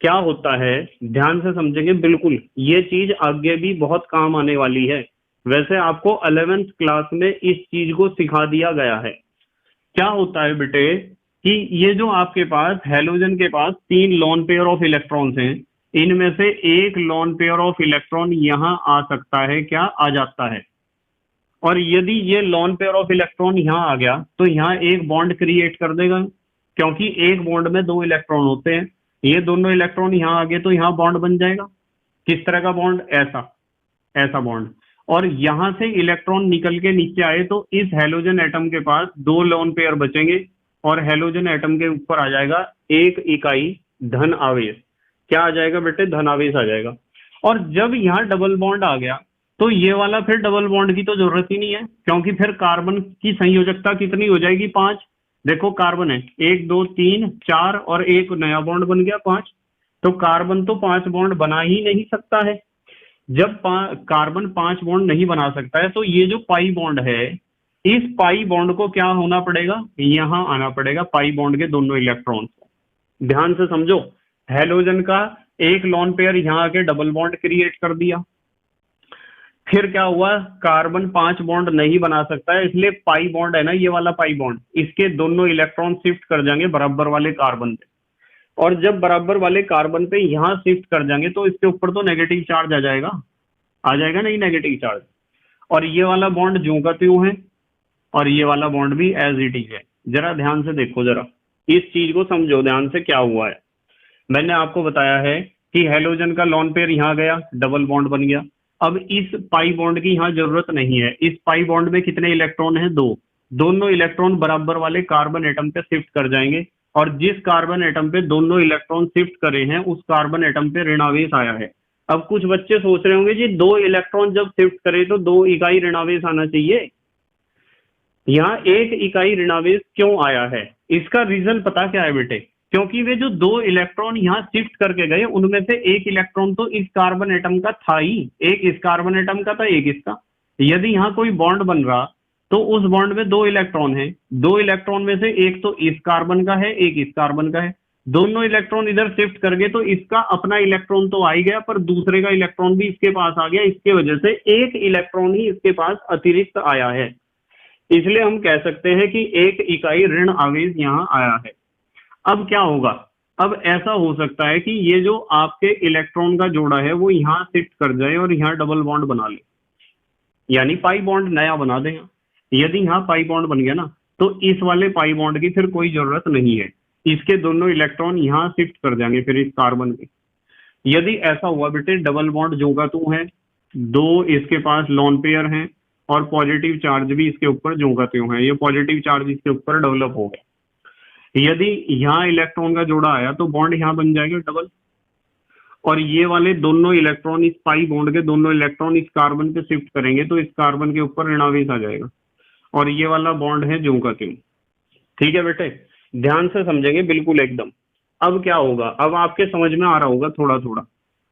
क्या होता है, ध्यान से समझेंगे बिल्कुल, ये चीज आगे भी बहुत काम आने वाली है। वैसे आपको 11th क्लास में इस चीज को सिखा दिया गया है। क्या होता है बेटे कि ये जो आपके पास हेलोजन के पास 3 लोन पेयर ऑफ इलेक्ट्रॉन्स हैं, इनमें से एक लोन पेयर ऑफ इलेक्ट्रॉन यहां आ सकता है, क्या आ जाता है। और यदि ये लोन पेयर ऑफ इलेक्ट्रॉन यहां आ गया तो यहां एक बॉन्ड क्रिएट कर देगा, क्योंकि एक बॉन्ड में 2 इलेक्ट्रॉन होते हैं। ये दोनों इलेक्ट्रॉन यहां आ गए तो यहां बॉन्ड बन जाएगा। किस तरह का बॉन्ड? ऐसा, ऐसा बॉन्ड। और यहां से इलेक्ट्रॉन निकल के नीचे आए तो इस हेलोजन एटम के पास 2 लोन पेयर बचेंगे और हेलोजन एटम के ऊपर आ जाएगा 1 इकाई धन आवेश। क्या आ जाएगा बेटे? धन आवेश आ जाएगा। और जब यहाँ डबल बॉन्ड आ गया तो ये वाला फिर डबल बॉन्ड की तो जरूरत ही नहीं है, क्योंकि फिर कार्बन की संयोजकता कितनी हो जाएगी? 5। देखो कार्बन है 1 2 3 4 और एक नया बॉन्ड बन गया 5। तो कार्बन तो 5 बॉन्ड बना ही नहीं सकता है। जब कार्बन 5 बॉन्ड नहीं बना सकता है तो ये जो पाई बॉन्ड है, इस पाई बॉन्ड को क्या होना पड़ेगा? यहां आना पड़ेगा पाई बॉन्ड के दोनों इलेक्ट्रॉन। ध्यान से समझो, हेलोजन का एक लोन पेयर यहां आके डबल बॉन्ड क्रिएट कर दिया। फिर क्या हुआ? कार्बन 5 बॉन्ड नहीं बना सकता है, इसलिए पाई बॉन्ड है ना, ये वाला पाई बॉन्ड, इसके दोनों इलेक्ट्रॉन शिफ्ट कर जाएंगे बराबर वाले कार्बन पे। और जब बराबर वाले कार्बन पे यहां शिफ्ट कर जाएंगे तो इसके ऊपर तो नेगेटिव चार्ज आ जाएगा नहीं नेगेटिव चार्ज। और ये वाला बॉन्ड ज्यों का त्यों है और ये वाला बॉन्ड भी एज इट इज है। जरा ध्यान से देखो, जरा इस चीज को समझो ध्यान से क्या हुआ है। मैंने आपको बताया है कि हेलोजन का लोन पेयर यहां गया, डबल बॉन्ड बन गया। अब इस पाई बॉन्ड की यहां जरूरत नहीं है। इस पाई बॉन्ड में कितने इलेक्ट्रॉन है? 2। दोनों इलेक्ट्रॉन बराबर वाले कार्बन एटम पे शिफ्ट कर जाएंगे, और जिस कार्बन एटम पे दोनों इलेक्ट्रॉन शिफ्ट करे हैं उस कार्बन एटम पे ऋणावेश आया है। अब कुछ बच्चे सोच रहे होंगे जी 2 इलेक्ट्रॉन जब शिफ्ट करे तो 2 इकाई ऋणावेश आना चाहिए, यहाँ 1 इकाई ऋणावेश क्यों आया है? इसका रीजन पता क्या है बेटे? क्योंकि वे जो 2 इलेक्ट्रॉन यहाँ शिफ्ट करके गए उनमें से एक इलेक्ट्रॉन तो इस कार्बन एटम का था ही, एक इस कार्बन एटम का था, एक इसका। यदि यहाँ कोई बॉन्ड बन रहा तो उस बॉन्ड में 2 इलेक्ट्रॉन है, 2 इलेक्ट्रॉन में से एक तो इस कार्बन का है, एक इस कार्बन का है, दोनों इलेक्ट्रॉन इधर शिफ्ट कर गए तो इसका अपना इलेक्ट्रॉन तो आ ही गया, पर दूसरे का इलेक्ट्रॉन भी इसके पास आ गया, इसके वजह से एक इलेक्ट्रॉन ही इसके पास अतिरिक्त आया है। इसलिए हम कह सकते हैं कि एक इकाई ऋण आवेश यहाँ आया है। अब क्या होगा, अब ऐसा हो सकता है कि ये जो आपके इलेक्ट्रॉन का जोड़ा है वो यहाँ शिफ्ट कर जाए और यहाँ डबल बॉन्ड बना ले, यानी पाई बॉन्ड नया बना दें। यदि यहाँ पाई बॉन्ड बन गया ना तो इस वाले पाई बॉन्ड की फिर कोई जरूरत नहीं है, इसके दोनों इलेक्ट्रॉन यहाँ शिफ्ट कर जाएंगे फिर इस कार्बन के। यदि ऐसा हुआ बेटे, डबल बॉन्ड जो का तू है, 2 इसके पास लोन पेयर हैं और पॉजिटिव चार्ज भी इसके ऊपर जो का त्यों है, ये पॉजिटिव चार्ज इसके ऊपर डेवलप हो गया। यदि यहाँ इलेक्ट्रॉन का जोड़ा आया तो बॉन्ड यहाँ बन जाएगा डबल, और ये वाले दोनों इलेक्ट्रॉन इस पाई बॉन्ड के दोनों इलेक्ट्रॉन इस कार्बन पे शिफ्ट करेंगे तो इस कार्बन के ऊपर ऋणावेश आ जाएगा, और ये वाला बॉन्ड है ज्यों का त्यों। ठीक है बेटे, ध्यान से समझेंगे बिल्कुल एकदम। अब क्या होगा, अब आपके समझ में आ रहा होगा थोड़ा थोड़ा।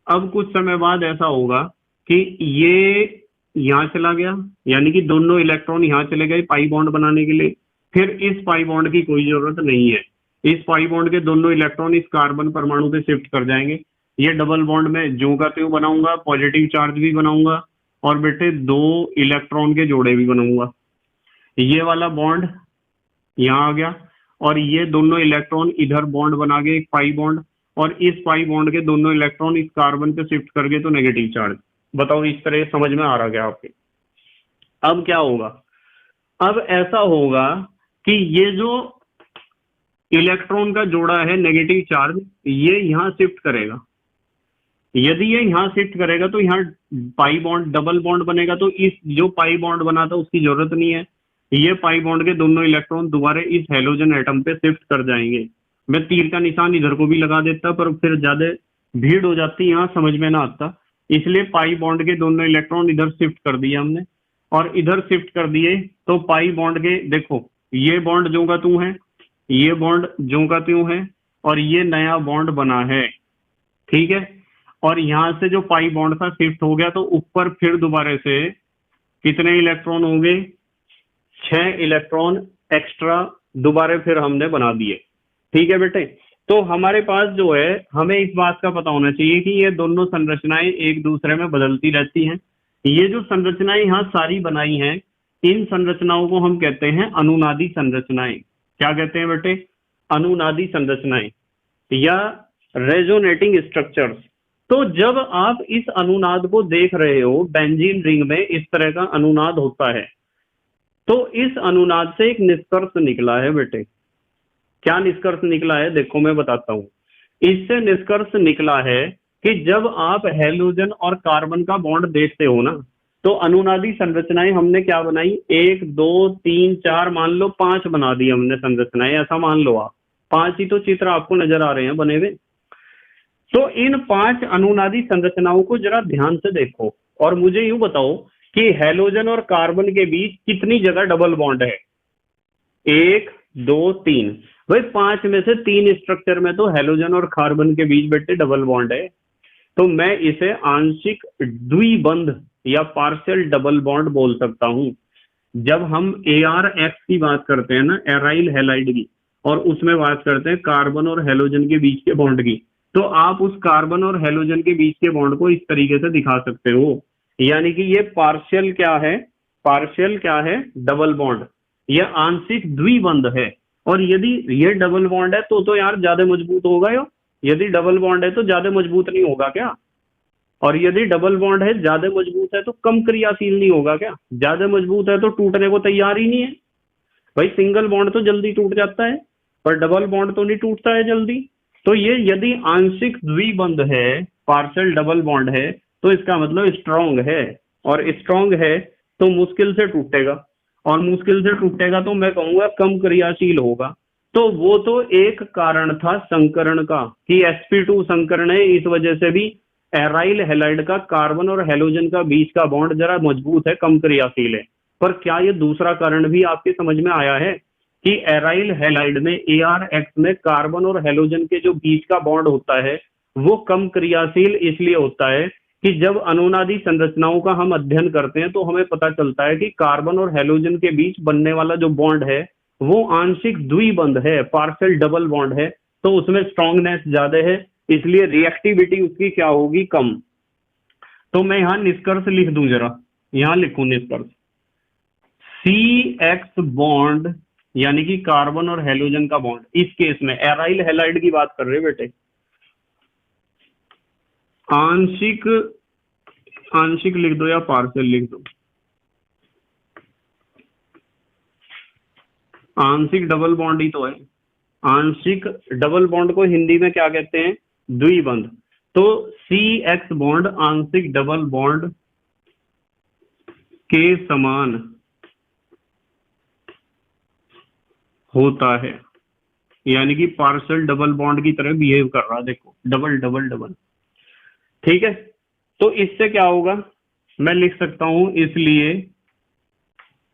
अब कुछ समय बाद ऐसा होगा कि ये यहाँ चला गया, यानी कि दोनों इलेक्ट्रॉन यहाँ चले गए पाई बॉन्ड बनाने के लिए, फिर इस पाई बॉन्ड की कोई जरूरत नहीं है, इस पाई बॉन्ड के दोनों इलेक्ट्रॉन इस कार्बन परमाणु पे शिफ्ट कर जाएंगे। ये डबल बॉन्ड में ज्यों का त्यों बनाऊंगा, पॉजिटिव चार्ज भी बनाऊंगा और बेटे 2 इलेक्ट्रॉन के जोड़े भी बनाऊंगा। ये वाला बॉन्ड यहाँ आ गया और ये दोनों इलेक्ट्रॉन इधर बॉन्ड बना गए एक पाई बॉन्ड, और इस पाई बॉन्ड के दोनों इलेक्ट्रॉन इस कार्बन पे शिफ्ट कर गए तो नेगेटिव चार्ज। बताओ इस तरह समझ में आ रहा क्या आपके। अब क्या होगा, अब ऐसा होगा कि ये जो इलेक्ट्रॉन का जोड़ा है नेगेटिव चार्ज, ये यहाँ शिफ्ट करेगा। यदि ये यहाँ शिफ्ट करेगा तो यहाँ पाई बॉन्ड डबल बॉन्ड बनेगा, तो इस जो पाई बॉन्ड बना था उसकी जरूरत नहीं है, ये पाई बॉन्ड के दोनों इलेक्ट्रॉन दोबारा इस हेलोजन एटम पे शिफ्ट कर जाएंगे। मैं तीर का निशान इधर को भी लगा देता पर फिर ज्यादा भीड़ हो जाती, यहाँ समझ में ना आता, इसलिए पाई बॉन्ड के दोनों इलेक्ट्रॉन इधर शिफ्ट कर दिए हमने, और इधर शिफ्ट कर दिए तो पाई बॉन्ड के देखो ये बॉन्ड ज्यों का त्यों है, ये बॉन्ड ज्यों का त्यों है, और ये नया बॉन्ड बना है। ठीक है, और यहां से जो पाई बॉन्ड था शिफ्ट हो गया तो ऊपर फिर दोबारा से कितने इलेक्ट्रॉन हो गए, 6 इलेक्ट्रॉन एक्स्ट्रा दोबारा फिर हमने बना दिए। ठीक है बेटे, तो हमारे पास जो है हमें इस बात का पता होना चाहिए कि ये दोनों संरचनाएं एक दूसरे में बदलती रहती हैं। ये जो संरचनाएं यहाँ सारी बनाई हैं, इन संरचनाओं को हम कहते हैं अनुनादी संरचनाएं। क्या कहते हैं बेटे, अनुनादी संरचनाएं या रेजोनेटिंग स्ट्रक्चर्स। तो जब आप इस अनुनाद को देख रहे हो, बेंजीन रिंग में इस तरह का अनुनाद होता है, तो इस अनुनाद से एक निष्कर्ष निकला है बेटे। क्या निष्कर्ष निकला है, देखो मैं बताता हूं। इससे निष्कर्ष निकला है कि जब आप हेलोजन और कार्बन का बॉन्ड देखते हो ना, तो अनुनादी संरचनाएं हमने क्या बनाई, 1 2 3 4 मान लो 5 बना दी हमने संरचनाएं, ऐसा मान लो आप 5 ही तो चित्र आपको नजर आ रहे हैं बने हुए। तो इन 5 अनुनादी संरचनाओं को जरा ध्यान से देखो और मुझे यूं बताओ कि हेलोजन और कार्बन के बीच कितनी जगह डबल बॉन्ड है। 1 2 3, भाई 5 में से 3 स्ट्रक्चर में तो हेलोजन और कार्बन के बीच बेटे डबल बॉन्ड है, तो मैं इसे आंशिक द्विबंध या पार्शियल डबल बॉन्ड बोल सकता हूं। जब हम AR-X की बात करते हैं ना, एराइल हैलाइड की, और उसमें बात करते हैं कार्बन और हेलोजन के बीच के बॉन्ड की, तो आप उस कार्बन और हेलोजन के बीच के बॉन्ड को इस तरीके से दिखा सकते हो, यानी कि ये पार्शियल क्या है, पार्शियल क्या है, डबल बॉन्ड, यह आंशिक द्विबंध है। और यदि ये डबल बॉन्ड है तो यार ज्यादा मजबूत होगा यो, यदि डबल बॉन्ड है तो ज्यादा मजबूत नहीं होगा क्या, और यदि डबल बॉन्ड है ज्यादा मजबूत है तो कम क्रियाशील नहीं होगा क्या, ज्यादा मजबूत है तो टूटने को तैयार ही नहीं है। भाई सिंगल बॉन्ड तो जल्दी टूट जाता है पर डबल बॉन्ड तो नहीं टूटता है जल्दी। तो ये यदि आंशिक द्विबंध है, पार्शियल डबल बॉन्ड है, तो इसका मतलब स्ट्रांग है, और स्ट्रांग है तो मुश्किल से टूटेगा, और मुश्किल से टूटेगा तो मैं कहूंगा कम क्रियाशील होगा। तो वो तो एक कारण था संकरण का कि sp2 संकरण है, इस वजह से भी एराइल हैलाइड का कार्बन और हेलोजन का बीच का बॉन्ड जरा मजबूत है, कम क्रियाशील है। पर क्या ये दूसरा कारण भी आपके समझ में आया है कि एराइल हैलाइड में AR-X में कार्बन और हेलोजन के जो बीच का बॉन्ड होता है वो कम क्रियाशील इसलिए होता है कि जब अनुनादी संरचनाओं का हम अध्ययन करते हैं तो हमें पता चलता है कि कार्बन और हेलोजन के बीच बनने वाला जो बॉन्ड है वो आंशिक द्विबंध है, पार्शियल डबल बॉन्ड है, तो उसमें स्ट्रांगनेस ज्यादा है, इसलिए रिएक्टिविटी उसकी क्या होगी, कम। तो मैं यहां निष्कर्ष लिख दूं, जरा यहां लिखूं निष्कर्ष, सी एक्स बॉन्ड यानी कि कार्बन और हेलोजन का बॉन्ड, इस केस में एराइल हैलाइड की बात कर रहे हैं बेटे, आंशिक आंशिक लिख दो या पार्शियल लिख दो, आंशिक डबल बॉन्ड ही तो है। आंशिक डबल बॉन्ड को हिंदी में क्या कहते हैं, द्विबंध। तो सी एक्स बॉन्ड आंशिक डबल बॉन्ड के समान होता है, यानी कि पार्शियल डबल बॉन्ड की तरह बिहेव कर रहा है, देखो डबल डबल डबल, ठीक है। तो इससे क्या होगा, मैं लिख सकता हूं, इसलिए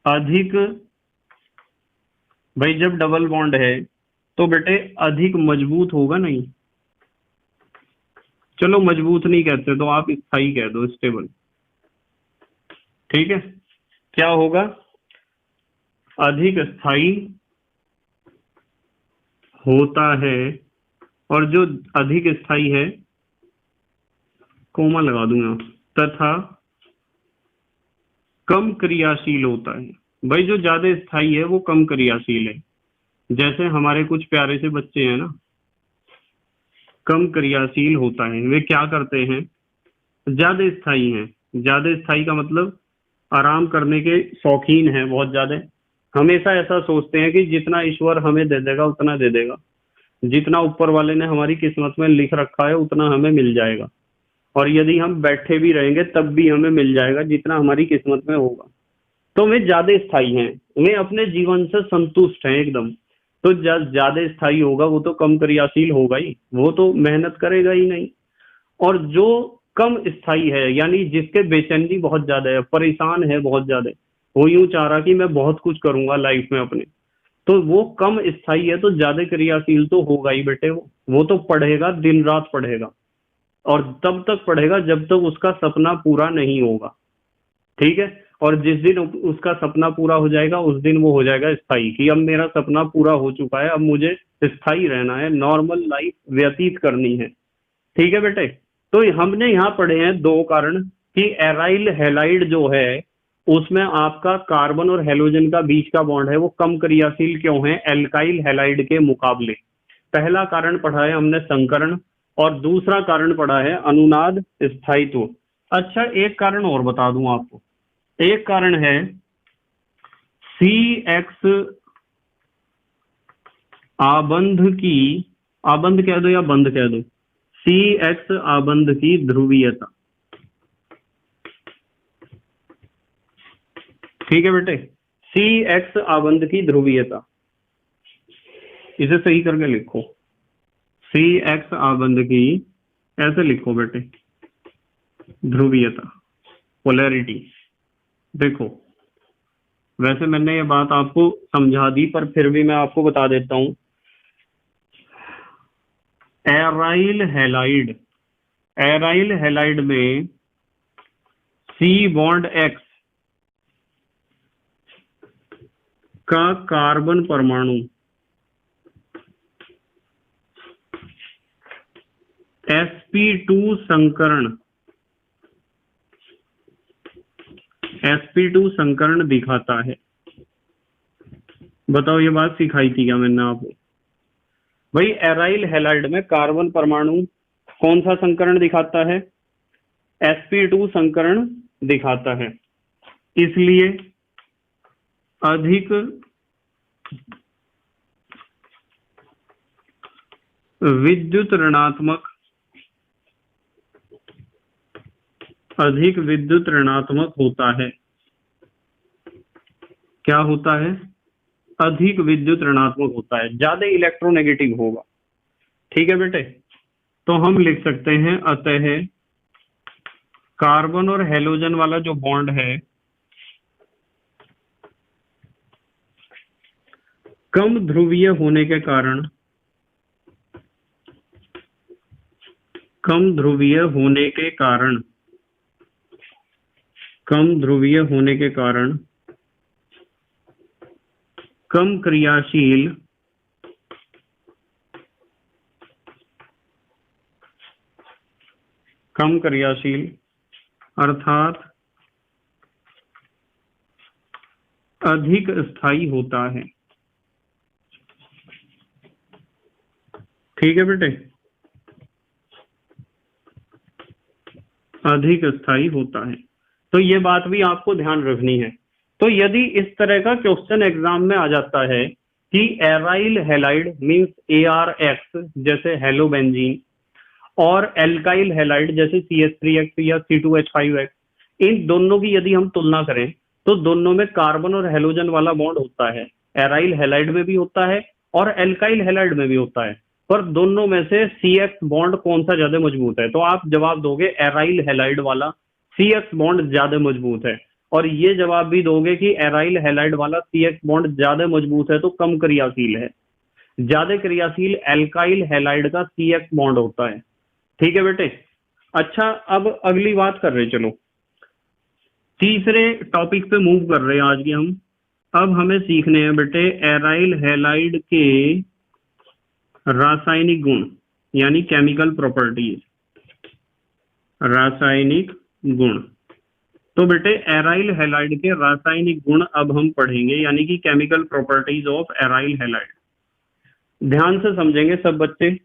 अधिक, भाई जब डबल बॉन्ड है तो बेटे अधिक मजबूत होगा, नहीं चलो मजबूत नहीं कहते तो आप स्थायी कह दो, स्टेबल, ठीक है। क्या होगा, अधिक स्थायी होता है, और जो अधिक स्थायी है, कोमा लगा दूंगा, तथा कम क्रियाशील होता है। भाई जो ज्यादा स्थायी है वो कम क्रियाशील है, जैसे हमारे कुछ प्यारे से बच्चे हैं ना, कम क्रियाशील होता है, वे क्या करते हैं, ज्यादा स्थायी हैं। ज्यादा स्थायी का मतलब आराम करने के शौकीन हैं बहुत ज्यादा, हमेशा ऐसा सोचते हैं कि जितना ईश्वर हमें दे देगा उतना दे देगा, जितना ऊपर वाले ने हमारी किस्मत में लिख रखा है उतना हमें मिल जाएगा, और यदि हम बैठे भी रहेंगे तब भी हमें मिल जाएगा जितना हमारी किस्मत में होगा। तो वे ज्यादा स्थायी हैं, वे अपने जीवन से संतुष्ट हैं एकदम। तो ज्यादा स्थायी होगा वो तो कम क्रियाशील होगा ही, वो तो मेहनत करेगा ही नहीं। और जो कम स्थायी है, यानी जिसके बेचैनी बहुत ज्यादा है, परेशान है बहुत ज्यादा, वो यूं चाह रहा कि मैं बहुत कुछ करूंगा लाइफ में अपने, तो वो कम स्थायी है, तो ज्यादा क्रियाशील तो होगा ही बेटे। वो तो पढ़ेगा, दिन रात पढ़ेगा, और तब तक पढ़ेगा जब तक उसका सपना पूरा नहीं होगा, ठीक है। और जिस दिन उसका सपना पूरा हो जाएगा उस दिन वो हो जाएगा स्थायी, कि अब मेरा सपना पूरा हो चुका है, अब मुझे स्थायी रहना है, नॉर्मल लाइफ व्यतीत करनी है, ठीक है बेटे। तो हमने यहाँ पढ़े हैं दो कारण, कि एराइल हैलाइड जो है उसमें आपका कार्बन और हेलोजन का बीच का बॉन्ड है वो कम क्रियाशील क्यों है एल्काइल हैलाइड के मुकाबले। पहला कारण पढ़ा है हमने संकरण, और दूसरा कारण पढ़ा है अनुनाद स्थायित्व। अच्छा एक कारण और बता दूं आपको, एक कारण है सी एक्स आबंध की, आबंध कह दो या बंध कह दो, सी एक्स आबंध की ध्रुवीयता, ठीक है बेटे, सी एक्स आबंध की ध्रुवीयता, इसे सही करके लिखो, सी एक्स आबंध की, ऐसे लिखो बेटे, ध्रुवीयता, पोलैरिटी। देखो वैसे मैंने ये बात आपको समझा दी, पर फिर भी मैं आपको बता देता हूं, एराइल हैलाइड, एराइल हैलाइड में सी बॉन्ड एक्स का कार्बन परमाणु sp2 संकरण, sp2 संकरण दिखाता है। बताओ ये बात सिखाई थी क्या मैंने आपको? भाई एराइल हैलाइड में कार्बन परमाणु कौन सा संकरण दिखाता है, sp2 संकरण दिखाता है, इसलिए अधिक विद्युत ऋणात्मक, अधिक विद्युत ऋणात्मक होता है। क्या होता है, अधिक विद्युत ऋणात्मक होता है, ज्यादा इलेक्ट्रोनेगेटिव होगा, ठीक है बेटे। तो हम लिख सकते हैं अतः कार्बन और हेलोजन वाला जो बॉन्ड है कम ध्रुवीय होने के कारण, कम ध्रुवीय होने के कारण कम ध्रुवीय होने के कारण कम क्रियाशील अर्थात अधिक स्थायी होता है। ठीक है बेटे, अधिक स्थायी होता है। तो ये बात भी आपको ध्यान रखनी है। तो यदि इस तरह का क्वेश्चन एग्जाम में आ जाता है कि एराइल हैलाइड मींस ArX जैसे हेलोबेंजीन और एल्काइल हैलाइड जैसे CH3X या C2H5X, इन दोनों की यदि हम तुलना करें तो दोनों में कार्बन और हेलोजन वाला बॉन्ड होता है। एराइल हैलाइड में भी होता है और एल्काइल हैलाइड में भी होता है, पर दोनों में से CX बॉन्ड कौन सा ज्यादा मजबूत है? तो आप जवाब दोगे एराइल हैलाइड वाला CX बॉन्ड ज्यादा मजबूत है। और ये जवाब भी दोगे कि एराइल हैलाइड वाला CX बॉन्ड ज्यादा मजबूत है तो कम क्रियाशील है। ज्यादा क्रियाशील एल्काइल हैलाइड का CX बॉन्ड होता है। ठीक है बेटे। अच्छा, अब अगली बात कर रहे, चलो तीसरे टॉपिक पे मूव कर रहे हैं आज के हम। अब हमें सीखने हैं बेटे एराइल हैलाइड के रासायनिक गुण, यानी केमिकल प्रॉपर्टीज, रासायनिक गुण। तो बेटे एराइल हैलाइड के रासायनिक गुण अब हम पढ़ेंगे, यानी कि chemical properties of aryl halide. ध्यान से समझेंगे सब बच्चे,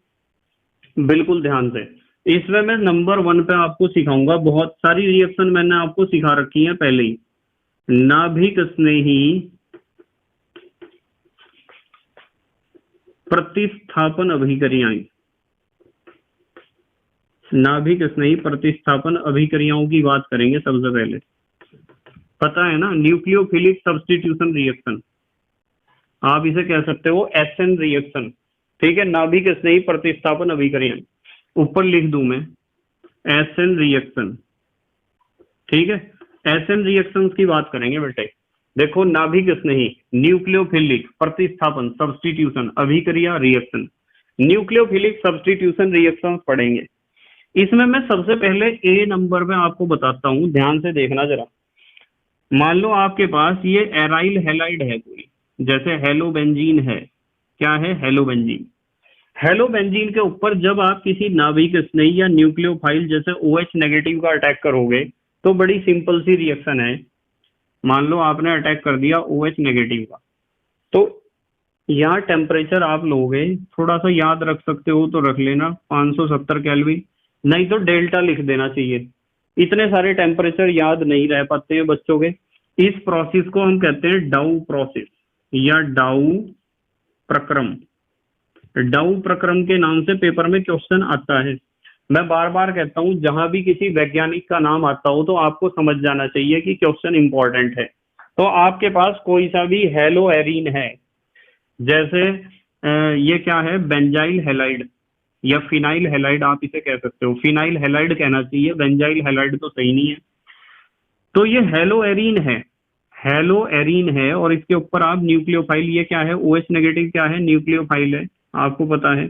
बिल्कुल ध्यान से। इसमें मैं नंबर 1 पे आपको सिखाऊंगा। बहुत सारी रिएक्शन मैंने आपको सिखा रखी है पहले ही। नाभिक स्नेही प्रतिस्थापन अभिक्रियाएं, नाभिक स्नेही प्रतिस्थापन अभिक्रियाओं की बात करेंगे सबसे पहले। पता है ना, न्यूक्लियोफिलिक सब्स्टिट्यूशन रिएक्शन, आप इसे कह सकते हो SN रिएक्शन। ठीक है, नाभिक स्नेही प्रतिस्थापन अभिक्रियाएं, ऊपर लिख दूं मैं SN रिएक्शन। ठीक है, SN रिएक्शंस की बात करेंगे बेटे। देखो, नाभिक स्नेही, न्यूक्लियोफिलिक, प्रतिस्थापन, सब्स्टिट्यूशन, अभिक्रिया, रिएक्शन। न्यूक्लियोफिलिक सब्स्टिट्यूशन रिएक्शंस पढ़ेंगे। इसमें मैं सबसे पहले A नंबर में आपको बताता हूं, ध्यान से देखना जरा। मान लो आपके पास ये एराइल हैलाइड है कोई, जैसे हेलोबेंजीन है। क्या है? हेलोबेंजीन। हेलोबेंजीन के ऊपर जब आप किसी नाभिक स्नेही या न्यूक्लियोफाइल जैसे OH नेगेटिव का अटैक करोगे तो बड़ी सिंपल सी रिएक्शन है। मान लो आपने अटैक कर दिया OH नेगेटिव का, तो यहाँ टेम्परेचर आप लोगे, थोड़ा सा याद रख सकते हो तो रख लेना, 570 केल्विन, नहीं तो डेल्टा लिख देना चाहिए। इतने सारे टेम्परेचर याद नहीं रह पाते हैं बच्चों के। इस प्रोसेस को हम कहते हैं डाउ प्रोसेस या डाउ प्रक्रम। डाउ प्रक्रम के नाम से पेपर में क्वेश्चन आता है। मैं बार बार कहता हूं, जहां भी किसी वैज्ञानिक का नाम आता हो तो आपको समझ जाना चाहिए कि क्वेश्चन इंपॉर्टेंट है। तो आपके पास कोई सा भी हेलो एरीन है, जैसे ये क्या है, बेंजाइल हैलाइड या फिनाइल हैलाइड, आप इसे कह सकते हो। फिनाइल हैलाइड कहना चाहिए, बेंजाइल हैलाइड तो सही नहीं है। तो ये हेलो एरीन है, हेलो एरीन है, और इसके ऊपर आप न्यूक्लियोफाइल, ये क्या है, OH नेगेटिव क्या है, न्यूक्लियोफाइल है, आपको पता है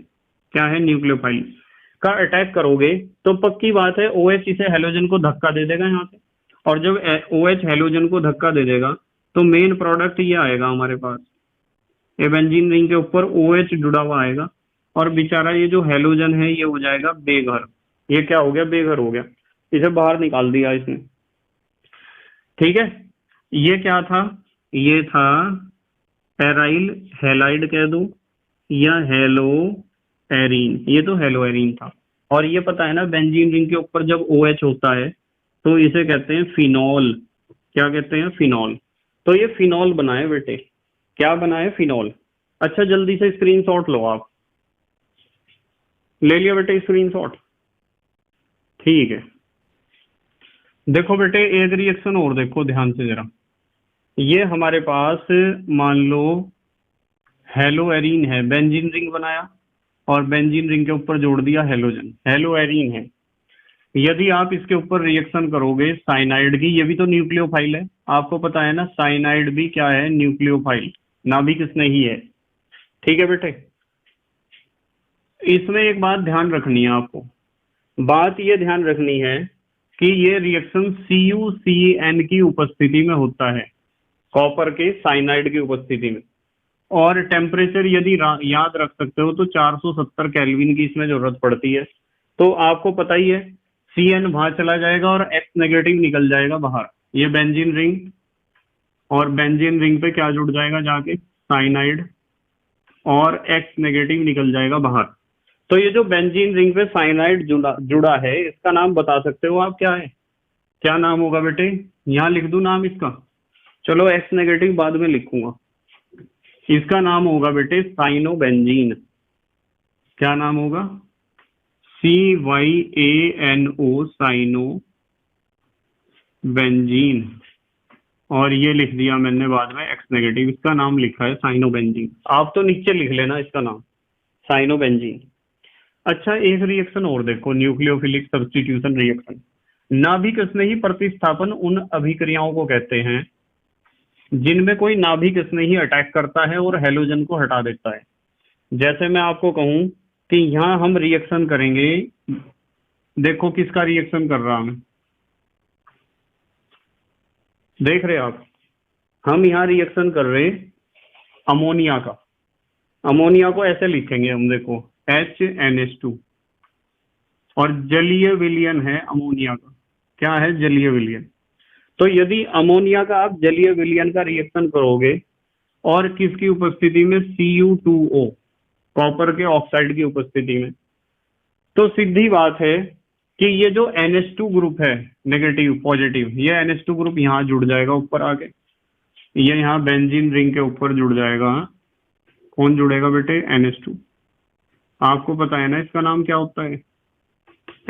क्या है, न्यूक्लियोफाइल का अटैक करोगे तो पक्की बात है OH इसे हेलोजन को धक्का दे देगा यहाँ से, और जब OH हेलोजन को धक्का दे देगा तो मेन प्रोडक्ट ये आएगा हमारे पास, ये बेंजीन रिंग के ऊपर OH जुड़ा हुआ आएगा, और बेचारा ये जो हेलोजन है ये हो जाएगा बेघर। ये क्या हो गया? बेघर हो गया, इसे बाहर निकाल दिया इसने। ठीक है, ये क्या था? ये था एराइल हैलाइड कह दो या हेलो एरीन, ये तो हेलो एरीन था। और ये पता है ना, बेंजीन रिंग के ऊपर जब OH होता है तो इसे कहते हैं फिनॉल। क्या कहते हैं? फिनॉल। तो ये फिनॉल बनाए बेटे, क्या बनाए? फिनॉल। अच्छा, जल्दी से स्क्रीनशॉट लो आप। ले लिया बेटे स्क्रीनशॉट? ठीक है। देखो बेटे, एक रिएक्शन और देखो ध्यान से जरा। ये हमारे पास मान लो हेलो एरीन है, बेंजीन रिंग बनाया और बेंजीन रिंग के ऊपर जोड़ दिया हेलोजन, हेलो एरीन है। यदि आप इसके ऊपर रिएक्शन करोगे साइनाइड की, ये भी तो न्यूक्लियोफाइल है, आपको पता है ना, साइनाइड भी क्या है? न्यूक्लियोफाइल, नाभिक स्नेही है। ठीक है बेटे, इसमें एक बात ध्यान रखनी है आपको। बात ये ध्यान रखनी है कि ये रिएक्शन CuCN की उपस्थिति में होता है, कॉपर के साइनाइड की उपस्थिति में। और टेम्परेचर यदि याद रख सकते हो तो 470 केल्विन की इसमें जरूरत पड़ती है। तो आपको पता ही है CN बाहर चला जाएगा और X नेगेटिव निकल जाएगा बाहर, ये बेंजीन रिंग, और बेंजीन रिंग पे क्या जुड़ जाएगा जाके, साइनाइड, और X नेगेटिव निकल जाएगा बाहर। तो ये जो बेंजीन रिंग पे साइनाइड जुड़ा है, इसका नाम बता सकते हो आप क्या है? क्या नाम होगा बेटे? यहाँ लिख दूं नाम इसका? चलो X नेगेटिव बाद में लिखूंगा। इसका नाम होगा बेटे साइनोबेंजीन। क्या नाम होगा? CYANO, cyano benzene. और ये लिख दिया मैंने बाद में X नेगेटिव, इसका नाम लिखा है साइनोबेंजीन। आप तो नीचे लिख लेना इसका नाम, साइनोबेंजीन। अच्छा, एक रिएक्शन और देखो, न्यूक्लियोफिलिक सब्स्टिट्यूशन रिएक्शन। नाभिक स्नेही प्रतिस्थापन उन अभिक्रियाओं को कहते हैं जिनमें कोई नाभिक स्नेही अटैक करता है और हैलोजन को हटा देता है। जैसे मैं आपको कहूं कि यहाँ हम रिएक्शन करेंगे, देखो किसका रिएक्शन कर रहा हूं, देख रहे आप? हम यहाँ रिएक्शन कर रहे अमोनिया का। अमोनिया को ऐसे लिखेंगे हम, देखो HNH2, और जलीय विलयन है अमोनिया का। क्या है? जलीय विलयन। तो यदि अमोनिया का आप जलीय विलयन का रिएक्शन करोगे और किसकी उपस्थिति में, Cu2O, कॉपर के ऑक्साइड की उपस्थिति में, तो सीधी बात है कि ये जो NH2 ग्रुप है, नेगेटिव पॉजिटिव, ये NH2 ग्रुप यहाँ जुड़ जाएगा ऊपर आके, ये यहाँ बेंजीन रिंग के ऊपर जुड़ जाएगा। कौन जुड़ेगा बेटे? NH2। आपको पता है ना इसका नाम क्या होता है?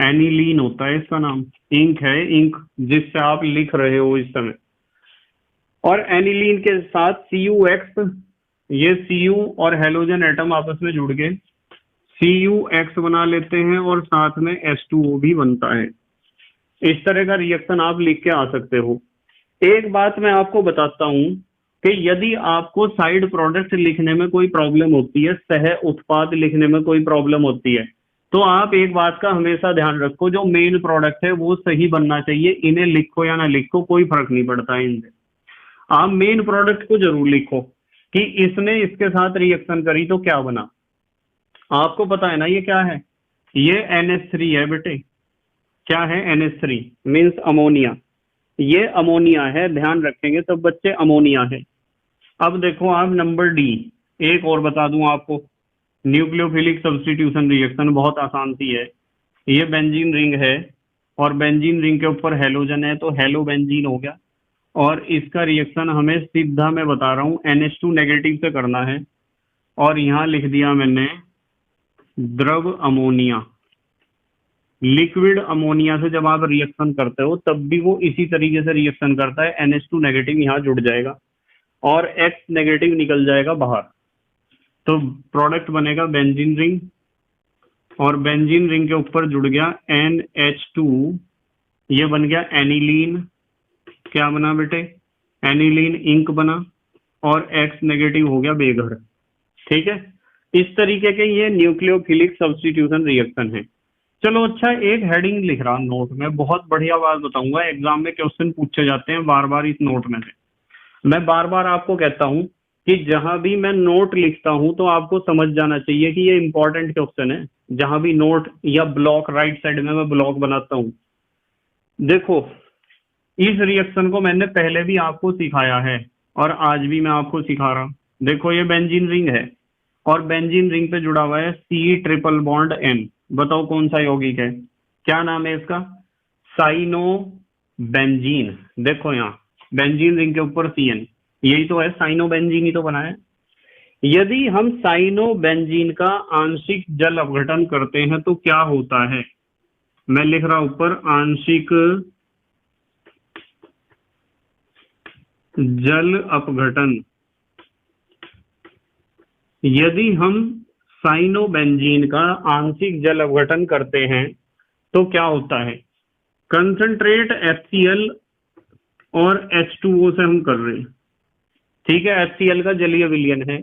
एनिलीन होता है इसका नाम। इंक है, इंक जिससे आप लिख रहे हो इस समय। और एनिलीन के साथ CuX, ये Cu और हेलोजन एटम आपस में जुड़ के CuX बना लेते हैं और साथ में H2O भी बनता है। इस तरह का रिएक्शन आप लिख के आ सकते हो। एक बात मैं आपको बताता हूं कि यदि आपको साइड प्रोडक्ट लिखने में कोई प्रॉब्लम होती है, सह उत्पाद लिखने में कोई प्रॉब्लम होती है, तो आप एक बात का हमेशा ध्यान रखो, जो मेन प्रोडक्ट है वो सही बनना चाहिए। इन्हें लिखो या ना लिखो कोई फर्क नहीं पड़ता है इनसे, आप मेन प्रोडक्ट को जरूर लिखो कि इसने इसके साथ रिएक्शन करी तो क्या बना। आपको पता है ना ये क्या है? ये NH3 है बेटे। क्या है? NH3 means ammonia. ये अमोनिया है, ध्यान रखेंगे तब बच्चे, अमोनिया है। अब देखो आप नंबर D, एक और बता दूं आपको, न्यूक्लियोफिलिक सब्स्टिट्यूशन रिएक्शन बहुत आसान सी है। ये बेंजीन रिंग है और बेंजीन रिंग के ऊपर हेलोजन है, तो हेलो बेंजीन हो गया। और इसका रिएक्शन हमें सीधा मैं बता रहा हूँ NH2 नेगेटिव से करना है। और यहाँ लिख दिया मैंने द्रव अमोनिया। लिक्विड अमोनिया से जब आप रिएक्शन करते हो तब भी वो इसी तरीके से रिएक्शन करता है, NH2 नेगेटिव यहाँ जुड़ जाएगा और X नेगेटिव निकल जाएगा बाहर। तो प्रोडक्ट बनेगा बेंजीन रिंग, और बेंजीन रिंग के ऊपर जुड़ गया NH2, ये बन गया एनिलीन। क्या बना बेटे? एनिलीन इंक बना, और X नेगेटिव हो गया बेघर। ठीक है, इस तरीके के ये न्यूक्लियोफिलिक सब्स्टिट्यूशन रिएक्शन है। चलो अच्छा, एक हेडिंग लिख रहा नोट में, बहुत बढ़िया बात बताऊंगा, एग्जाम में क्वेश्चन पूछे जाते हैं बार बार इस नोट में से। मैं बार बार आपको कहता हूं कि जहां भी मैं नोट लिखता हूं तो आपको समझ जाना चाहिए कि ये इंपॉर्टेंट क्वेश्चन है। जहां भी नोट या ब्लॉक, राइट साइड में मैं ब्लॉक बनाता हूं, देखो इस रिएक्शन को मैंने पहले भी आपको सिखाया है और आज भी मैं आपको सिखा रहा हूं। देखो ये बेंजीन रिंग है और बेंजीन रिंग पे जुड़ा हुआ है C∧N। बताओ कौन सा यौगिक है? क्या नाम है इसका? साइनोबेंजीन। देखो यहाँ बेंजीन रिंग के ऊपर CN, यही तो है, साइनोबेंजीन ही तो बना है। यदि हम साइनोबेंजीन का आंशिक जल अपघटन करते हैं तो क्या होता है? मैं लिख रहा हूं ऊपर, आंशिक जल अपघटन। यदि हम साइनोबेंजीन का आंशिक जल अपघटन करते हैं तो क्या होता है? कंसंट्रेट HCl और H2O से हम कर रहे हैं, ठीक है, HCl का जलीय विलयन है।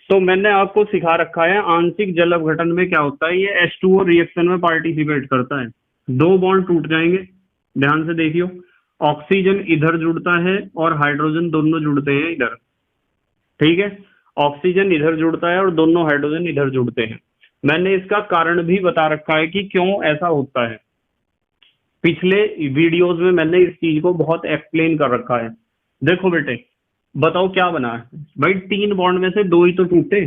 तो मैंने आपको सिखा रखा है आंशिक जल अपघटन में क्या होता है, ये H2O रिएक्शन में पार्टिसिपेट करता है। दो बॉन्ड टूट जाएंगे, ध्यान से देखियो। ऑक्सीजन इधर जुड़ता है और हाइड्रोजन दोनों जुड़ते हैं इधर, ठीक है। ऑक्सीजन इधर जुड़ता है और दोनों हाइड्रोजन इधर जुड़ते हैं। मैंने इसका कारण भी बता रखा है कि क्यों ऐसा होता है। पिछले वीडियोस में मैंने इस चीज को बहुत एक्सप्लेन कर रखा है। देखो बेटे, बताओ क्या बना है भाई। तीन बॉन्ड में से दो ही तो टूटे,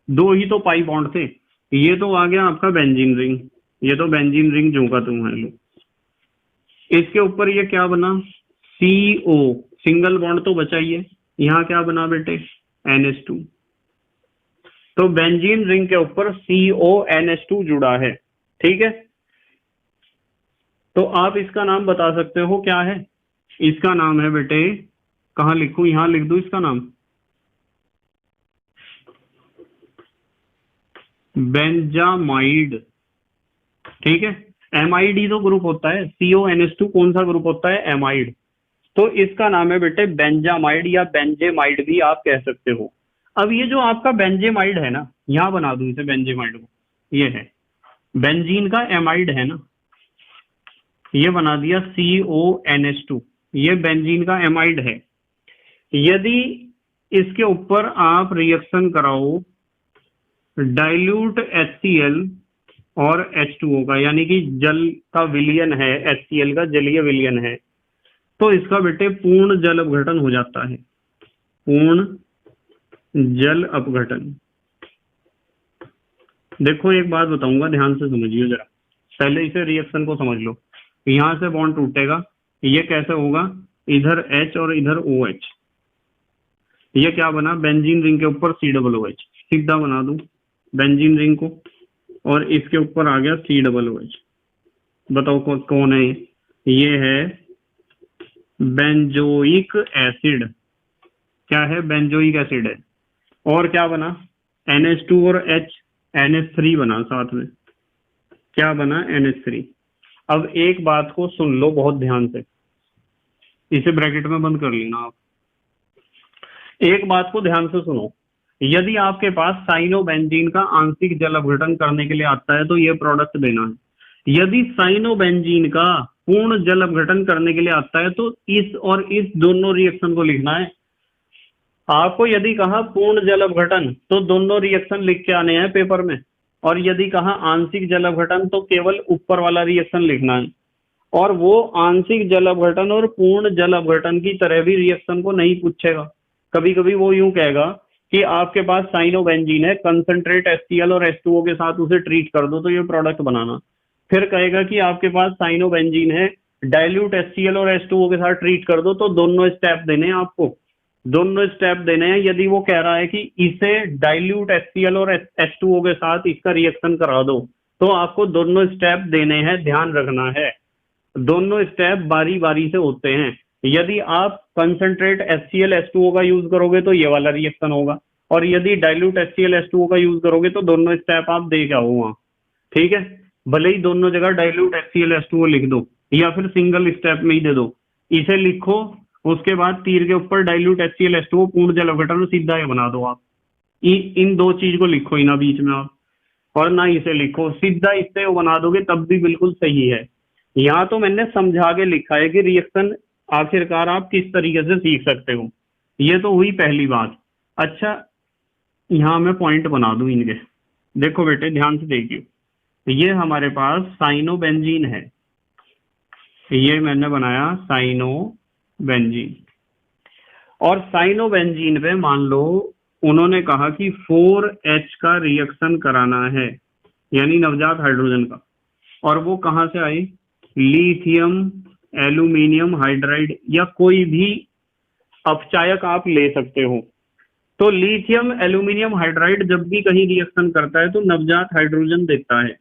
दो ही तो पाई बॉन्ड थे। ये तो आ गया आपका बेंजीन रिंग, ये तो बेंजीन रिंग जो का तुम है लो। इसके ऊपर ये क्या बना, CO, सिंगल बॉन्ड तो बचा ही है। यहाँ क्या बना बेटे, NH2। तो बेंजीन रिंग के ऊपर CONH2 जुड़ा है, ठीक है। तो आप इसका नाम बता सकते हो क्या है। इसका नाम है बेटे, कहाँ लिखूं, यहां लिख दूं इसका नाम, बेंजामाइड, ठीक है। एमाइड तो ग्रुप होता है, CONH2 कौन सा ग्रुप होता है, एमाइड। तो इसका नाम है बेटे बेंजामाइड या बेंजेमाइड भी आप कह सकते हो। अब ये जो आपका बेंजेमाइड है ना, यहां बना दूं इसे बेंजेमाइड को, ये है बेंजीन का एमाइड है ना, ये बना दिया CONH2, ये बेंजीन का एमाइड है। यदि इसके ऊपर आप रिएक्शन कराओ डाइल्यूट HCl और H2O का, यानी कि जल का विलयन है, HCl का जलीय विलयन है, तो इसका बेटे पूर्ण जल अपघटन हो जाता है, पूर्ण जल अपघटन। देखो एक बात बताऊंगा, ध्यान से समझिए जरा, पहले इसे रिएक्शन को समझ लो। यहां से बॉन्ड टूटेगा, ये कैसे होगा, इधर H और इधर OH, ये क्या बना, बेंजीन रिंग के ऊपर COOH, सीधा बना दूं बेंजीन रिंग को, और इसके ऊपर आ गया COOH। बताओ कौन है ये है बेंजोइक एसिड। क्या है, बेंजोइक एसिड है। और क्या बना, NH2 और H, NH3 बना साथ में, क्या बना, NH3। अब एक बात को सुन लो बहुत ध्यान से, इसे ब्रैकेट में बंद कर लेना आप। एक बात को ध्यान से सुनो, यदि आपके पास साइनोबेंजीन का आंशिक जल अपघटन करने के लिए आता है तो ये प्रोडक्ट देना है। यदि साइनोबेंजीन का पूर्ण जल अपघटन करने के लिए आता है तो इस और इस दोनों रिएक्शन को लिखना है। आपको यदि कहा पूर्ण जल अपघटन तो दोनों रिएक्शन लिख के आने हैं पेपर में, और यदि कहा आंशिक जल अपघटन तो केवल ऊपर वाला रिएक्शन लिखना है। और वो आंशिक जल अपघटन और पूर्ण जल अपघटन की तरह भी रिएक्शन को नहीं पूछेगा। कभी कभी वो यूं कहेगा कि आपके पास साइनोबेंजीन है, कंसंट्रेट HCl और H2O के साथ उसे ट्रीट कर दो तो ये प्रोडक्ट बनाना। फिर कहेगा कि आपके पास साइनोबेंजीन है, डाइल्यूट HCl और H2O के साथ ट्रीट कर दो, तो दोनों स्टेप देने हैं आपको, दोनों स्टेप देने हैं। यदि वो कह रहा है कि इसे डाइल्यूट HCl और H2O के साथ इसका रिएक्शन करा दो, तो आपको दोनों स्टेप देने हैं, ध्यान रखना है। दोनों स्टेप बारी बारी से होते हैं। यदि आप कंसंट्रेट HCl H2O का यूज करोगे तो ये वाला रिएक्शन होगा, और यदि डाइल्यूट HCl H2O का यूज करोगे तो दोनों स्टेप आप दे के आओ वहां, ठीक है। भले ही दोनों जगह डाइल्यूट HCl H2O लिख दो या फिर सिंगल स्टेप में ही दे दो, इसे लिखो, उसके बाद तीर के ऊपर डाइल्यूट HCl H2O पूर्ण जल अपघटन सीधा ये बना दो आप। इन दो चीज को लिखो ही ना बीच में आप, और ना इसे लिखो, सीधा इससे वो बना दोगे तब भी बिल्कुल सही है। यहाँ तो मैंने समझा के लिखा है कि रिएक्शन आखिरकार आप किस तरीके से सीख सकते हो। ये तो हुई पहली बात। अच्छा, यहाँ मैं पॉइंट बना दूं इनके, देखो बेटे ध्यान से देखिए, ये हमारे पास साइनोबेंजीन है, ये मैंने बनाया साइनोबेंजीन, और साइनोबेंजीन पे मान लो उन्होंने कहा कि 4H का रिएक्शन कराना है, यानी नवजात हाइड्रोजन का, और वो कहां से आई, लिथियम एल्यूमिनियम हाइड्राइड या कोई भी अपचायक आप ले सकते हो। तो लिथियम एल्यूमिनियम हाइड्राइड जब भी कहीं रिएक्शन करता है तो नवजात हाइड्रोजन देता है,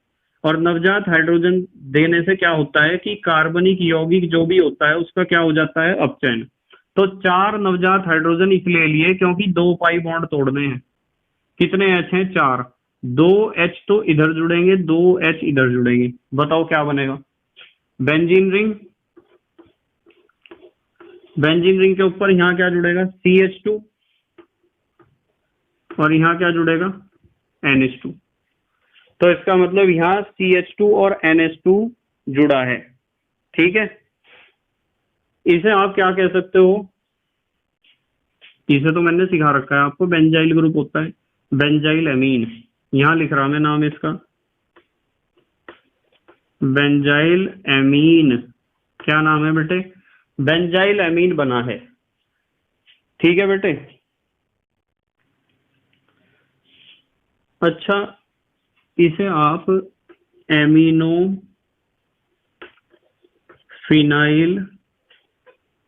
और नवजात हाइड्रोजन देने से क्या होता है कि कार्बनिक यौगिक जो भी होता है उसका क्या हो जाता है, अपचयन। तो 4 नवजात हाइड्रोजन इसलिए लिए क्योंकि 2 पाई बॉन्ड तोड़ने हैं। कितने H हैं, 4, 2H तो इधर जुड़ेंगे, 2H इधर जुड़ेंगे, बताओ क्या बनेगा, बेंजीन रिंग। बेंजीन रिंग के ऊपर यहाँ क्या जुड़ेगा, CH2, और यहाँ क्या जुड़ेगा, NH2। तो इसका मतलब यहाँ CH2 और NH2 जुड़ा है। ठीक है, इसे आप क्या कह सकते हो, इसे तो मैंने सिखा रखा है आपको, बेंजाइल ग्रुप होता है, बेंजाइल एमीन। यहां लिख रहा मैं नाम इसका, बेंजाइल एमीन। क्या नाम है बेटे, बेंजाइल एमीन बना है। ठीक है बेटे। अच्छा, इसे आप एमिनो फिनाइल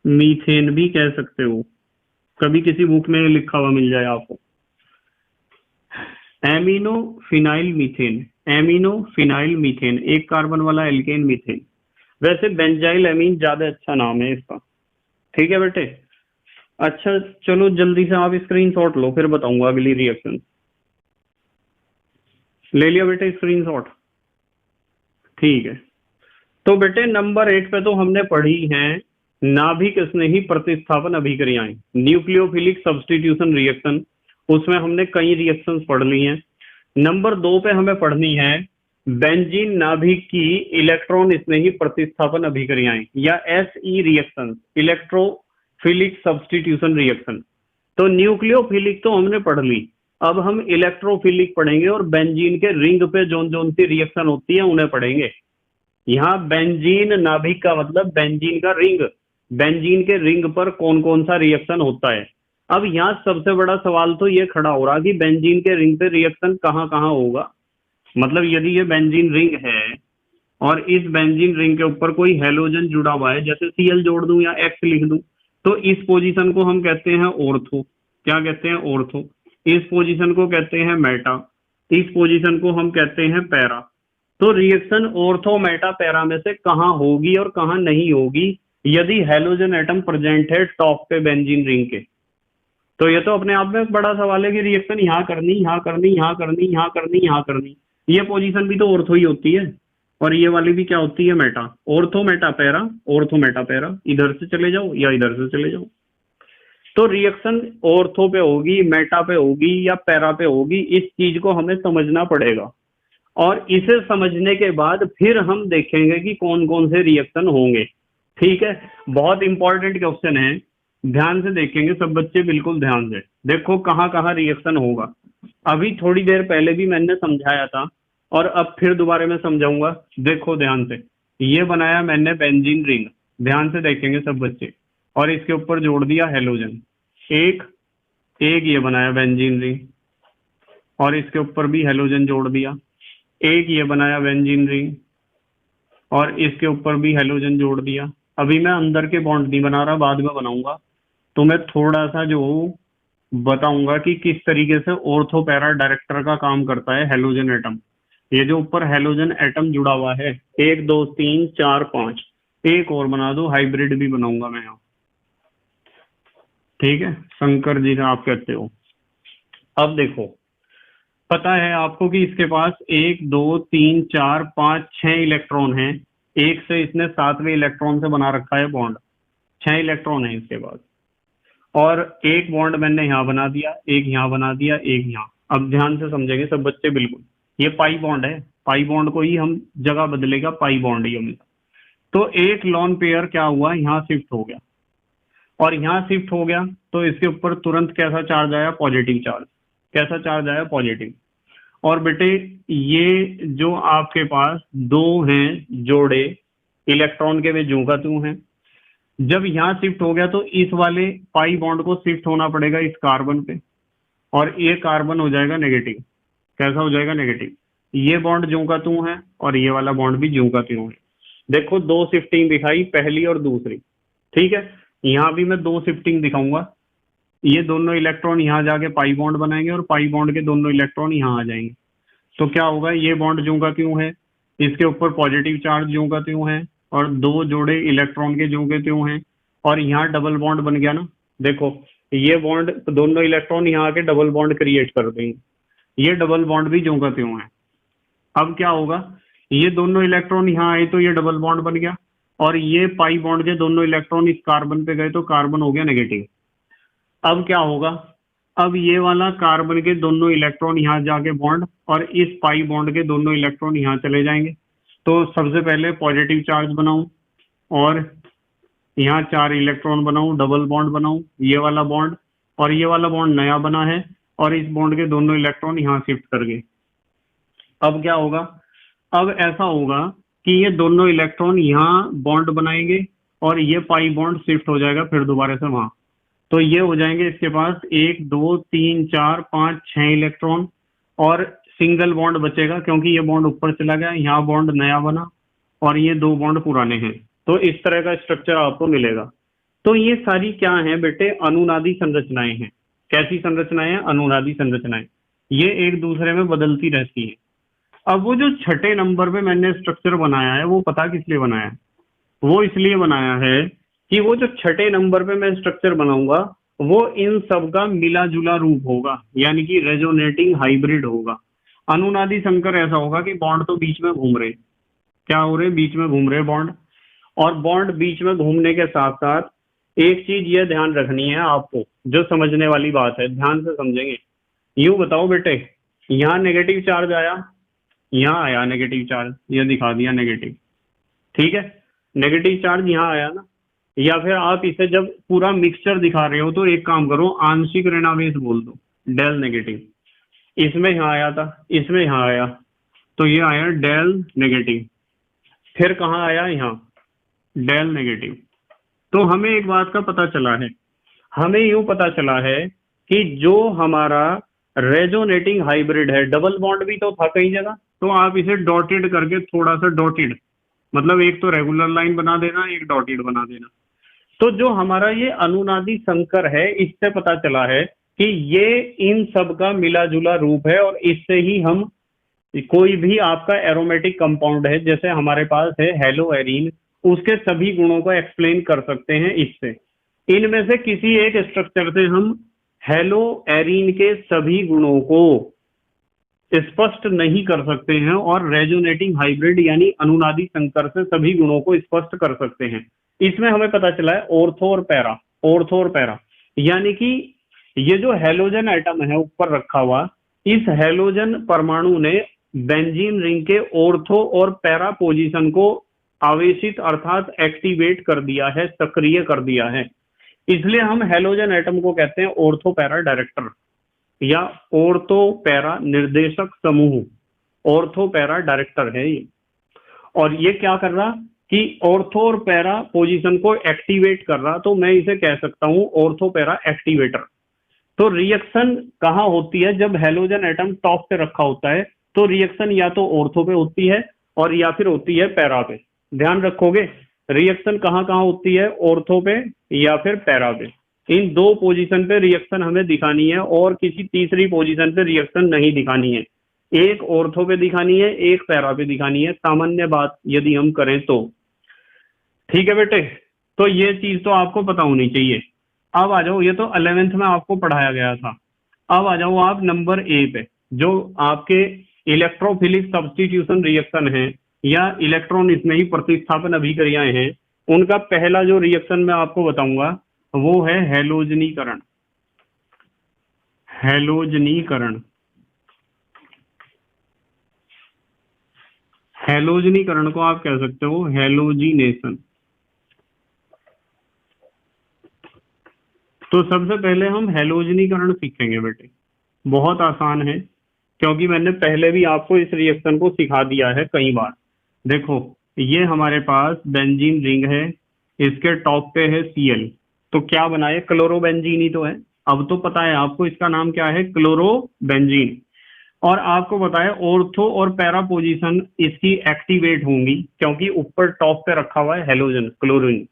मीथेन भी कह सकते हो, कभी किसी बुक में लिखा हुआ मिल जाए आपको, amino phenyl methane, amino phenyl methane, एक कार्बन वाला एल्केन मीथेन। वैसे बेंजाइल एमीन ज्यादा अच्छा नाम है इसका। ठीक है बेटे। अच्छा चलो जल्दी से आप स्क्रीनशॉट लो, फिर बताऊंगा अगली रिएक्शन। ले लिया बेटे स्क्रीनशॉट? ठीक है। तो बेटे नंबर 8 पे तो हमने पढ़ी है नाभिक स्नेही प्रतिस्थापन अभिक्रियाएं, न्यूक्लियोफिलिक सब्स्टिट्यूशन रिएक्शन। उसमें हमने कई रिएक्शंस पढ़ ली हैं। नंबर 2 पे हमें पढ़नी है बेंजीन नाभिक की इलेक्ट्रॉन स्नेही प्रतिस्थापन अभिक्रियाएं या SE reaction, electrophilic substitution reaction. तो न्यूक्लियोफिलिक तो हमने पढ़ ली, अब हम इलेक्ट्रोफिलिक पढ़ेंगे और बेंजीन के रिंग पे जोन जोन सी रिएक्शन होती है उन्हें पढ़ेंगे। यहाँ बेंजीन नाभिक का मतलब बेंजीन का रिंग, बेंजीन के रिंग पर कौन कौन सा रिएक्शन होता है। अब यहाँ सबसे बड़ा सवाल तो ये खड़ा हो रहा कि बेंजीन के रिंग पे रिएक्शन कहाँ कहाँ होगा। मतलब यदि ये बेंजीन रिंग है और इस बेंजीन रिंग के ऊपर कोई हेलोजन जुड़ा हुआ है, जैसे Cl जोड़ दूं या X लिख दूं, तो इस पोजीशन को हम कहते हैं ऑर्थो। क्या कहते हैं? ऑर्थो। इस पोजीशन को कहते हैं मेटा, इस पोजीशन को हम कहते हैं पैरा। तो रिएक्शन ऑर्थो मेटा पैरा में से कहाँ होगी और कहाँ नहीं होगी यदि हेलोजन एटम प्रेजेंट है टॉप पे बेंजीन रिंग के। तो ये तो अपने आप में बड़ा सवाल है कि रिएक्शन यहाँ करनी, यहाँ करनी, यहाँ करनी, यहाँ करनी, यहाँ करनी, ये पोजीशन भी तो ऑर्थो ही होती है और ये वाली भी क्या होती है? Meta. Ortho Meta para, ortho Meta para, इधर से चले जाओ या इधर से चले जाओ। तो रिएक्शन ऑर्थो पे होगी, मेटा पे होगी या पैरा पे होगी, इस चीज को हमें समझना पड़ेगा। और इसे समझने के बाद फिर हम देखेंगे कि कौन कौन से रिएक्शन होंगे। ठीक है, बहुत इंपॉर्टेंट क्वेश्चन है, ध्यान से देखेंगे सब बच्चे, बिल्कुल ध्यान से देखो कहाँ कहाँ रिएक्शन होगा। अभी थोड़ी देर पहले भी मैंने समझाया था और अब फिर दोबारा मैं समझाऊंगा। देखो ध्यान से, ये बनाया मैंने बेंजीन रिंग, ध्यान से देखेंगे सब बच्चे, और इसके ऊपर जोड़ दिया हेलोजन, एक एक ये बनाया बेंजीन रिंग और इसके ऊपर भी हेलोजन जोड़ दिया, एक ये बनाया बेंजीन रिंग और इसके ऊपर भी हेलोजन जोड़ दिया। अभी मैं अंदर के बॉन्ड नहीं बना रहा, बाद में बनाऊंगा, तो मैं थोड़ा सा जो बताऊंगा कि किस तरीके से ऑर्थो पैरा डायरेक्टर का काम करता है हेलोजन एटम। ये जो ऊपर हेलोजन एटम जुड़ा हुआ है, 1 2 3 4 5, एक और बना दो, हाइब्रिड भी बनाऊंगा मैं यहाँ। ठीक है, शंकर जी से आप कहते हो। अब देखो, पता है आपको कि इसके पास 1 2 3 4 5 6 इलेक्ट्रॉन हैं, एक से इसने 7वें इलेक्ट्रॉन से बना रखा है बॉन्ड, 6 इलेक्ट्रॉन है इसके पास। और एक बॉन्ड मैंने यहाँ बना दिया, एक यहाँ बना दिया, एक यहाँ। अब ध्यान से समझेंगे सब बच्चे बिल्कुल, ये पाई बॉन्ड है, पाई बॉन्ड को ही हम जगह बदलेगा, पाई बॉन्ड ही हमेशा। तो एक लॉन पेयर क्या हुआ, यहाँ शिफ्ट हो गया, और यहाँ शिफ्ट हो गया तो इसके ऊपर तुरंत कैसा चार्ज आया? Positive charge. कैसा चार्ज आया? पॉजिटिव। और बेटे ये जो आपके पास दो हैं जोड़े इलेक्ट्रॉन के, वे ज्यों का त्यों हैं। जब यहाँ शिफ्ट हो गया तो इस वाले पाई बॉन्ड को शिफ्ट होना पड़ेगा इस कार्बन पे, और ये कार्बन हो जाएगा नेगेटिव। कैसा हो जाएगा? नेगेटिव। ये बॉन्ड ज्यों का त्यों है और ये वाला बॉन्ड भी ज्यों का त्यों है। देखो दो शिफ्टिंग दिखाई, पहली और दूसरी। ठीक है, यहाँ भी मैं दो शिफ्टिंग दिखाऊंगा। ये दोनों इलेक्ट्रॉन यहाँ जाके पाई बॉन्ड बनाएंगे और पाई बॉन्ड के दोनों इलेक्ट्रॉन यहाँ आ जाएंगे। तो क्या होगा? ये बॉन्ड ज्यों का त्यों है, इसके ऊपर पॉजिटिव चार्ज ज्यों का त्यों है और दो जोड़े इलेक्ट्रॉन के ज्यों के त्यों हैं, और यहाँ डबल बॉन्ड बन गया ना। देखो ये बॉन्ड, दोनों इलेक्ट्रॉन यहाँ आके डबल बॉन्ड क्रिएट कर देंगे, ये डबल बॉन्ड भी ज्यों का त्यों है। अब क्या होगा? ये दोनों इलेक्ट्रॉन यहाँ आए तो ये डबल बॉन्ड बन गया, और ये पाई बॉन्ड के दोनों इलेक्ट्रॉन इस कार्बन पे गए तो कार्बन हो गया नेगेटिव। अब क्या होगा? अब ये वाला कार्बन के दोनों इलेक्ट्रॉन यहाँ जाके बॉन्ड, और इस पाई बॉन्ड के दोनों इलेक्ट्रॉन यहाँ चले जाएंगे। तो सबसे पहले पॉजिटिव चार्ज बनाऊं और यहाँ 4 इलेक्ट्रॉन बनाऊं, डबल बॉन्ड बनाऊं, ये वाला बॉन्ड और ये वाला बॉन्ड नया बना है और इस बॉन्ड के दोनों इलेक्ट्रॉन यहाँ शिफ्ट कर गए। अब क्या होगा? अब ऐसा होगा कि ये दोनों इलेक्ट्रॉन यहाँ बॉन्ड बनाएंगे और ये पाई बॉन्ड शिफ्ट हो जाएगा फिर दोबारा से वहां। तो ये हो जाएंगे इसके पास 1 2 3 4 5 6 इलेक्ट्रॉन और सिंगल बॉन्ड बचेगा क्योंकि ये बॉन्ड ऊपर चला गया, यहाँ बॉन्ड नया बना और ये 2 बॉन्ड पुराने हैं। तो इस तरह का स्ट्रक्चर आपको मिलेगा। तो ये सारी क्या है बेटे? अनुनादी संरचनाएं हैं। कैसी संरचनाएं हैं? अनुनादी संरचनाएं। ये एक दूसरे में बदलती रहती है। अब वो जो छठे नंबर पे मैंने स्ट्रक्चर बनाया है वो पता किस लिए बनाया है? वो इसलिए बनाया है कि वो जो छठे नंबर पे मैं स्ट्रक्चर बनाऊंगा वो इन सब का मिला जुला रूप होगा, यानी कि रेजोनेटिंग हाइब्रिड होगा। अनुनादी संकर ऐसा होगा कि बॉन्ड तो बीच में घूम रहे, क्या हो रहे? बीच में घूम रहे बॉन्ड। और बॉन्ड बीच में घूमने के साथ साथ एक चीज ये ध्यान रखनी है आपको, जो समझने वाली बात है, ध्यान से समझेंगे। यूं बताओ बेटे, यहाँ नेगेटिव चार्ज आया, यहाँ आया नेगेटिव चार्ज, ये दिखा दिया नेगेटिव, ठीक है? नेगेटिव चार्ज यहाँ आया ना। या फिर आप इसे जब पूरा मिक्सचर दिखा रहे हो तो एक काम करो, आंशिक ऋणावेश बोल दो, डेल नेगेटिव। इसमें यहाँ आया था, इसमें यहाँ आया, तो ये आया डेल नेगेटिव। फिर कहाँ आया? यहाँ डेल नेगेटिव। तो हमें एक बात का पता चला है, हमें यूं पता चला है कि जो हमारा रेजोनेटिंग हाइब्रिड है, डबल बॉन्ड भी तो था कई जगह, तो आप इसे डॉटेड करके थोड़ा सा डॉटेड, मतलब एक तो रेगुलर लाइन बना देना, एक डॉटेड बना देना। तो जो हमारा ये अनुनादी संकर है, इससे पता चला है कि ये इन सब का मिला जुला रूप है और इससे ही हम कोई भी आपका एरोमेटिक कंपाउंड है, जैसे हमारे पास है हेलो एरीन, उसके सभी गुणों को एक्सप्लेन कर सकते हैं इससे। इनमें से किसी एक स्ट्रक्चर से हम हेलो एरीन के सभी गुणों को स्पष्ट नहीं कर सकते हैं और रेजोनेटिंग हाइब्रिड यानी अनुनादी संकर से सभी गुणों को स्पष्ट कर सकते हैं। इसमें हमें पता चला है ऑर्थो और पैरा, ऑर्थो और पैरा, यानी कि ये जो हेलोजन एटम है ऊपर रखा हुआ, इस हेलोजन परमाणु ने बेंजीन रिंग के ऑर्थो और पैरा पोजीशन को आवेशित अर्थात एक्टिवेट कर दिया है, सक्रिय कर दिया है। इसलिए हम हेलोजन एटम को कहते हैं ऑर्थो पैरा डायरेक्टर या ऑर्थो पैरा निर्देशक समूह, ऑर्थो पैरा डायरेक्टर है ये। और ये क्या कर रहा कि ऑर्थो और पैरा पोजीशन को एक्टिवेट कर रहा, तो मैं इसे कह सकता हूं ऑर्थो पैरा एक्टिवेटर। तो रिएक्शन कहाँ होती है? जब हेलोजन एटम टॉप पे रखा होता है तो रिएक्शन या तो ऑर्थो पे होती है और या फिर होती है पैरा पे। ध्यान रखोगे, रिएक्शन कहाँ कहाँ होती है? ऑर्थो पे या फिर पैरा पे। इन दो पोजीशन पे रिएक्शन हमें दिखानी है और किसी तीसरी पोजीशन पे रिएक्शन नहीं दिखानी है। एक ऑर्थो पे दिखानी है, एक पैरा पे दिखानी है, सामान्य बात यदि हम करें तो। ठीक है बेटे, तो ये चीज तो आपको पता होनी चाहिए। अब आ जाओ, ये तो 11th में आपको पढ़ाया गया था। अब आ जाओ आप नंबर ए पे, जो आपके इलेक्ट्रोफिलिक सब्स्टिट्यूशन रिएक्शन है या इलेक्ट्रॉन इसमें ही प्रतिस्थापन अभिक्रियाएं हैं, उनका पहला जो रिएक्शन मैं आपको बताऊंगा वो है हैलोजनीकरण। हैलोजनीकरण, हैलोजनीकरण को आप कह सकते हो हैलोजिनेशन। तो सबसे पहले हम हैलोजनीकरण सीखेंगे बेटे, बहुत आसान है क्योंकि मैंने पहले भी आपको इस रिएक्शन को सिखा दिया है कई बार। देखो, ये हमारे पास बेंजीन रिंग है, इसके टॉप पे है Cl, तो क्या बना है? क्लोरोबेंजीन ही तो है। अब तो पता है आपको इसका नाम क्या है, क्लोरोबेंजीन। और आपको पता है ऑर्थो और पैरा पोजीशन इसकी एक्टिवेट होंगी क्योंकि ऊपर टॉप पे रखा हुआ है हेलोजन क्लोरीन।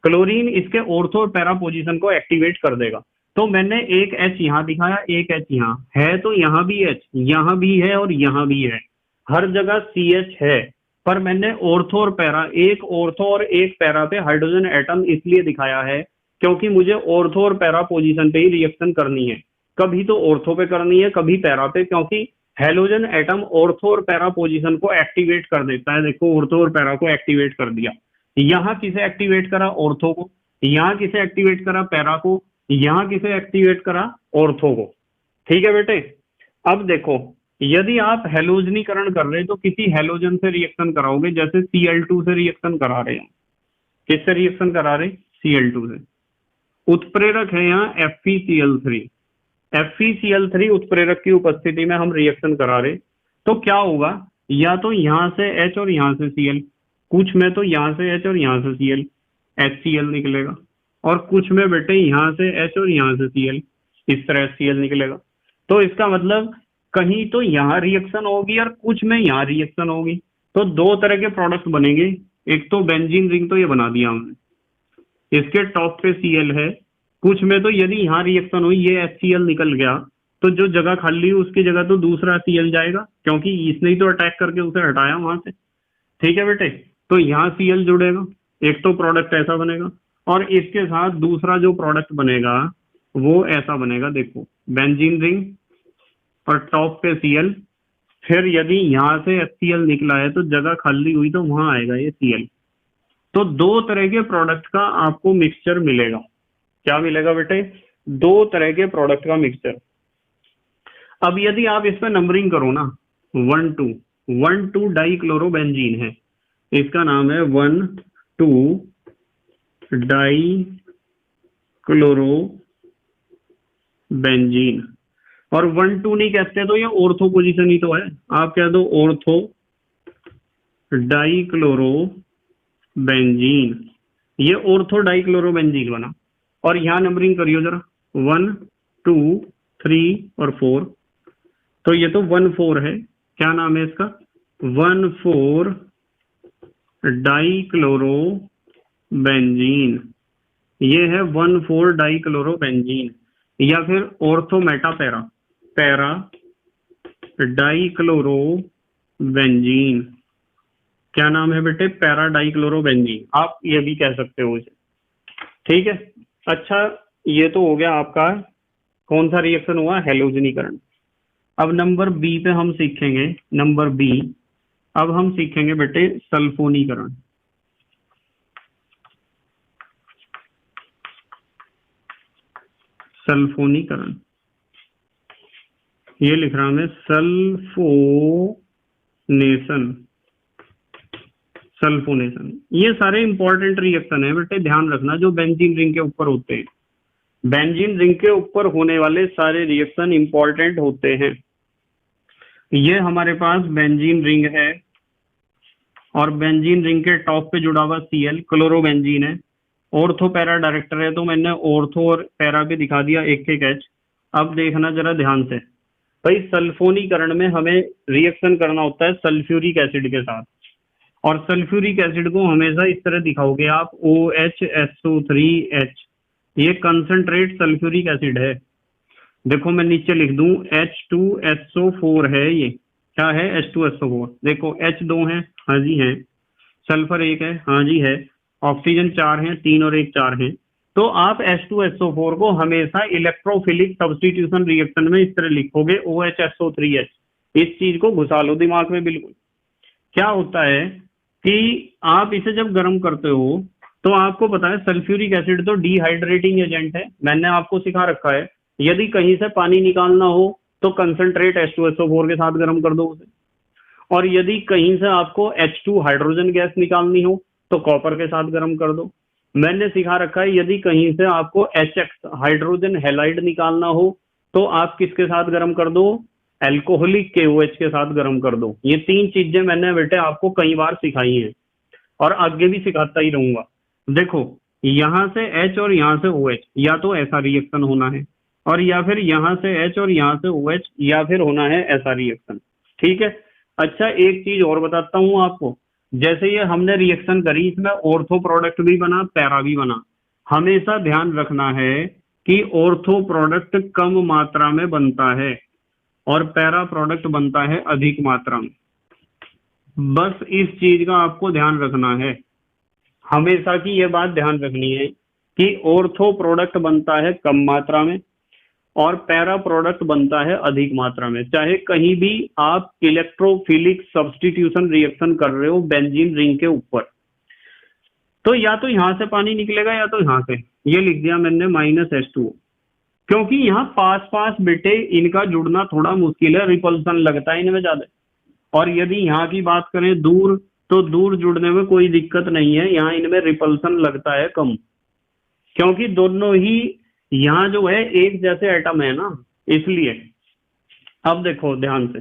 क्लोरीन इसके ऑर्थो और पैरा पोजीशन को एक्टिवेट कर देगा। तो मैंने एक H यहाँ दिखाया, एक H यहाँ है, तो यहाँ भी H, यहाँ भी है और यहाँ भी है, हर जगह CH है। पर मैंने ऑर्थो और पैरा, एक ऑर्थो और एक पैरा पे हाइड्रोजन एटम इसलिए दिखाया है क्योंकि मुझे ऑर्थो और पैरा पोजीशन पे ही रिएक्शन करनी है। कभी तो ऑर्थो पे करनी है, कभी पैरा पे, क्योंकि हेलोजन एटम ऑर्थो और पैरा पोजीशन को एक्टिवेट कर देता है। देखो, ऑर्थो और पैरा को एक्टिवेट कर दिया। यहाँ किसे एक्टिवेट करा? ऑर्थो को। यहाँ किसे एक्टिवेट करा? पैरा को। यहाँ किसे एक्टिवेट करा? ऑर्थो को। ठीक है बेटे, अब देखो यदि आप हेलोजनीकरण कर रहे हैं तो किसी हेलोजन से रिएक्शन कराओगे, जैसे Cl2 से रिएक्शन करा रहे हैं। किससे रिएक्शन करा रहे? Cl2 से। उत्प्रेरक है यहाँ FeCl3। FeCl3 उत्प्रेरक की उपस्थिति में हम रिएक्शन करा रहे, तो क्या होगा? या तो यहां से H और यहां से Cl, कुछ में तो यहां से H और यहां से Cl, HCl निकलेगा, और कुछ में बेटे यहां से H और यहां से Cl, इस तरह Cl निकलेगा। तो इसका मतलब कहीं तो यहाँ रिएक्शन होगी और कुछ में यहाँ रिएक्शन होगी, तो दो तरह के प्रोडक्ट बनेंगे। एक तो बेंजीन रिंग तो ये बना दिया हमने, इसके टॉप पे Cl है, कुछ में तो यदि यहाँ रिएक्शन हुई ये HCl निकल गया, तो जो जगह खाली है उसकी जगह तो दूसरा Cl जाएगा, क्योंकि इसने ही तो अटैक करके उसे हटाया वहां से। ठीक है बेटे, तो यहाँ Cl जुड़ेगा, एक तो प्रोडक्ट ऐसा बनेगा, और इसके साथ दूसरा जो प्रोडक्ट बनेगा वो ऐसा बनेगा। देखो, बेंजीन रिंग और टॉप पे Cl, फिर यदि यहाँ से HCl निकला है तो जगह खाली हुई तो वहां आएगा ये Cl। तो दो तरह के प्रोडक्ट का आपको मिक्सचर मिलेगा। क्या मिलेगा बेटे? दो तरह के प्रोडक्ट का मिक्सचर। अब यदि आप इस पर नंबरिंग करो ना, 1,2 डाइक्लोरोबेंजीन है, इसका नाम है 1,2 डाइक्लोरोबेंजीन। और 1,2 नहीं कहते तो ये ऑर्थो पोजीशन ही तो है, आप कह दो ऑर्थो डाइक्लोरोबेंजीन, ये ऑर्थो डाइक्लोरोबेंजीन बना। और यहाँ नंबरिंग करियो जरा, 1, 2, 3 और 4, तो ये तो 1,4 है। क्या नाम है इसका? 1,4 डाइक्लोरोबेंजीन, ये है 1,4 डाइक्लोरोबेंजीन। या फिर ऑर्थोमेटा पैरा, पैरा डाइक्लोरोबेंजीन। क्या नाम है बेटे? पैरा डाइक्लोरोबेंजीन, आप ये भी कह सकते हो इसे। ठीक है, अच्छा ये तो हो गया आपका कौन सा रिएक्शन हुआ? हेलोजनीकरण। अब नंबर बी पे हम सीखेंगे, नंबर बी, अब हम सीखेंगे बेटे सल्फोनीकरण। सल्फोनीकरण, ये लिख रहा मैं सल्फोनेशन। सल्फोनेशन, ये सारे इंपॉर्टेंट रिएक्शन है बेटे, ध्यान रखना, जो बेंजीन रिंग के ऊपर होते हैं। बेंजीन रिंग के ऊपर होने वाले सारे रिएक्शन इंपॉर्टेंट होते हैं। ये हमारे पास बेंजीन रिंग है, और बेंजीन रिंग के टॉप पे जुड़ा हुआ Cl क्लोरोबेंजीन है। ऑर्थो पैरा डायरेक्टर है, तो मैंने ऑर्थो और पैरा भी दिखा दिया एक एक H। अब देखना जरा ध्यान से भाई, सल्फोनीकरण में हमें रिएक्शन करना होता है सल्फ्यूरिक एसिड के साथ, और सल्फ्यूरिक एसिड को हमेशा इस तरह दिखाओगे आप, OHSO3H, ये कंसंट्रेट सल्फ्यूरिक एसिड है। देखो मैं नीचे लिख दूं H2SO4 है, ये क्या है? H2SO4। देखो H 2 है, हाँ जी है, सल्फर 1 है, हाँ जी है, ऑक्सीजन 4 है, 3 और 1 4 है। तो आप H2SO4 को हमेशा इलेक्ट्रोफिलिक सब्स्टिट्यूशन रिएक्शन में इस तरह लिखोगे OHSO3H। इस चीज को घुसा लो दिमाग में बिल्कुल। क्या होता है कि आप इसे जब गर्म करते हो तो आपको पता है सल्फ्यूरिक एसिड तो डिहाइड्रेटिंग एजेंट है, मैंने आपको सिखा रखा है। यदि कहीं से पानी निकालना हो तो कंसंट्रेट H2SO4 के साथ गर्म कर दो उसे, और यदि कहीं से आपको H2 हाइड्रोजन गैस निकालनी हो तो कॉपर के साथ गर्म कर दो। मैंने सिखा रखा है यदि कहीं से आपको HX हाइड्रोजन हैलाइड निकालना हो तो आप किसके साथ गर्म कर दो? एल्कोहलिक KOH के साथ गर्म कर दो। ये तीन चीजें मैंने बेटे आपको कई बार सिखाई हैं और आगे भी सिखाता ही रहूंगा। देखो, यहां से H और यहां से OH, या तो ऐसा रिएक्शन होना है, और या फिर यहां से H और यहां से OH, या फिर होना है ऐसा रिएक्शन। ठीक है, अच्छा एक चीज और बताता हूं आपको, जैसे ये हमने रिएक्शन करी, इसमें ऑर्थो प्रोडक्ट भी बना, पैरा भी बना। हमेशा ध्यान रखना है कि ऑर्थो प्रोडक्ट कम मात्रा में बनता है और पैरा प्रोडक्ट बनता है अधिक मात्रा में। बस इस चीज का आपको ध्यान रखना है, हमेशा की ये बात ध्यान रखनी है कि ऑर्थो प्रोडक्ट बनता है कम मात्रा में और पैरा प्रोडक्ट बनता है अधिक मात्रा में। चाहे कहीं भी आप इलेक्ट्रोफिलिक सब्स्टिट्यूशन रिएक्शन कर रहे हो बेंजीन रिंग के ऊपर, तो या तो यहां से पानी निकलेगा या तो यहां से। ये लिख दिया मैंने -H2O। क्योंकि यहाँ पास पास बेटे इनका जुड़ना थोड़ा मुश्किल है, रिपल्सन लगता है इनमें ज्यादा। और यदि यहाँ की बात करें दूर, तो दूर जुड़ने में कोई दिक्कत नहीं है, यहाँ इनमें रिपल्सन लगता है कम, क्योंकि दोनों ही यहाँ जो है एक जैसे एटम है ना, इसलिए। अब देखो ध्यान से,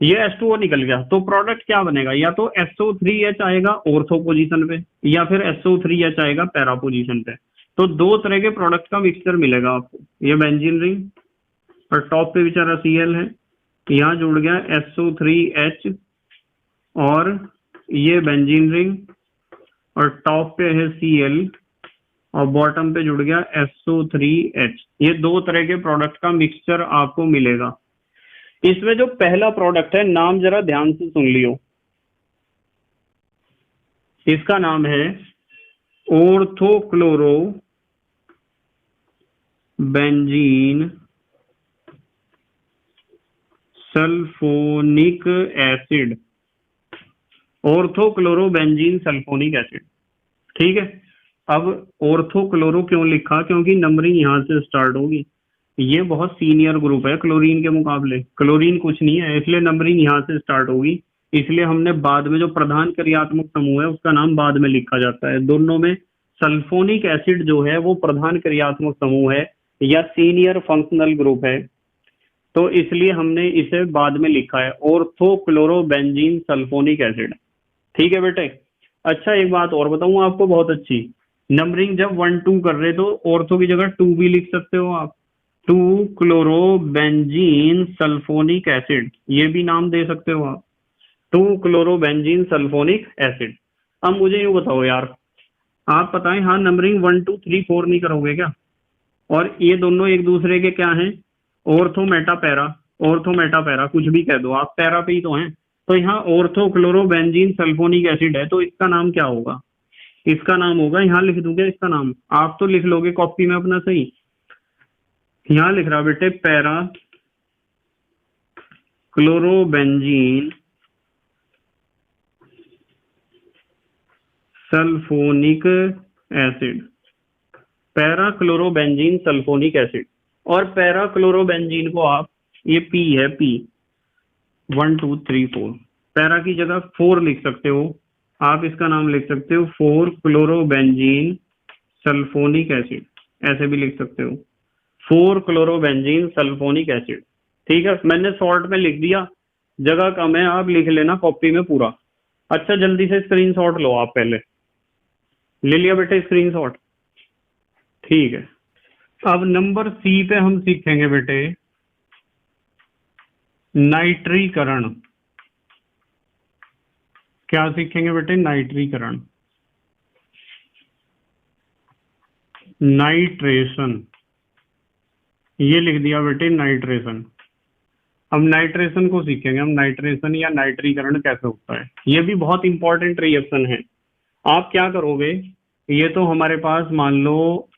ये H2O निकल गया, तो प्रोडक्ट क्या बनेगा? या तो SO3H आएगा ऑर्थो पोजीशन पे, या फिर SO3H आएगा पैरा पोजीशन पे। तो दो तरह के प्रोडक्ट का मिक्सचर मिलेगा आपको। ये बेंजीन रिंग और टॉप पे बेचारा Cl है, यहाँ जुड़ गया SO3H, और ये बेंजीन रिंग और टॉप पे है Cl और बॉटम पे जुड़ गया SO3H। ये दो तरह के प्रोडक्ट का मिक्सचर आपको मिलेगा। इसमें जो पहला प्रोडक्ट है, नाम जरा ध्यान से सुन लियो, इसका नाम है orthochloro benzene sulphonic acid. Orthochloro benzene sulphonic acid, ठीक है। अब ऑर्थोक्लोरो क्यों लिखा? क्योंकि नंबरिंग यहां से स्टार्ट होगी। ये बहुत सीनियर ग्रुप है क्लोरीन के मुकाबले, क्लोरीन कुछ नहीं है, इसलिए नंबरिंग यहाँ से स्टार्ट होगी। इसलिए हमने बाद में जो प्रधान क्रियात्मक समूह है उसका नाम बाद में लिखा जाता है। दोनों में सल्फोनिक एसिड जो है वो प्रधान क्रियात्मक समूह है या सीनियर फंक्शनल ग्रुप है, तो इसलिए हमने इसे बाद में लिखा है ऑर्थोक्लोरोबेंजीन सल्फोनिक एसिड, ठीक है बेटे। अच्छा एक बात और बताऊं आपको बहुत अच्छी, नंबरिंग जब 1 2 कर रहे तो ऑर्थो की जगह 2 भी लिख सकते हो आप, 2 क्लोरोबेंजीन सल्फोनिक एसिड, ये भी नाम दे सकते हो आप, 2 क्लोरोबेंजीन सल्फोनिक एसिड। अब मुझे यूं बताओ यार, आप बताएं, हाँ नंबरिंग 1 2 3 4 नहीं करोगे क्या? और ये दोनों एक दूसरे के क्या हैं? Ortho Meta para, ortho Meta para, कुछ भी कह दो आप, पैरा पे ही तो हैं। तो यहाँ ऑर्थो क्लोरोबेंजीन सल्फोनिक एसिड है, तो इसका नाम क्या होगा? इसका नाम होगा, यहाँ लिख दूंगा इसका नाम, आप तो लिख लोगे कॉपी में अपना सही। यहाँ लिख रहा बेटे para chlorobenzene sulphonic acid, para chlorobenzene sulphonic acid. और पैरा क्लोरोबेंजीन को आप, ये P है, P 1 2 3 4, पैरा की जगह 4 लिख सकते हो आप, इसका नाम लिख सकते हो 4 क्लोरोबेंजीन सल्फोनिक एसिड, ऐसे भी लिख सकते हो 4 क्लोरोबेंजीन सल्फोनिक एसिड, ठीक है। मैंने शॉर्ट में लिख दिया, जगह कम है, आप लिख लेना कॉपी में पूरा। अच्छा जल्दी से स्क्रीनशॉट लो आप, पहले ले लिया बेटे स्क्रीनशॉट, ठीक है। अब नंबर C पे हम सीखेंगे बेटे नाइट्रीकरण। क्या सीखेंगे बेटे? नाइट्रीकरण, नाइट्रेशन, ये लिख दिया बेटे नाइट्रेशन। अब नाइट्रेशन को सीखेंगे हम, नाइट्रेशन या नाइट्रीकरण कैसे होता है। ये भी बहुत इंपॉर्टेंट रिएक्शन है। आप क्या करोगे, ये तो हमारे पास मान लो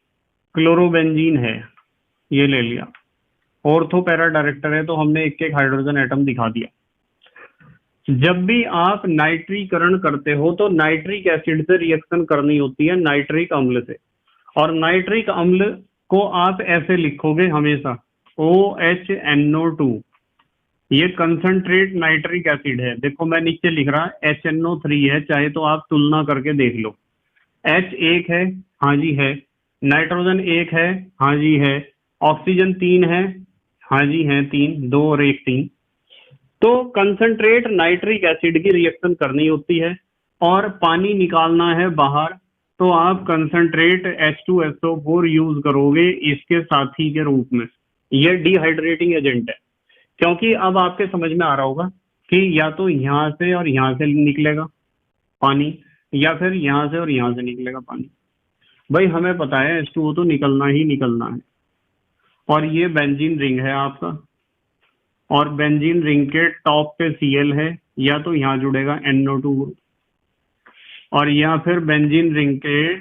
क्लोरोबेंजीन है, ये ले लिया, ऑर्थो पैरा डायरेक्टर है, तो हमने एक एक हाइड्रोजन एटम दिखा दिया। जब भी आप नाइट्रीकरण करते हो तो नाइट्रिक एसिड से रिएक्शन करनी होती है नाइट्रिक अम्ल से, और नाइट्रिक अम्ल को आप ऐसे लिखोगे हमेशा OHNO2, ये कंसंट्रेट नाइट्रिक एसिड है। देखो मैं नीचे लिख रहा HNO3 है, चाहे तो आप तुलना करके देख लो। H 1 है, हाँ जी है, नाइट्रोजन 1 है, हाँ जी है, ऑक्सीजन 3 है, हाँ जी है 3, 2 और 1 3। तो कंसंट्रेट नाइट्रिक एसिड की रिएक्शन करनी होती है और पानी निकालना है बाहर, तो आप कंसंट्रेट H2SO4 यूज करोगे इसके साथी के रूप में। यह डिहाइड्रेटिंग एजेंट है, क्योंकि अब आपके समझ में आ रहा होगा कि या तो यहाँ से और यहाँ से निकलेगा पानी, या फिर यहाँ से और यहाँ से निकलेगा पानी। भाई हमें पता है H2O तो निकलना ही निकलना है। और ये बेंजीन रिंग है आपका, और बेंजीन रिंग के टॉप पे Cl है, या तो यहाँ जुड़ेगा NO2 ग्रुप, और या फिर बेंजीन रिंग के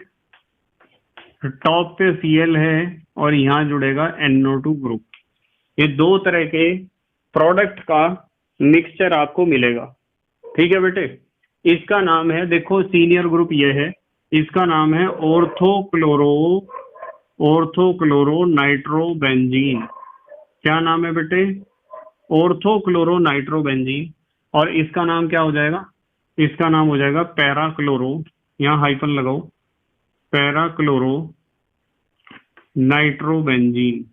टॉप पे Cl है और यहाँ जुड़ेगा NO2 ग्रुप। ये दो तरह के प्रोडक्ट का मिक्सचर आपको मिलेगा, ठीक है बेटे। इसका नाम है, देखो सीनियर ग्रुप ये है, इसका नाम है ऑर्थोक्लोरो ऑर्थोक्लोरो नाइट्रोबेंजीन। क्या नाम है बेटे? ऑर्थोक्लोरो नाइट्रोबेंजीन। और इसका नाम क्या हो जाएगा? इसका नाम हो जाएगा पैराक्लोरो, यहाँ हाइफन लगाओ, पैराक्लोरो नाइट्रोबेंजीन।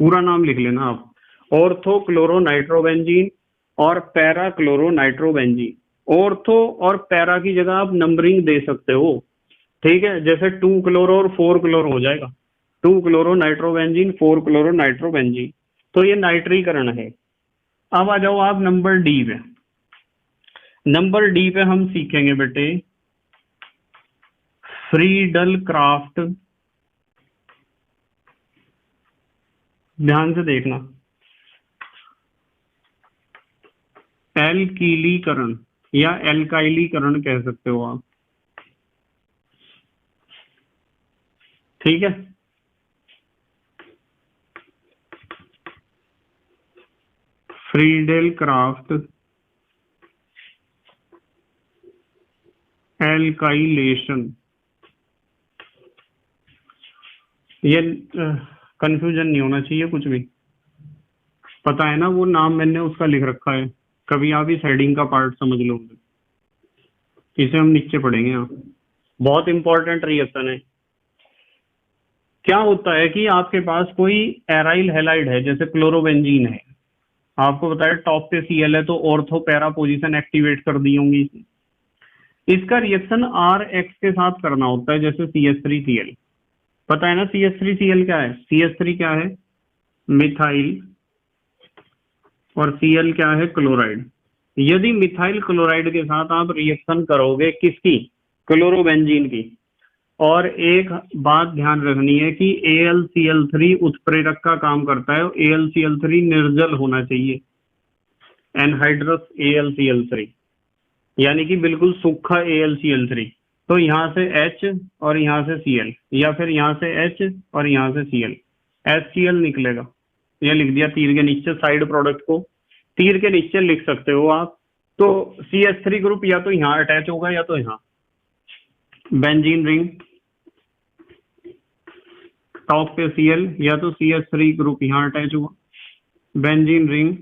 पूरा नाम लिख लेना आप, ऑर्थोक्लोरो नाइट्रोबेंजीन और पैराक्लोरो नाइट्रोबेंजीन। ऑर्थो और पैरा की जगह आप नंबरिंग दे सकते हो, ठीक है, जैसे 2 क्लोरो और 4 क्लोरो हो जाएगा, 2 क्लोरो नाइट्रोबेंजीन, 4 क्लोरो नाइट्रोबेंजीन। तो ये नाइट्रीकरण है। अब आ जाओ आप नंबर डी पे। नंबर डी पे हम सीखेंगे बेटे फ्रीडल क्राफ्ट। ध्यान से देखना, एल्कीलीकरण या एल्काइलीकरण कह सकते हो आप, ठीक है। फ्रीडल क्राफ्ट एल्काइलेशन, ये कंफ्यूजन नहीं होना चाहिए कुछ भी, पता है ना, वो नाम मैंने उसका लिख रखा है, कभी आप इस हेडिंग का पार्ट समझ लो, इसे हम नीचे पढ़ेंगे। यहाँ बहुत इंपॉर्टेंट रिएक्शन है। क्या होता है कि आपके पास कोई एराइल हैलाइड है, जैसे क्लोरोबेंजीन है, आपको बताया टॉप पे Cl है, तो ऑर्थो पैरा पोजीशन एक्टिवेट कर दी होंगी। इसका रिएक्शन Rx के साथ करना होता है, जैसे CH3Cl, पता है ना CH3Cl क्या है? CH3 क्या है? मिथाइल, और Cl क्या है? क्लोराइड। यदि मिथाइल क्लोराइड के साथ आप रिएक्शन करोगे, किसकी? क्लोरोबेंजीन की। और एक बात ध्यान रखनी है कि AlCl3 उत्प्रेरक का काम करता है, AlCl3 निर्जल होना चाहिए, एनहाइड्रस AlCl3, यानी कि बिल्कुल सूखा AlCl3। तो यहाँ से H और यहाँ से Cl, या फिर यहाँ से H और यहाँ से Cl, HCl निकलेगा। ये लिख दिया तीर के नीचे, साइड प्रोडक्ट को तीर के नीचे लिख सकते हो आप। तो CH3 ग्रुप या तो यहाँ अटैच होगा या तो यहाँ, बेंजीन रिंग टॉप पे Cl, या तो CH3 ग्रुप यहाँ अटैच हुआ, बेंजीन रिंग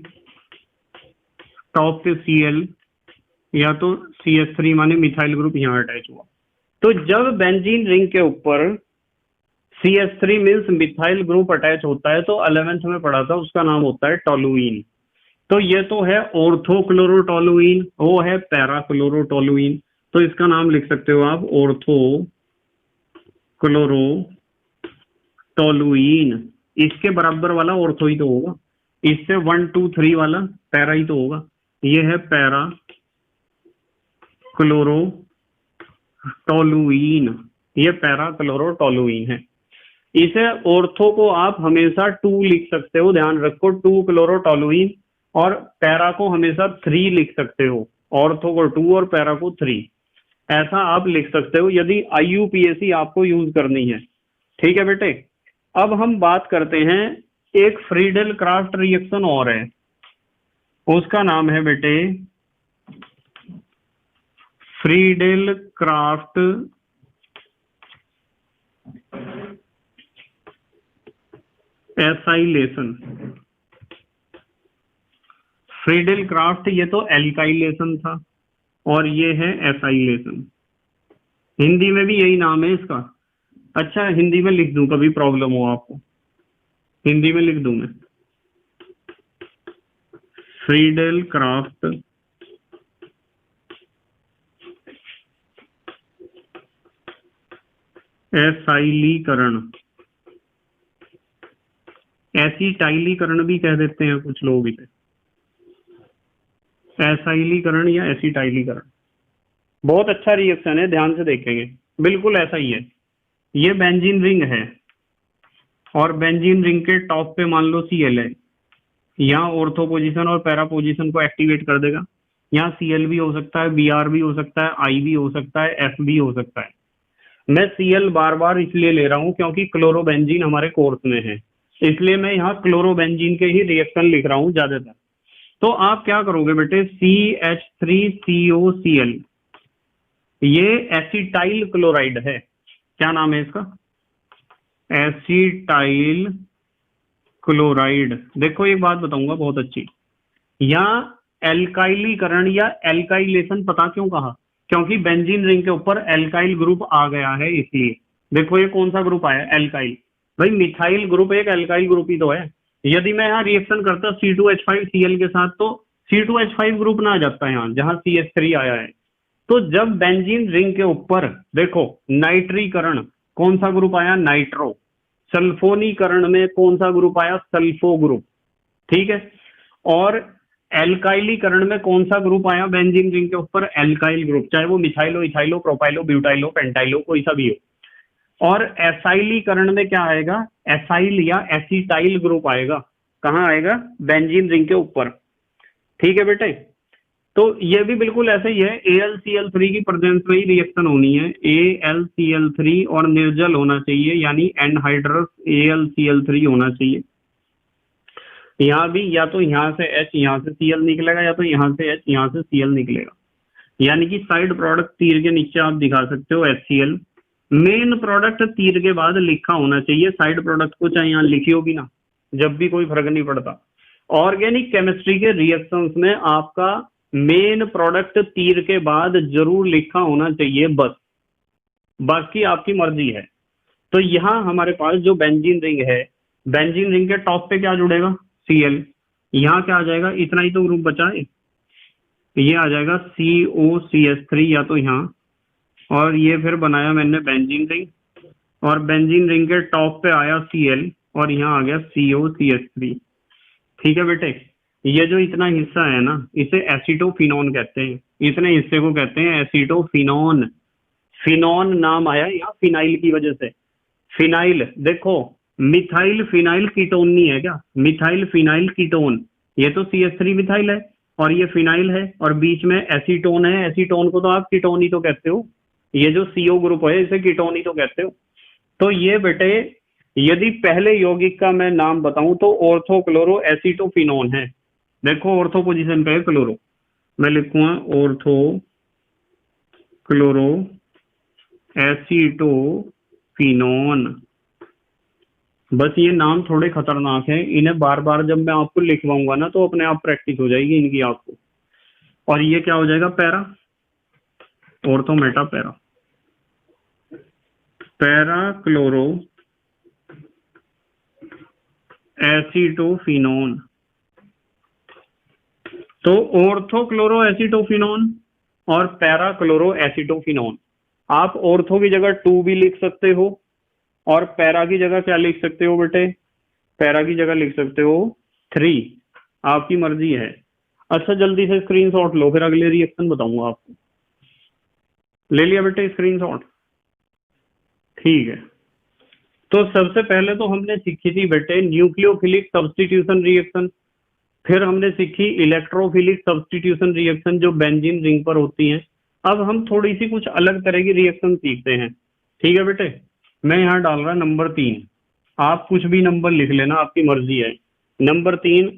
टॉप पे Cl, या तो CH3 माने मिथाइल ग्रुप यहाँ अटैच हुआ। तो जब बेंजीन रिंग के ऊपर CH3 means methyl group attach होता है, तो 11th में पढ़ा था, उसका नाम होता है टोलुइन। तो ये तो है ऑर्थोक्लोरोटोलुइन, वो है पैराक्लोरोटोलुइन, तो इसका नाम लिख सकते हो आप ऑर्थोक्लोरोटोलुइन। इसके बराबर वाला ऑर्थो ही तो होगा, इससे 1 2 3 वाला पैरा ही तो होगा। ये है पैरा क्लोरोटोलुइन, ये पैरा क्लोरोटोलुइन है। इसे ऑर्थो को आप हमेशा 2 लिख सकते हो, ध्यान रखो, 2 क्लोरोटोलुइन, और पैरा को हमेशा 3 लिख सकते हो, ऑर्थो को 2 और पैरा को 3, ऐसा आप लिख सकते हो यदि IUPAC आपको यूज करनी है, ठीक है बेटे। अब हम बात करते हैं, एक फ्रीडल क्राफ्ट रिएक्शन और है, उसका नाम है बेटे Friedel Crafts acylation. Friedel craft ये तो एल्काइलेशन था, और ये है एसाइलेशन, हिंदी में भी यही नाम है इसका। अच्छा हिंदी में लिख दूं, कभी प्रॉब्लम हो आपको, हिंदी में लिख दूं मैं, फ्रीडल क्राफ्ट एसाइलीकरण, एसिटाइलीकरण भी कह देते हैं कुछ लोग इसे, एसाइलीकरण या एसिटाइलीकरण। बहुत अच्छा रिएक्शन है, ध्यान से देखेंगे, बिल्कुल ऐसा ही है। ये बेंजीन रिंग है, और बेंजीन रिंग के टॉप पे मान लो Cl है, यहाँ ऑर्थो पोजीशन और पैरा पोजीशन को एक्टिवेट कर देगा। यहाँ Cl भी हो सकता है, Br भी हो सकता है, I भी हो सकता है, F भी हो सकता है। मैं Cl बार बार इसलिए ले रहा हूँ क्योंकि क्लोरोबेंजीन हमारे कोर्स में है, इसलिए मैं यहाँ क्लोरोबेंजीन के ही रिएक्शन लिख रहा हूँ ज्यादातर। तो आप क्या करोगे बेटे, CH3COCl, ये एसिटाइल क्लोराइड है, क्या नाम है इसका? Acetyl chloride. देखो एक बात बताऊंगा बहुत अच्छी, यहाँ एल्काइलीकरण या एल्काइलेशन पता क्यों कहा? क्योंकि बेंजीन रिंग के ऊपर एल्काइल ग्रुप आ गया है इसलिए। देखो ये कौन सा ग्रुप आया? एल्काइल। भाई मिथाइल ग्रुप एक एल्काइल ग्रुप ही तो है। यदि मैं यहाँ रिएक्शन करता C2H5Cl के साथ तो C2H5 ग्रुप ना आ जाता है यहाँ, जहां CH3 आया है। तो जब बेंजीन रिंग के ऊपर देखो नाइट्रीकरण, कौन सा ग्रुप आया? नाइट्रो। सल्फोनीकरण में कौन सा ग्रुप आया? Sulpho group. ठीक है। और एल्काइलीकरण में कौन सा ग्रुप आया बेंजीन रिंग के ऊपर? एल्काइल ग्रुप, चाहे वो मिथाइलो, इथाइलो, प्रोपाइलो, ब्यूटाइलो, पेंटाइलो, कोई सा भी हो। और एसाइलीकरण में क्या आएगा? एसाइल या एसिटाइल ग्रुप आएगा। कहाँ आएगा? बेंजीन रिंग के ऊपर। ठीक है बेटे। तो ये भी बिल्कुल ऐसे ही है, AlCl3 की प्रेजेंस में ही रिएक्शन होनी है। AlCl3 और निर्जल होना चाहिए, यानी एनहाइड्रस AlCl3 होना चाहिए। यहाँ भी या तो यहाँ से H यहाँ से Cl निकलेगा, या तो यहाँ से H यहाँ से Cl निकलेगा। यानी कि साइड प्रोडक्ट तीर के नीचे आप दिखा सकते हो HCl। मेन प्रोडक्ट तीर के बाद लिखा होना चाहिए, साइड प्रोडक्ट को चाहे यहाँ लिखियो भी ना, जब भी कोई फर्क नहीं पड़ता। ऑर्गेनिक केमिस्ट्री के रिएक्शंस में आपका मेन प्रोडक्ट तीर के बाद जरूर लिखा होना चाहिए बस, बाकी आपकी मर्जी है। तो यहाँ हमारे पास जो बेंजीन रिंग है, बेंजीन रिंग के टॉप पे क्या जुड़ेगा? Cl। यहाँ क्या आ जाएगा? इतना ही तो ग्रुप बचा है, ये आ जाएगा COCH3 या तो यहाँ, और ये फिर बनाया मैंने बेंजीन रिंग, और बेंजीन रिंग के टॉप पे आया Cl और यहाँ आ गया COCH3। ठीक है बेटे। ये जो इतना हिस्सा है ना, इसे एसिटोफिनोन कहते हैं। इतने हिस्से को कहते हैं एसिटोफिनोन। फिनोन नाम आया यहाँ फिनाइल की वजह से। फिनाइल देखो, मिथाइल फिनाइल कीटोन नहीं है क्या? मिथाइल फिनाइल कीटोन, ये तो CH3 मिथाइल है और ये फिनाइल है, और बीच में एसीटोन है। एसीटोन को तो आप कीटोन ही तो कहते हो। ये जो CO ग्रुप है इसे कीटोन ही तो कहते हो। तो ये बेटे, यदि पहले यौगिक का मैं नाम बताऊं तो ऑर्थो क्लोरो एसिटोफिनोन है। देखो ऑर्थो पोजीशन पे है क्लोरो, मैं लिखूंगा ऑर्थो क्लोरो एसिटोफिनोन। बस ये नाम थोड़े खतरनाक हैं, इन्हें बार बार जब मैं आपको लिखवाऊंगा ना तो अपने आप प्रैक्टिस हो जाएगी इनकी आपको। और ये क्या हो जाएगा? Para, ortho Meta para, para chloro acetophenone. तो ऑर्थो क्लोरो एसिटोफिनोन और पैरा क्लोरो एसिटोफिनोन। आप ऑर्थो की जगह 2 भी लिख सकते हो, और पैरा की जगह क्या लिख सकते हो बेटे? पैरा की जगह लिख सकते हो 3, आपकी मर्जी है। अच्छा जल्दी से स्क्रीनशॉट लो, फिर अगले रिएक्शन बताऊंगा आपको। ले लिया बेटे स्क्रीनशॉट? ठीक है। तो सबसे पहले तो हमने सीखी थी बेटे न्यूक्लियोफिलिक सब्स्टिट्यूशन रिएक्शन, फिर हमने सीखी इलेक्ट्रोफिलिक सब्स्टिट्यूशन रिएक्शन जो बेंजीन रिंग पर होती हैं। अब हम थोड़ी सी कुछ अलग तरह की रिएक्शन सीखते हैं। ठीक है बेटे। मैं यहाँ डाल रहा नंबर 3, आप कुछ भी नंबर लिख लेना, आपकी मर्जी है। नंबर 3,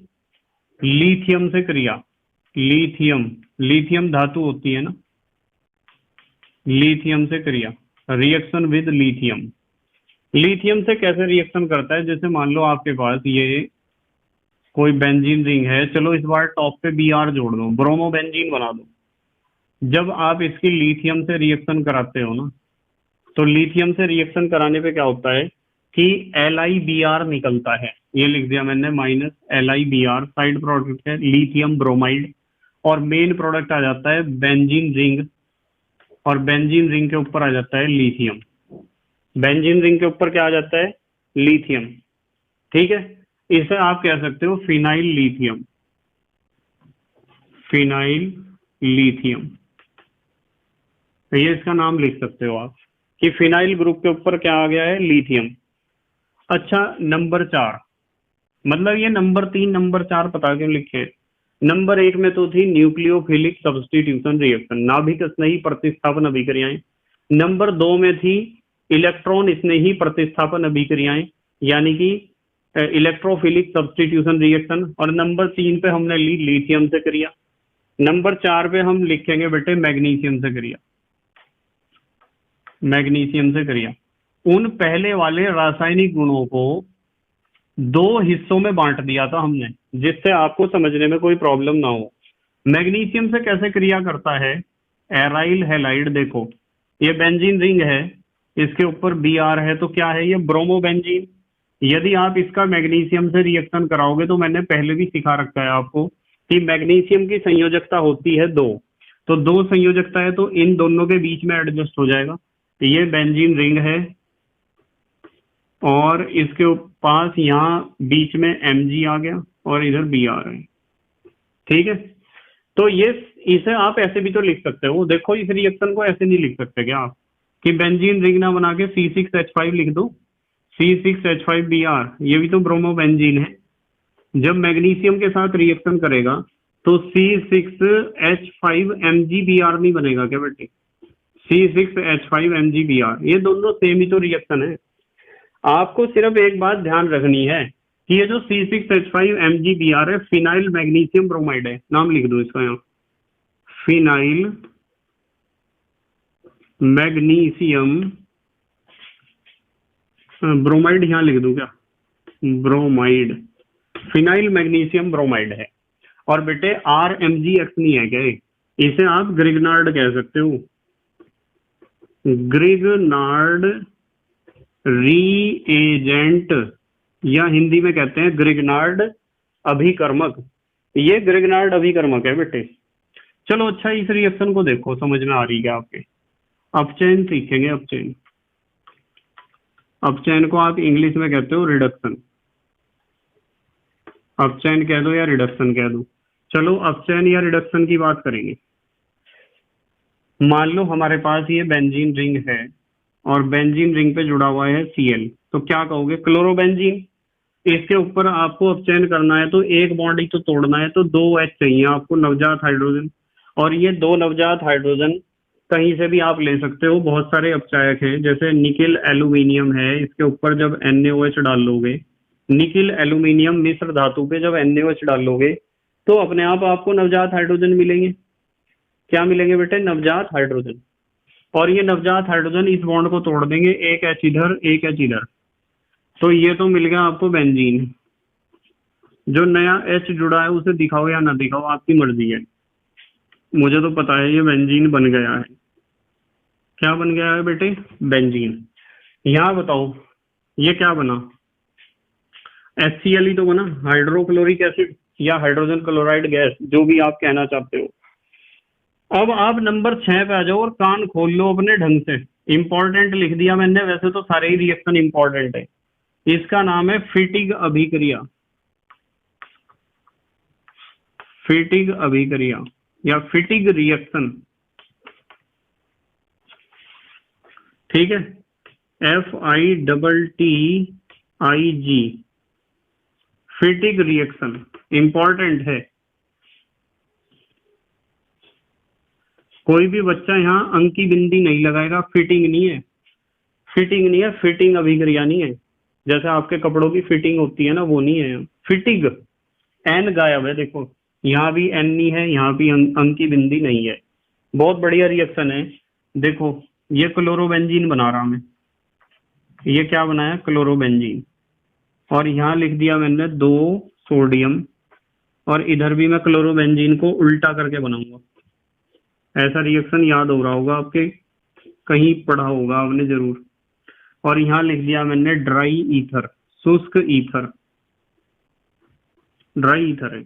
लिथियम से क्रिया। लिथियम, लिथियम धातु होती है ना, लिथियम से क्रिया, रिएक्शन विद लिथियम। लिथियम से कैसे रिएक्शन करता है? जैसे मान लो आपके पास ये कोई बेंजीन रिंग है, चलो इस बार टॉप पे Br जोड़ दो, ब्रोमो बेंजीन बना दो। जब आप इसकी लिथियम से रिएक्शन कराते हो ना, तो लिथियम से रिएक्शन कराने पे क्या होता है कि LiBr निकलता है। ये लिख दिया मैंने -LiBr, साइड प्रोडक्ट है लिथियम ब्रोमाइड, और मेन प्रोडक्ट आ जाता है बेंजीन रिंग, और बेंजीन रिंग के ऊपर आ जाता है लिथियम। बेंजीन रिंग के ऊपर क्या आ जाता है? लिथियम। ठीक है। इसे आप कह सकते हो फिनाइल लिथियम, फिनाइल लिथियम, तो ये इसका नाम लिख सकते हो आप कि फिनाइल ग्रुप के ऊपर क्या आ गया है? लिथियम। अच्छा नंबर 4, मतलब ये नंबर 3 नंबर 4 पता क्यों लिखे? नंबर 1 में तो थी न्यूक्लियोफिलिक सब्स्टिट्यूशन रिएक्शन, नाभिक स्नेही प्रतिस्थापन अभिक्रियाएं। नंबर 2 में थी इलेक्ट्रॉन स्नेही प्रतिस्थापन अभिक्रियाएं, यानी कि इलेक्ट्रोफिलिक सब्स्टिट्यूशन रिएक्शन। और नंबर 3 पे हमने ली लिथियम से क्रिया। नंबर 4 पे हम लिखेंगे बेटे मैग्नीशियम से क्रिया, मैग्नीशियम से क्रिया। उन पहले वाले रासायनिक गुणों को दो हिस्सों में बांट दिया था हमने, जिससे आपको समझने में कोई प्रॉब्लम ना हो। मैग्नीशियम से कैसे क्रिया करता है? एराइल हैलाइड, देखो ये बेंजीन रिंग है, इसके ऊपर Br है, तो क्या है ये? ब्रोमोबेंजीन। यदि आप इसका मैग्नीशियम से रिएक्शन कराओगे, तो मैंने पहले भी सिखा रखा है आपको कि मैग्नीशियम की संयोजकता होती है दो, तो दो संयोजकता है तो इन दोनों के बीच में एडजस्ट हो जाएगा। ये बेंजीन रिंग है और इसके पास यहाँ बीच में Mg आ गया और इधर Br है, ठीक है। तो ये, इसे आप ऐसे भी तो लिख सकते हो, देखो इस रिएक्शन को ऐसे नहीं लिख सकते क्या आप कि बेंजीन रिंग ना बना के C6H5 लिख दो, C6H5Br, ये भी तो ब्रोमोबेंजीन है। जब मैग्नीशियम के साथ रिएक्शन करेगा तो C6H5MgBr नहीं बनेगा क्या बेटे? C6H5MgBr, ये दोनों सेम ही तो रिएक्शन है। आपको सिर्फ एक बात ध्यान रखनी है कि ये जो C6H5MgBr है, फिनाइल मैग्नीशियम ब्रोमाइड है, नाम लिख दो इसका यहाँ, फिनाइल मैग्नीशियम ब्रोमाइड, यहाँ लिख दूं क्या? ब्रोमाइड, फिनाइल मैग्नीशियम ब्रोमाइड है। और बेटे RMgX नहीं है क्या? इसे आप ग्रिग्नार्ड कह सकते हो, ग्रिग्नार्ड रीएजेंट, या हिंदी में कहते हैं ग्रिग्नार्ड अभिकर्मक। ये ग्रिग्नार्ड अभिकर्मक है बेटे। चलो अच्छा, इस रिएक्शन को देखो, समझ में आ रही है आपके? अपचयन सीखेंगे, अपचयन। अपचयन को आप इंग्लिश में कहते हो रिडक्शन, अपचयन कह दो या रिडक्शन कह दो। चलो अपचयन या रिडक्शन की बात करेंगे। मान लो हमारे पास ये बेंजीन रिंग है और बेंजीन रिंग पे जुड़ा हुआ है Cl, तो क्या कहोगे? क्लोरोबेंजीन। इसके ऊपर आपको अपचयन करना है तो एक बॉन्ड ही तो तोड़ना है, तो 2 H चाहिए आपको, नवजात हाइड्रोजन। और ये 2 नवजात हाइड्रोजन कहीं से भी आप ले सकते हो, बहुत सारे अपचायक हैं, जैसे निकिल एल्यूमिनियम है, इसके ऊपर जब NaOH डाल लोगे, निकिल एल्यूमिनियम मिश्र धातु पे जब NaOH डाल लोगे तो अपने आप आपको नवजात हाइड्रोजन मिलेंगे। क्या मिलेंगे बेटे? नवजात हाइड्रोजन। और ये नवजात हाइड्रोजन इस बॉन्ड को तोड़ देंगे, एक H इधर एक H इधर, तो ये तो मिल गया आपको बेंजीन। जो नया H जुड़ा है उसे दिखाओ या ना दिखाओ, आपकी मर्जी है, मुझे तो पता है ये बेंजीन बन गया है। क्या बन गया है बेटे? बेंजीन। यहाँ बताओ ये क्या बना? HCl ही तो बना, हाइड्रोक्लोरिक एसिड या हाइड्रोजन क्लोराइड गैस, जो भी आप कहना चाहते हो। अब आप नंबर 6 पे आ जाओ और कान खोल लो अपने ढंग से। इंपॉर्टेंट लिख दिया मैंने, वैसे तो सारे ही रिएक्शन इंपॉर्टेंट है। इसका नाम है फिटिग अभिक्रिया, फिटिग अभिक्रिया या फिटिग रिएक्शन, ठीक है। FITTIG, फिटिग रिएक्शन इंपॉर्टेंट है। कोई भी बच्चा यहाँ अंक की बिंदी नहीं लगाएगा, फिटिंग नहीं है, फिटिंग नहीं है, फिटिंग अभिक्रिया नहीं है। जैसे आपके कपड़ों की फिटिंग होती है ना, वो नहीं है, फिटिग। एन गायब है, देखो यहाँ भी एन नहीं है, यहाँ भी अंक की बिंदी नहीं है। बहुत बढ़िया रिएक्शन है। देखो ये क्लोरोबेंजीन बना रहा मैं, ये क्या बनाया? क्लोरोबेंजीन। और यहाँ लिख दिया मैंने 2 सोडियम, और इधर भी मैं क्लोरोबेंजीन को उल्टा करके बनाऊंगा। ऐसा रिएक्शन याद हो रहा होगा आपके, कहीं पढ़ा होगा आपने जरूर। और यहाँ लिख दिया मैंने ड्राई ईथर, शुष्क ईथर, ड्राई ईथर है।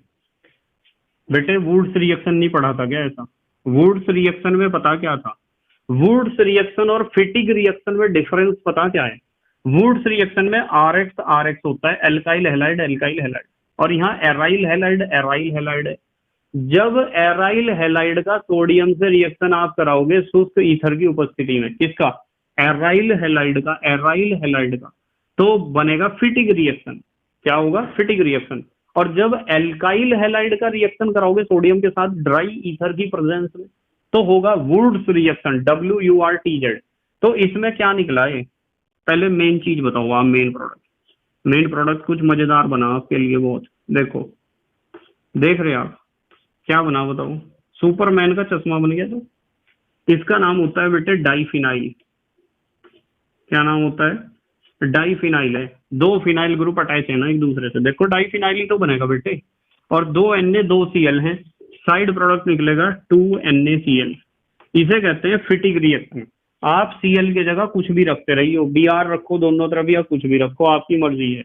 बेटे वुड्स रिएक्शन नहीं पढ़ा था क्या ऐसा? वुड्स रिएक्शन में पता क्या था? वुड्स रिएक्शन और फिटिग रिएक्शन में डिफरेंस पता क्या है? वुड्स रिएक्शन में RX होता है, एल्काइल हैलाइड एल्काइल हैलाइड, और यहाँ एराइल हैलाइड है। जब एराइल हैलाइड का सोडियम से रिएक्शन आप कराओगे शुष्क ईथर की उपस्थिति में, किसका? एराइल हैलाइड का, तो बनेगा फिटिग रिएक्शन। क्या होगा? फिटिग रिएक्शन। और जब एल्काइल हैलाइड का रिएक्शन कराओगे सोडियम के साथ ड्राई ईथर की प्रेजेंस में, तो होगा वुड्स रिएक्शन, WURTZ। तो इसमें क्या निकला है? पहले मेन चीज बताओ आप, मेन प्रोडक्ट कुछ मजेदार बना आपके लिए बहुत। देखो, देख रहे आप क्या बना बताओ? सुपरमैन का चश्मा बन गया। तो इसका नाम होता है बेटे डाइफिनाइल। क्या नाम होता है, डाईफिनाइल है। दो फिनाइल ग्रुप अटैच है ना एक दूसरे से, देखो डाईफिनाइल ही तो बनेगा बेटे। और दो Na2Cl हैं, साइड प्रोडक्ट निकलेगा 2NaCl। इसे कहते हैं फिटिक रिएक्शन। आप Cl की जगह कुछ भी रखते रहिए, Br रखो दोनों तरफ या कुछ भी रखो, आपकी मर्जी है।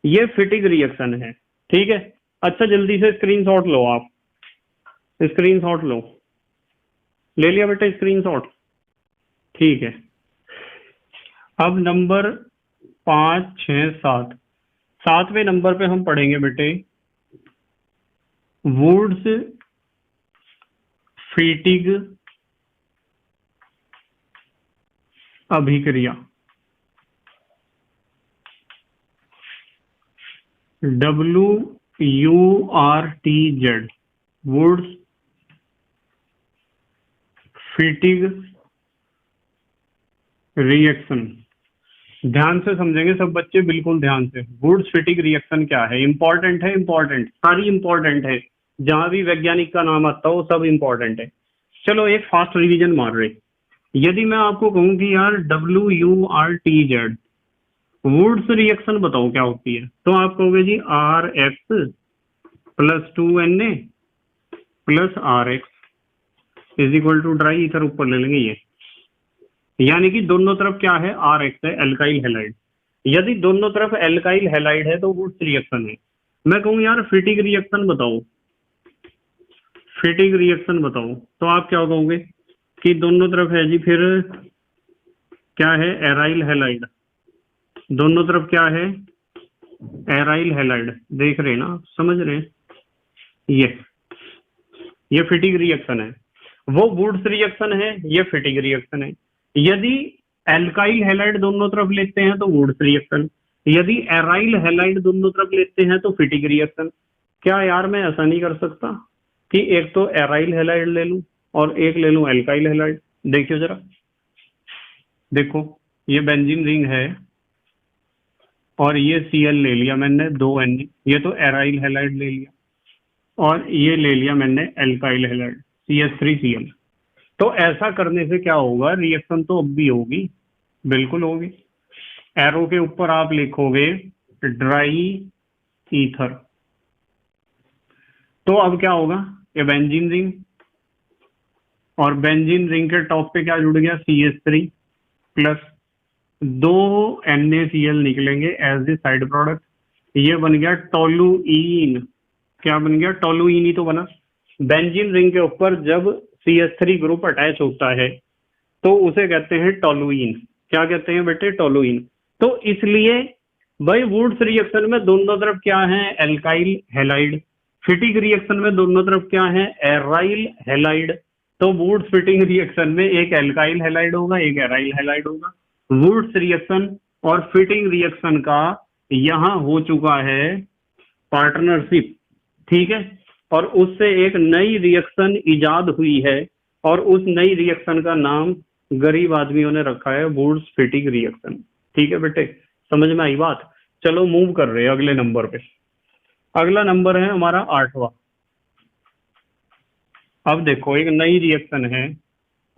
ये फिटिक रिएक्शन है, ठीक है। अच्छा जल्दी से स्क्रीनशॉट लो, आप स्क्रीनशॉट लो। ले लिया बेटा स्क्रीनशॉट, ठीक है। अब नंबर 5, 6, 7, 7वें नंबर पे हम पढ़ेंगे बेटे वुड्स फिटिग अभिक्रिया। WURTZ, Wurtz Fittig reaction. ध्यान से समझेंगे सब बच्चे, बिल्कुल ध्यान से। वुड्स फिटिग रिएक्शन क्या है, इंपॉर्टेंट है, इंपॉर्टेंट, सारी इंपॉर्टेंट है। जहां भी वैज्ञानिक का नाम आता हो सब इंपॉर्टेंट है। चलो एक फास्ट रिवीजन मार रहे। यदि मैं आपको कहूं कि यार WURTZ, वुड्स रिएक्शन बताओ क्या होती है, तो आप कहोगे जी RX plus 2Na plus RX is equal to dry ether, ऊपर ले लेंगे ये, यानी कि दोनों तरफ क्या है, RX है, एल्काइल हैलाइड। यदि दोनों तरफ एल्काइल हैलाइड है तो वुड्स रिएक्शन है। मैं कहूँ यार फिटिक रिएक्शन बताओ, फिटिक रिएक्शन बताओ, तो आप क्या कहोगे कि दोनों तरफ है जी, फिर क्या है, एराइल हैलाइड। दोनों तरफ क्या है, एराइल हैलाइड। देख रहे हैं ना, समझ रहे हैं, ये फिटिक रिएक्शन है। वो वुड्स रिएक्शन है, ये फिटिक रिएक्शन है। यदि एल्काइल हैलाइड दोनों तरफ लेते हैं तो वुड्स रिएक्शन, यदि एराइल हैलाइड दोनों तरफ लेते हैं तो फिटिक रिएक्शन। क्या यार मैं ऐसा नहीं कर सकता कि एक तो एराइल हैलाइड ले लूं और एक ले लूं एल्काइल हैलाइड? देखियो जरा, देखो ये बेंजीन रिंग है और ये Cl ले लिया मैंने 2Na, ये तो एराइल हैलाइड ले लिया, और ये ले लिया मैंने एल्काइल हैलाइड CH3Cl। तो ऐसा करने से क्या होगा, रिएक्शन तो अब भी होगी, बिल्कुल होगी। एरो के ऊपर आप लिखोगे ड्राई ईथर। तो अब क्या होगा, ये बेंजीन रिंग, और बेंजीन रिंग के टॉप पे क्या जुड़ गया, CH3 प्लस 2NaCl निकलेंगे एज ए साइड प्रोडक्ट। ये बन गया टोलुइन। क्या बन गया, टोलुइन ही तो बना। बेंजीन रिंग के ऊपर जब CH3 ग्रुप अटैच होता है तो उसे कहते हैं टोलुइन। क्या कहते हैं बेटे, टोलुइन। तो इसलिए भाई वुड्स रिएक्शन में दोनों तरफ क्या है, एल्काइल हैलाइड। फिटिक रिएक्शन में दोनों तरफ क्या है, एराइल हैलाइड। तो वुड्स फिटिंग रिएक्शन में एक एल्काइल हैलाइड होगा, एक एराइल हैलाइड होगा। वुड्स रिएक्शन और फिटिंग रिएक्शन का यहां हो चुका है पार्टनरशिप, ठीक है। और उससे एक नई रिएक्शन इजाद हुई है, और उस नई रिएक्शन का नाम गरीब आदमियों ने रखा है वुड्स फिटिंग रिएक्शन। ठीक है बेटे, समझ में आई बात। चलो मूव कर रहे हैं अगले नंबर पे। अगला नंबर है हमारा 8वां। अब देखो एक नई रिएक्शन है,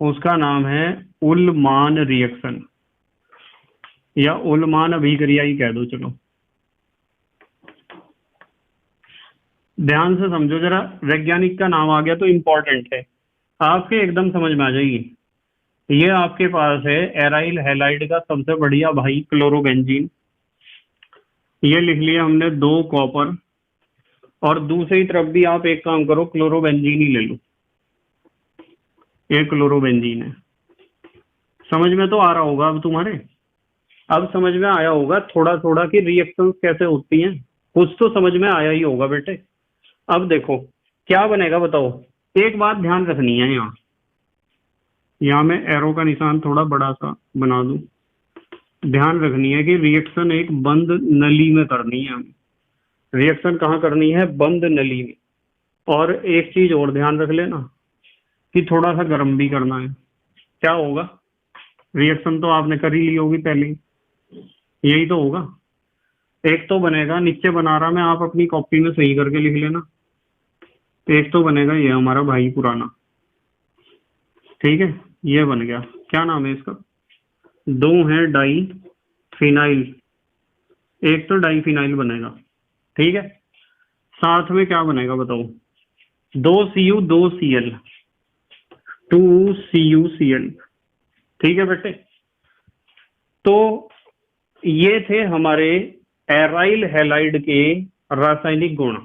उसका नाम है उलमान रिएक्शन, या उलमान अभिक्रिया ही कह दो। चलो ध्यान से समझो जरा, वैज्ञानिक का नाम आ गया तो इंपॉर्टेंट है, आपके एकदम समझ में आ जाएगी। ये आपके पास है एराइल हैलाइड का सबसे बढ़िया भाई क्लोरोबेंजीन। ये लिख लिया हमने 2 कॉपर, और दूसरी तरफ भी आप एक काम करो, क्लोरोबेंजीन ही ले लो। ये क्लोरोबेंजीन है। समझ में तो आ रहा होगा अब तुम्हारे, अब समझ में आया होगा थोड़ा थोड़ा कि रिएक्शंस कैसे होती हैं, कुछ तो समझ में आया ही होगा बेटे। अब देखो क्या बनेगा बताओ। एक बात ध्यान रखनी है, यहाँ मैं एरो का निशान थोड़ा बड़ा सा बना दूं। ध्यान रखनी है कि रिएक्शन एक बंद नली में करनी है हमें। रिएक्शन कहाँ करनी है, बंद नली में। और एक चीज और ध्यान रख लेना कि थोड़ा सा गर्म भी करना है। क्या होगा, रिएक्शन तो आपने कर ही ली होगी पहले, यही तो होगा। एक तो बनेगा, नीचे बना रहा मैं, आप अपनी कॉपी में सही करके लिख लेना। एक तो बनेगा ये हमारा भाई पुराना, ठीक है, ये बन गया, क्या नाम है इसका, दो है डाई फिनाइल, एक तो डाई फिनाइल बनेगा, ठीक है। साथ में क्या बनेगा बताओ, दो Cu दो Cl, 2CuCl, ठीक है बेटे। तो ये थे हमारे एराइल हैलाइड के रासायनिक गुण,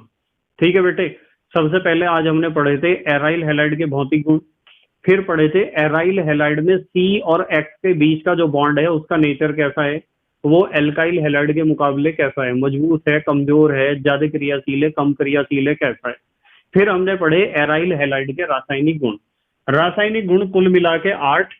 ठीक है बेटे। सबसे पहले आज हमने पढ़े थे एराइल हैलाइड के भौतिक गुण, फिर पढ़े थे एराइल हैलाइड में C और X के बीच का जो बॉन्ड है उसका नेचर कैसा है, वो एल्काइल हैलाइड के मुकाबले कैसा है, मजबूत है, कमजोर है, ज्यादा क्रियाशील है, कम क्रियाशील है, कैसा है। फिर हमने पढ़े एराइल हैलाइड के रासायनिक गुण। रासायनिक गुण कुल मिला के 8,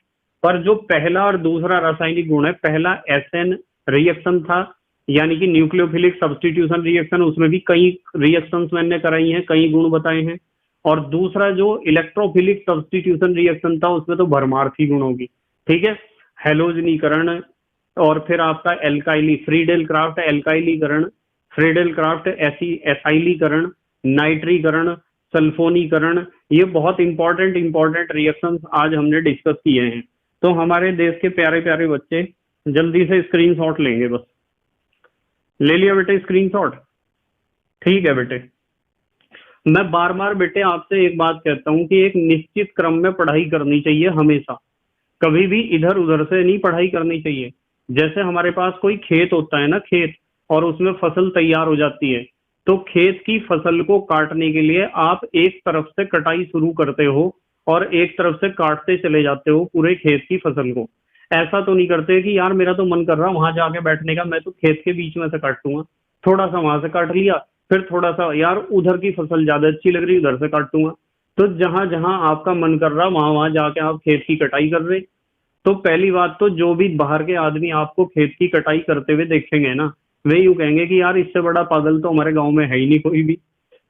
पर जो पहला और दूसरा रासायनिक गुण है, पहला SN रिएक्शन था, यानी कि न्यूक्लियोफिलिक सब्स्टिट्यूशन रिएक्शन, उसमें भी कई रिएक्शंस मैंने कराई हैं, कई गुण बताए हैं। और दूसरा जो इलेक्ट्रोफिलिक सब्स्टिट्यूशन रिएक्शन था, उसमें तो भरमार थी गुणों की, ठीक है। हेलोजनीकरण, और फिर आपका एल्काइली, फ्रीडेल क्राफ्ट एल्काइलीकरण, फ्रीडेल क्राफ्ट एसाइलीकरण, नाइट्रीकरण, सल्फोनीकरण, ये बहुत इंपॉर्टेंट रिएक्शंस आज हमने डिस्कस किए हैं। तो हमारे देश के प्यारे प्यारे बच्चे जल्दी से स्क्रीनशॉट लेंगे, बस ले लिया बेटे स्क्रीनशॉट, ठीक है बेटे। मैं बार बार बेटे आपसे एक बात कहता हूं कि एक निश्चित क्रम में पढ़ाई करनी चाहिए हमेशा, कभी भी इधर उधर से नहीं पढ़ाई करनी चाहिए। जैसे हमारे पास कोई खेत होता है ना, खेत, और उसमें फसल तैयार हो जाती है, तो खेत की फसल को काटने के लिए आप एक तरफ से कटाई शुरू करते हो और एक तरफ से काटते चले जाते हो पूरे खेत की फसल को। ऐसा तो नहीं करते कि यार मेरा तो मन कर रहा वहां जाके बैठने का, मैं तो खेत के बीच में से काटूंगा, थोड़ा सा वहां से काट लिया, फिर थोड़ा सा यार उधर की फसल ज्यादा अच्छी लग रही उधर से काटूंगा। तो जहां जहां आपका मन कर रहा वहां वहां जाके आप खेत की कटाई कर रहे। तो पहली बात तो जो भी बाहर के आदमी आपको खेत की कटाई करते हुए देखेंगे ना, वे यूं कहेंगे कि यार इससे बड़ा पागल तो हमारे गांव में है ही नहीं कोई भी।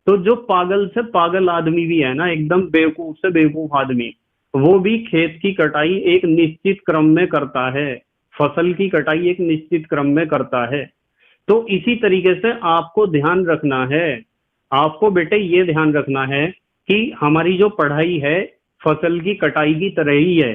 तो जो पागल से पागल आदमी भी है ना, एकदम बेवकूफ से बेवकूफ आदमी, वो भी खेत की कटाई एक निश्चित क्रम में करता है, फसल की कटाई एक निश्चित क्रम में करता है। तो इसी तरीके से आपको ध्यान रखना है, आपको बेटे ये ध्यान रखना है कि हमारी जो पढ़ाई है फसल की कटाई की तरह ही है।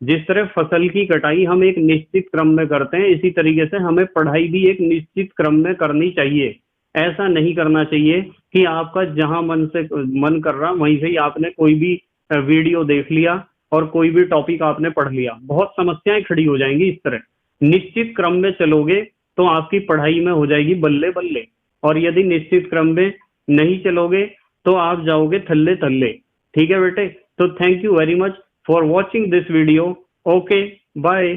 जिस तरह फसल की कटाई हम एक निश्चित क्रम में करते हैं, इसी तरीके से हमें पढ़ाई भी एक निश्चित क्रम में करनी चाहिए। ऐसा नहीं करना चाहिए कि आपका जहां मन कर रहा वहीं से ही आपने कोई भी वीडियो देख लिया और कोई भी टॉपिक आपने पढ़ लिया, बहुत समस्याएं खड़ी हो जाएंगी। इस तरह निश्चित क्रम में चलोगे तो आपकी पढ़ाई में हो जाएगी बल्ले बल्ले, और यदि निश्चित क्रम में नहीं चलोगे तो आप जाओगे थल्ले थल्ले, ठीक है बेटे। तो thank you very much for watching this video, okay bye.